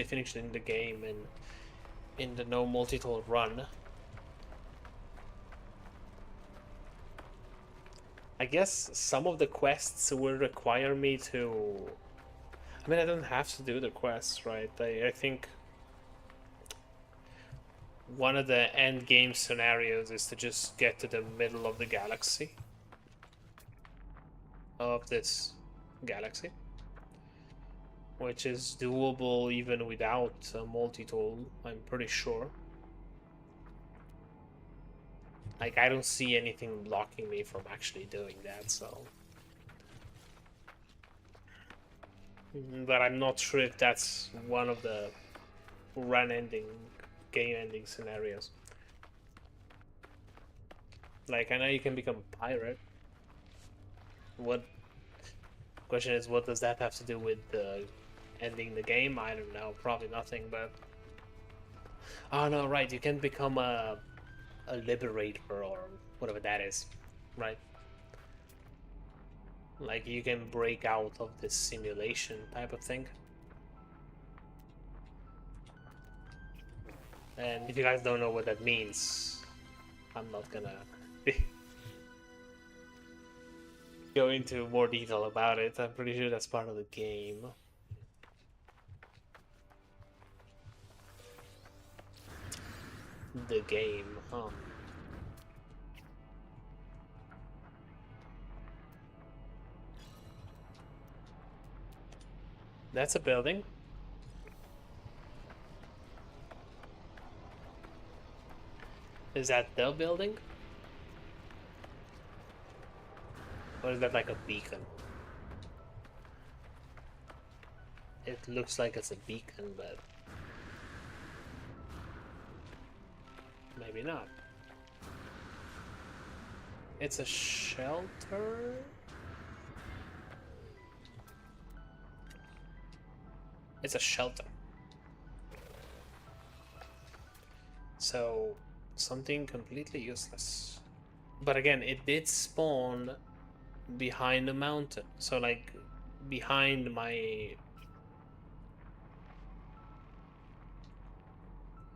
finishing the game in the no multi-tool run. I guess some of the quests will require me to. I mean, I don't have to do the quests, right? I think one of the end game scenarios is to just get to the middle of the galaxy. Of this galaxy. Which is doable even without a multi-tool, I'm pretty sure. Like, I don't see anything blocking me from actually doing that, so... But I'm not sure if that's one of the game-ending scenarios. Like, I know you can become a pirate. What... Question is, what does that have to do with ending the game? I don't know, probably nothing, but... Oh no, right, you can become a liberator or whatever that is, right? Like you can break out of this simulation type of thing. And if you guys don't know what that means, I'm not gonna go into more detail about it. I'm pretty sure that's part of the game. The game, huh? That's a building. Is that the building? Or is that like a beacon? It looks like it's a beacon, but maybe not. It's a shelter? It's a shelter. So, something completely useless. But again, it did spawn behind a mountain. So, like, behind my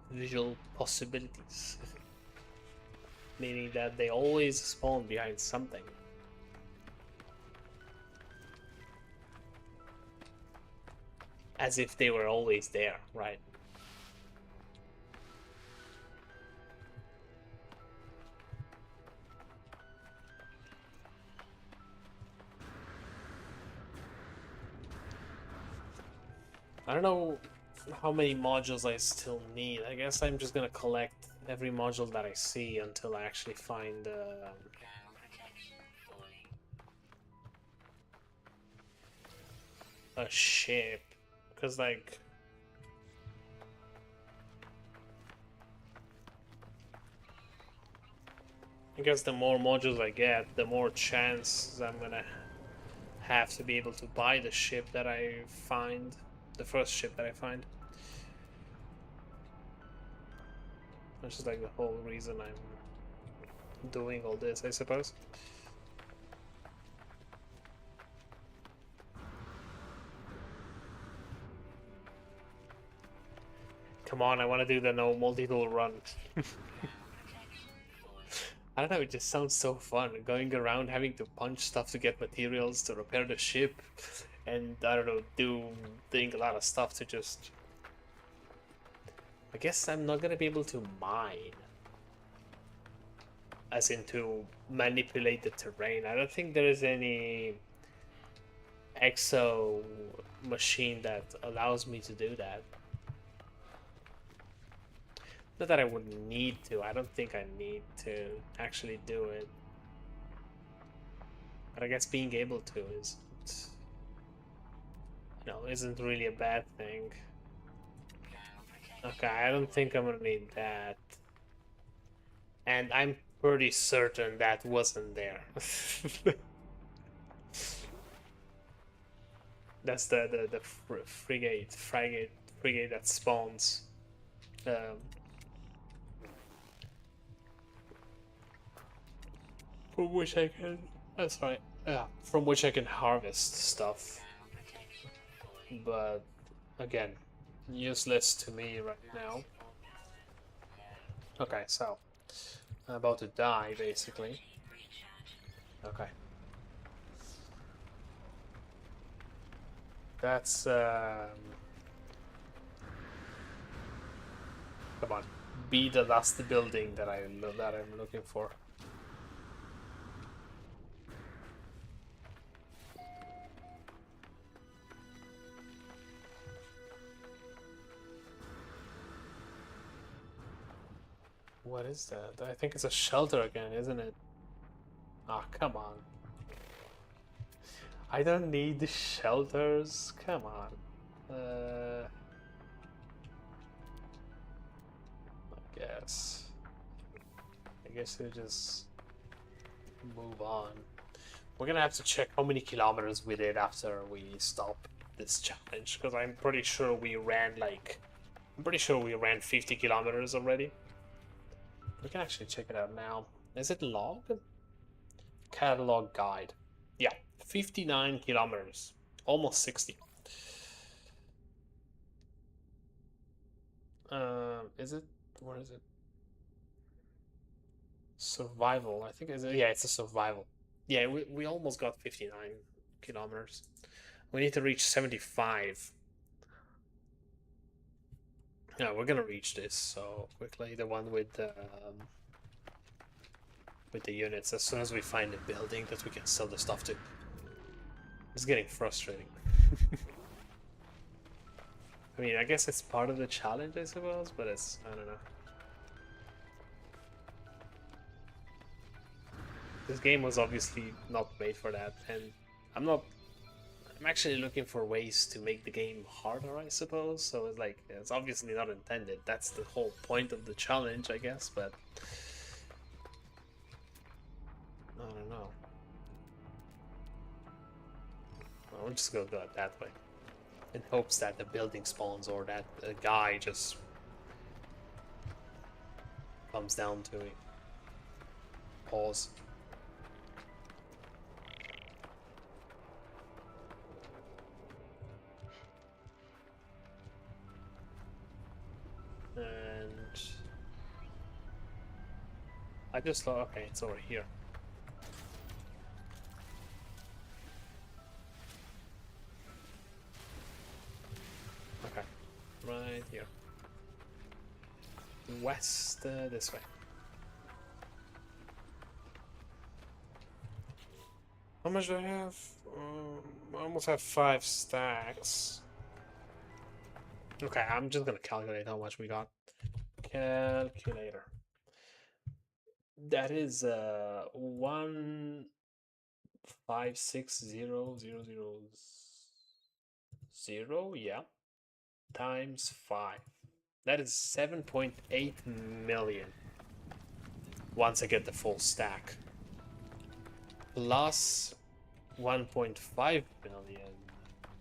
visual possibilities. Meaning that they always spawn behind something. As if they were always there, right? I don't know how many modules I still need. I guess I'm just gonna collect every module that I see until I actually find a ship. Because, like... I guess the more modules I get, the more chance I'm gonna have to be able to buy the ship that I find. The first ship that I find. Which is like the whole reason I'm doing all this, I suppose. Come on, I want to do the no multi-tool run. I don't know, it just sounds so fun. Going around having to punch stuff to get materials to repair the ship. And, I don't know, doing a lot of stuff to just... I guess I'm not gonna be able to mine. As in to manipulate the terrain. I don't think there is any exo machine that allows me to do that. Not that I would need to. I don't think I need to actually do it. But I guess being able to isn't really a bad thing. Okay, I don't think I'm gonna need that. And I'm pretty certain that wasn't there. That's the frigate that spawns. Wish I could. That's right. from which I can harvest stuff. But again, useless to me right now. Okay, so I'm about to die basically. Okay. That's come on. Be the last building that I'm looking for. What is that? I think it's a shelter again, isn't it? Ah, oh, come on. I don't need the shelters. Come on. I guess. I guess we just move on. We're gonna have to check how many kilometers we did after we stopped this challenge, because I'm pretty sure we ran 50 kilometers already. We can actually check it out now. Is it log? Catalog guide. Yeah, 59 kilometers. Almost 60. Is it? Where is it? Survival. I think yeah, it's a survival. Yeah, we almost got 59 kilometers. We need to reach 75. Yeah, we're gonna reach this so quickly. The one with the units, as soon as we find a building that we can sell the stuff to. It's getting frustrating. I mean, I guess it's part of the challenge, I suppose, but it's, I don't know. This game was obviously not made for that, and I'm actually looking for ways to make the game harder, I suppose, so it's like, it's obviously not intended. That's the whole point of the challenge, I guess, but I don't know. We'll just go do it that way, in hopes that the building spawns or that a guy just comes down to me. Pause. And I just thought, okay, it's over here. Okay, right here. West, this way. How much do I have? I almost have 5 stacks. Okay, I'm just gonna calculate how much we got. Calculator. That is 1560000, yeah, times 5. That is 7.8 million. Once I get the full stack. Plus 1.5 million.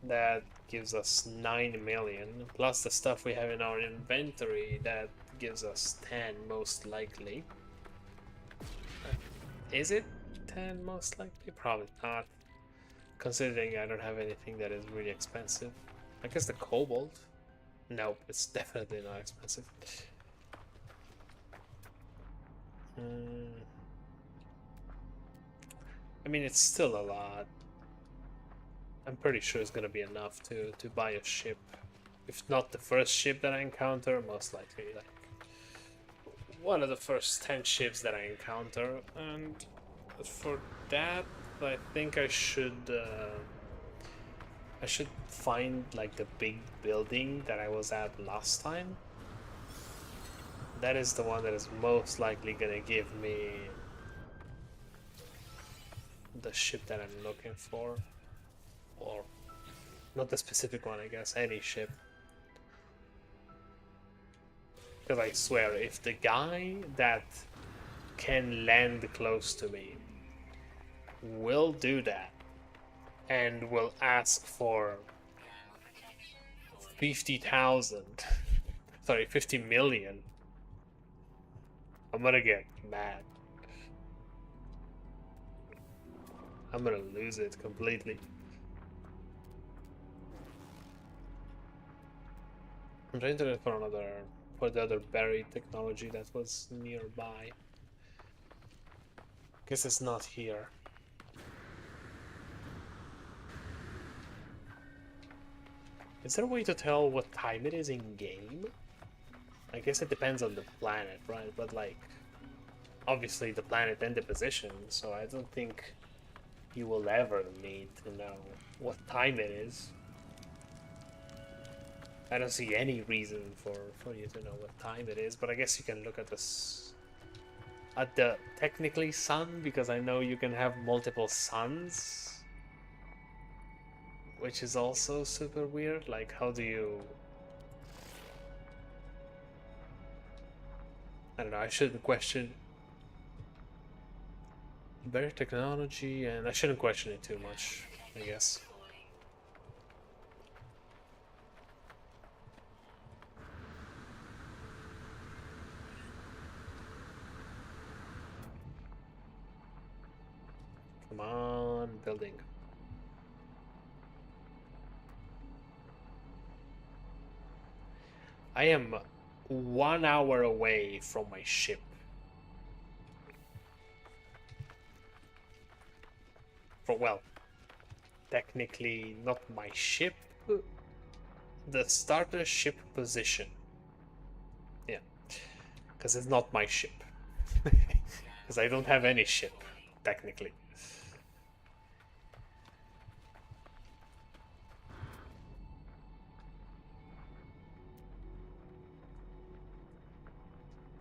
That gives us 9 million. Plus the stuff we have in our inventory, that gives us 10 most likely. Is it 10 most likely? Probably not. Considering I don't have anything that is really expensive. I guess the cobalt. Nope, it's definitely not expensive. I mean, it's still a lot. I'm pretty sure it's gonna be enough to buy a ship. If not the first ship that I encounter, most likely like one of the first 10 ships that I encounter. And for that, I think I should find like the big building that I was at last time. That is the one that is most likely gonna give me the ship that I'm looking for. Or not the specific one, I guess, any ship. Because I swear, if the guy that can land close to me will do that and will ask for 50,000, sorry, 50 million, I'm gonna get mad. I'm gonna lose it completely. I'm trying to look for the other buried technology that was nearby. Guess it's not here. Is there a way to tell what time it is in game? I guess it depends on the planet, right? But like, obviously the planet and the position, so I don't think you will ever need to know what time it is. I don't see any reason for you to know what time it is, but I guess you can look at this at the technically sun, because I know you can have multiple suns, which is also super weird. Like, how do you... I don't know, I shouldn't question better technology, and I shouldn't question it too much, I guess. Come on, building. I am 1 hour away from my ship. Well, technically not my ship, the starter ship position. Yeah, because it's not my ship. Because I don't have any ship, technically.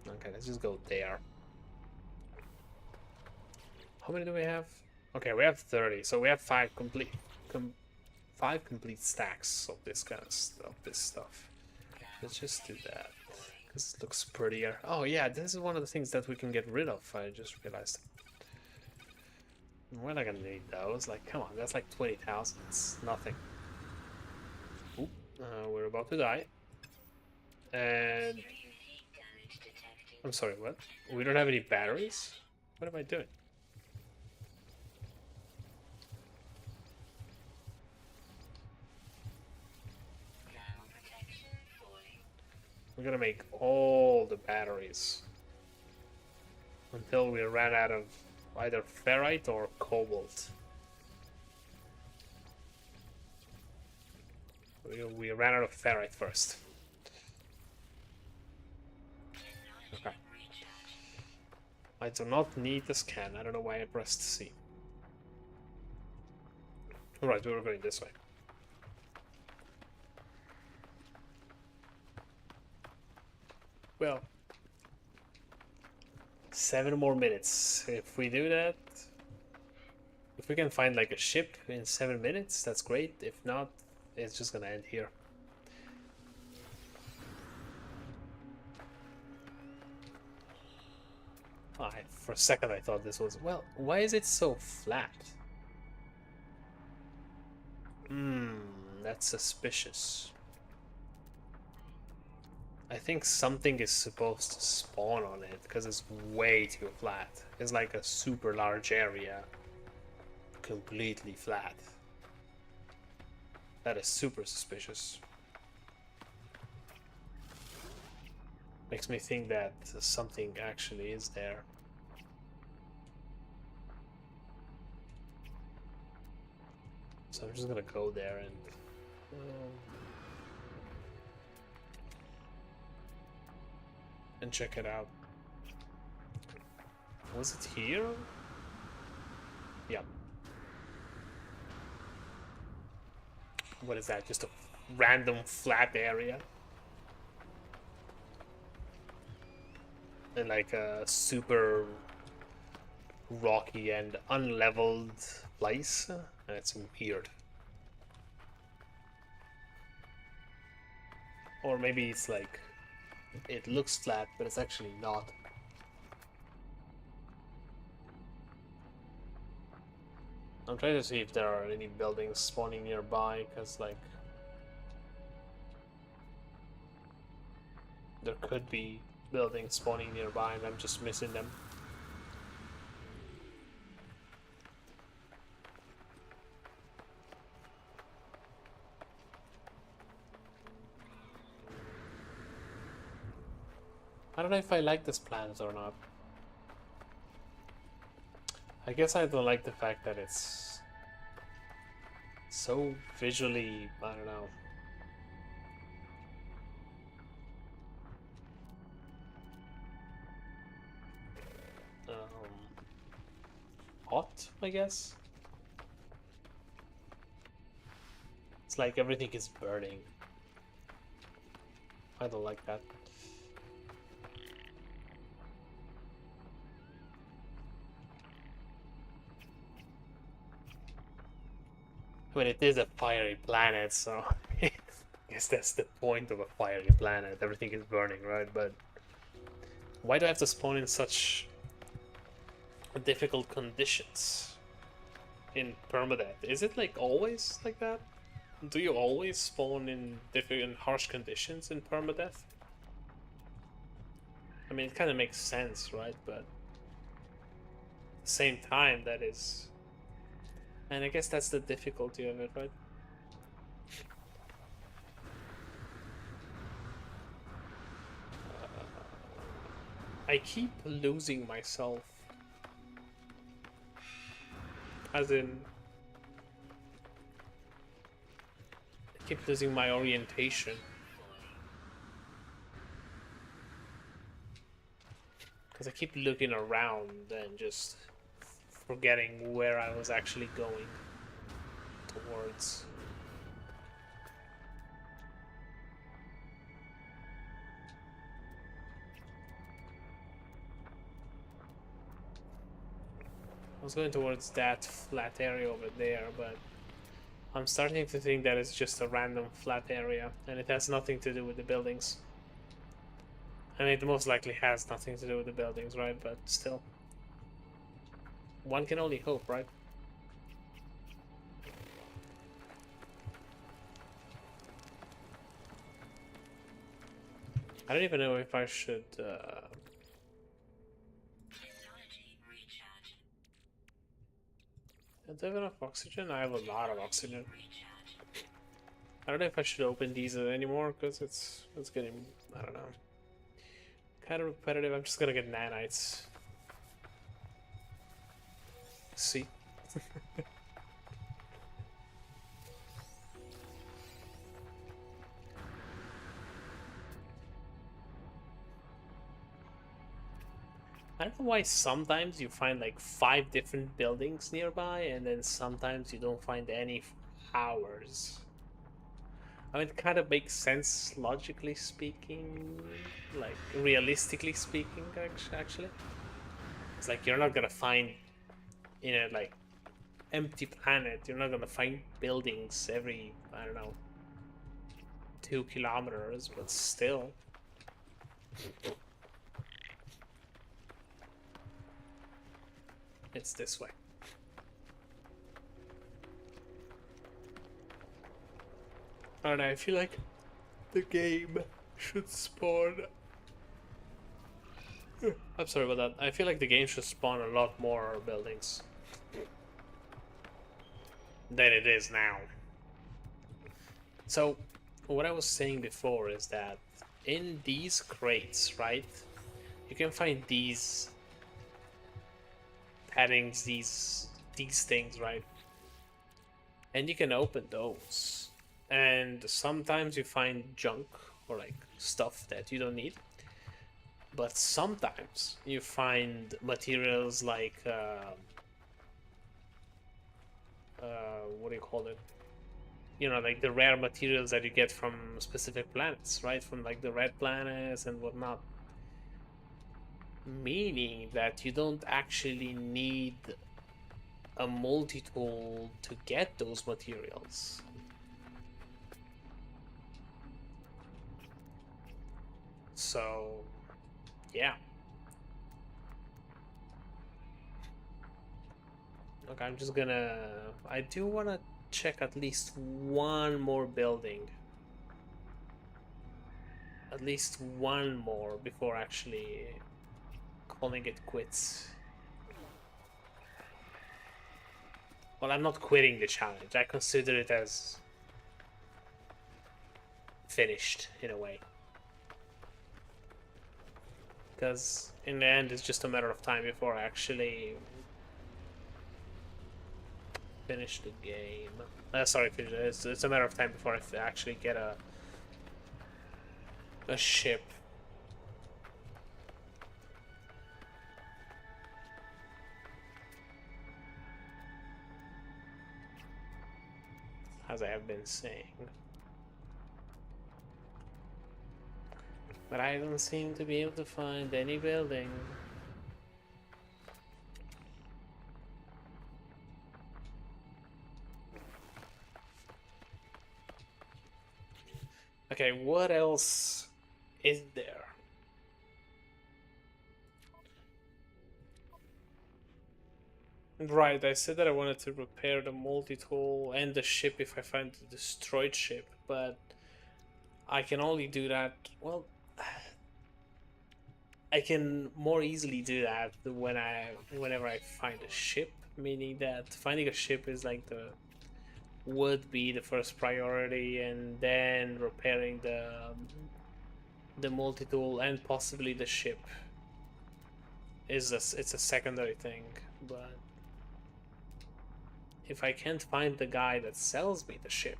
Okay, let's just go there. How many do we have? Okay, we have 30, so we have 5 complete stacks of this kind of stuff. Let's just do that, because it looks prettier. Oh yeah, this is one of the things that we can get rid of, I just realized. We're not gonna need those, like, come on, that's like 20,000, it's nothing. Oop, we're about to die. And... I'm sorry, what? We don't have any batteries? What am I doing? We're gonna make all the batteries until we ran out of either ferrite or cobalt. We ran out of ferrite first. Okay. I do not need the scan. I don't know why I pressed C. Alright, we were going this way. Well, 7 more minutes. If we do that, if we can find like a ship in 7 minutes, that's great. If not, it's just gonna end here. For a second I thought this was... Well, why is it so flat? That's suspicious. I think something is supposed to spawn on it, because it's way too flat. It's like a super large area, completely flat. That is super suspicious. Makes me think that something actually is there. So I'm just gonna go there and check it out. Was it here? Yep. What is that? Just a random flat area? And like a super rocky and unleveled place, and it's weird. Or maybe it's like, it looks flat, but it's actually not. I'm trying to see if there are any buildings spawning nearby, because like, there could be buildings spawning nearby and I'm just missing them. I don't know if I like this planet or not. I guess I don't like the fact that it's so visually, I don't know. Hot, I guess. It's like everything is burning. I don't like that. I mean, it is a fiery planet, so I guess that's the point of a fiery planet. Everything is burning, right? But why do I have to spawn in such difficult conditions in permadeath? Is it like always like that? Do you always spawn in difficult, harsh conditions in permadeath? I mean, it kind of makes sense, right? But at the same time, that is... And I guess that's the difficulty of it, right? I keep losing myself. As in... I keep losing my orientation. Because I keep looking around and just forgetting where I was actually going towards. I was going towards that flat area over there, but I'm starting to think that it's just a random flat area and it has nothing to do with the buildings. I mean, it most likely has nothing to do with the buildings, right? But still. One can only hope, right? I don't even know if I should... Do I have enough oxygen? I have a lot of oxygen. I don't know if I should open these anymore, because it's getting... I don't know. Kind of repetitive. I'm just gonna get nanites. See? I don't know why sometimes you find like 5 different buildings nearby and then sometimes you don't find any for hours. I mean, it kind of makes sense logically speaking, like realistically speaking, actually. It's like you're not gonna find in a like empty planet, you're not gonna find buildings every, I don't know, 2 kilometers, but still. It's this way. I don't know, I feel like the game should spawn... I'm sorry about that. I feel like the game should spawn a lot more buildings than it is now. So, what I was saying before is that in these crates, right, you can find these paddings, these things, right? And you can open those. And sometimes you find junk or like stuff that you don't need. But sometimes you find materials like what do you call it? You know, like the rare materials that you get from specific planets, right? From like the red planets and whatnot. Meaning that you don't actually need a multi-tool to get those materials. So, yeah. Look, I'm just gonna... I do want to check at least one more building. At least one more before actually calling it quits. Well, I'm not quitting the challenge. I consider it as finished, in a way. because in the end, it's just a matter of time before I actually finish the game. Sorry, finish it. It's a matter of time before I actually get a ship. As I have been saying. But I don't seem to be able to find any building. Okay, what else is there? Right, I said that I wanted to repair the multi-tool and the ship if I find the destroyed ship, but I can only do that, well, I can more easily do that whenever I find a ship, meaning that finding a ship is like would be the first priority, and then repairing the multi-tool and possibly the ship it's a secondary thing. But if I can't find the guy that sells me the ship,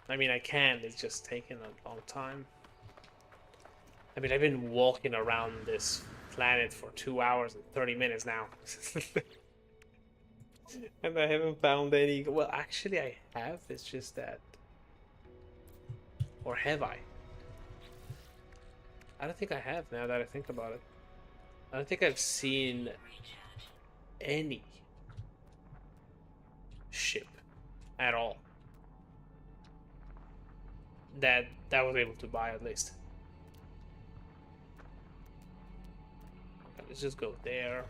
I mean I can, it's just taking a long time. I mean, I've been walking around this planet for 2 hours and 30 minutes now. And I haven't found any. Well, actually, I have. It's just that. Or have I? I don't think I have now that I think about it. I don't think I've seen any ship at all that I was able to buy, at least. Okay, let's just go there.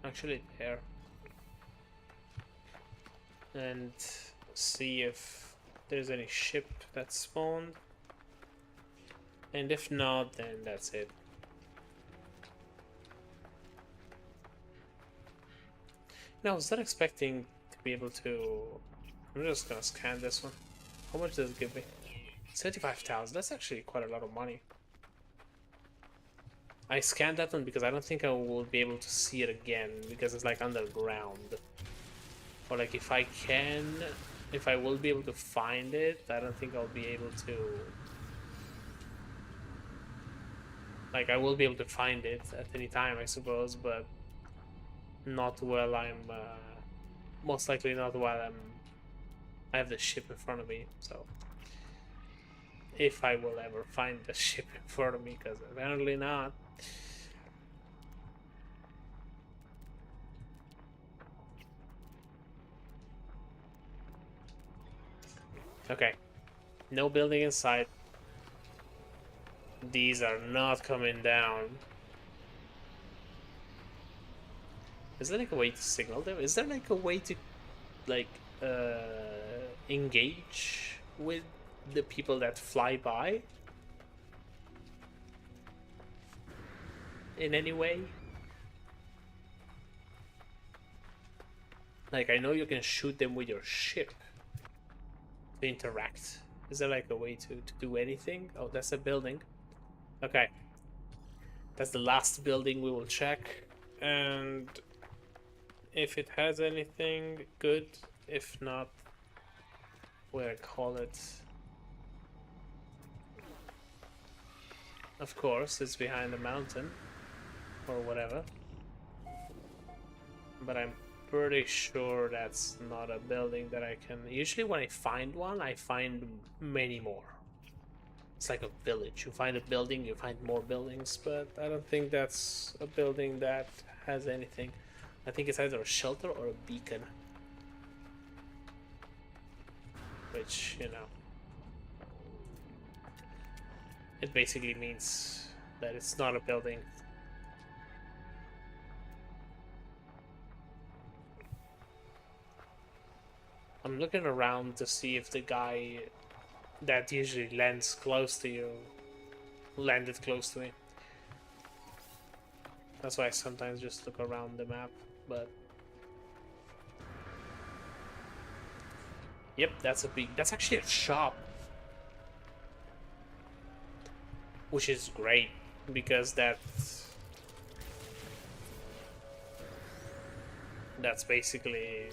Actually, there. And see if there's any ship that's spawned. And if not, then that's it. No, I was not expecting to be able to... I'm just gonna scan this one. How much does it give me? 75,000. That's actually quite a lot of money. I scanned that one because I don't think I will be able to see it again, because it's like underground. Or like if I will be able to find it, I don't think I'll be able to... Like, I will be able to find it at any time, I suppose, but not while I'm... most likely not while I have the ship in front of me, so... If I will ever find the ship in front of me, because apparently not. Okay, no building in sight. These are not coming down. Is there like a way to signal them? Is there like a way to like engage with the people that fly by in any way? Like, I know you can shoot them with your ship to interact. Is there like a way to do anything? Oh, that's a building. Okay. That's the last building we will check. And if it has anything, good. If not, we'll call it. Of course, it's behind the mountain. Or whatever. But I'm pretty sure that's not a building that I can... Usually when I find one, I find many more. It's like a village. You find a building, you find more buildings, but I don't think that's a building that has anything. I think it's either a shelter or a beacon. Which, you know... It basically means that it's not a building. I'm looking around to see if the guy that usually lands close to you landed close to me. That's why I sometimes just look around the map, but... Yep, that's actually a shop. which is great because that's basically,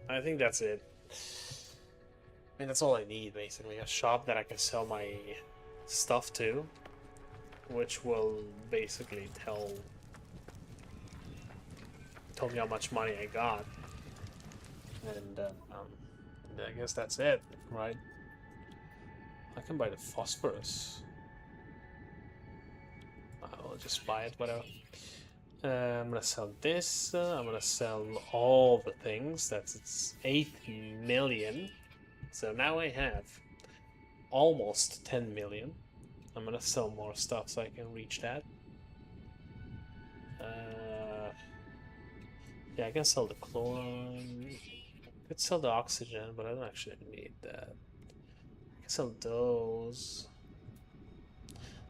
I think that's it. I mean, that's all I need, basically. A shop that I can sell my stuff to, which will basically tell me how much money I got. And I guess that's it, right? I can buy the phosphorus. I'll just buy it, whatever. I'm gonna sell this. I'm gonna sell all the things. It's 8 million. So now I have almost 10 million. I'm gonna sell more stuff so I can reach that. Yeah, I can sell the chlorine. I could sell the oxygen, but I don't actually need that. I can sell those.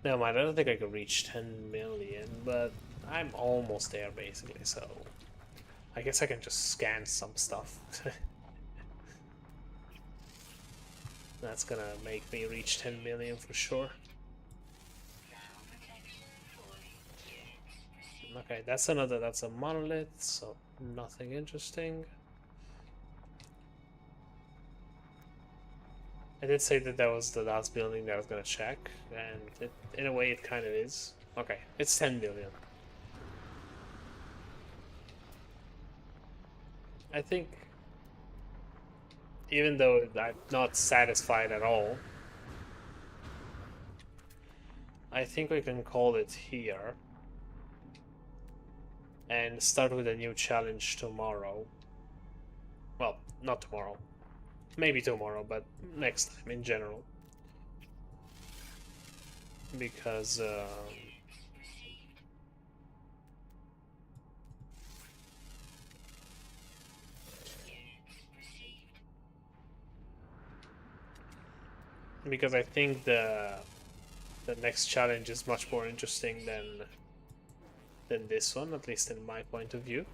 Never mind, I don't think I could reach 10 million, but I'm almost there basically, so I guess I can just scan some stuff. That's gonna make me reach 10 million for sure. Okay, that's a monolith, so nothing interesting. I did say that was the last building that I was gonna check, and in a way it kind of is. Okay, it's 10 million. I think, even though I'm not satisfied at all, I think we can call it here and start with a new challenge tomorrow. Well, not tomorrow. Maybe tomorrow, but next time in general. Because I think the next challenge is much more interesting than this one, at least in my point of view.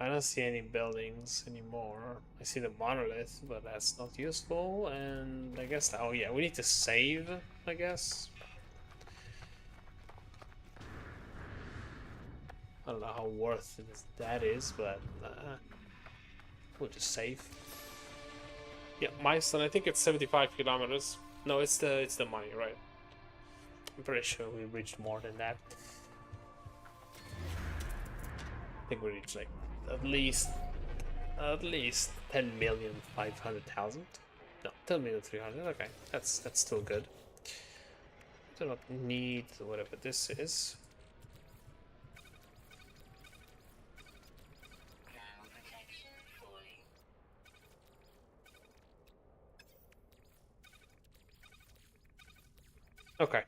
I don't see any buildings anymore. I see the monolith, but that's not useful. And I guess, oh yeah, we need to save, I guess. I don't know how worth that is, but we'll just save. Yeah, milestone. I think it's 75 kilometers. No, it's the money, right? I'm pretty sure we reached more than that. I think we reached like at least 10,500,000. No, 10,300,000. Okay, that's still good. Do not need whatever this is. Okay.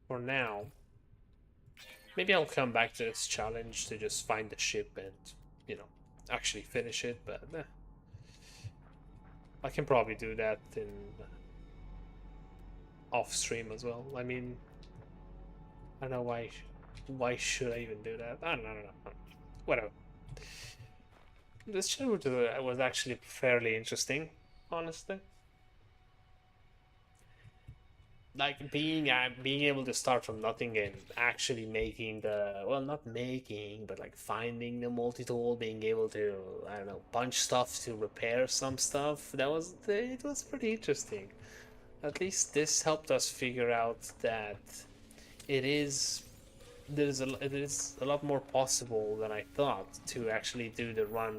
For now, maybe I'll come back to this challenge to just find the ship and, you know, actually finish it, but I can probably do that in off stream as well. I mean, I don't know why should I even do that? I don't know. Whatever. This challenge was actually fairly interesting, honestly. Like being able to start from nothing and actually making not making, but like finding the multi-tool, being able to, I don't know, punch stuff to repair some stuff. It was pretty interesting. At least this helped us figure out that it is it is a lot more possible than I thought to actually do the run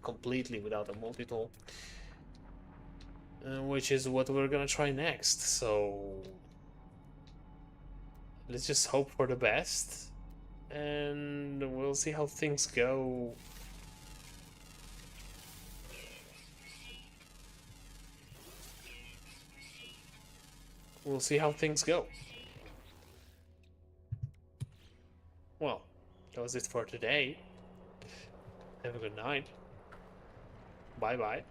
completely without a multi-tool. Which is what we're gonna try next, so let's just hope for the best and we'll see how things go. We'll see how things go. Well, that was it for today. Have a good night. Bye bye.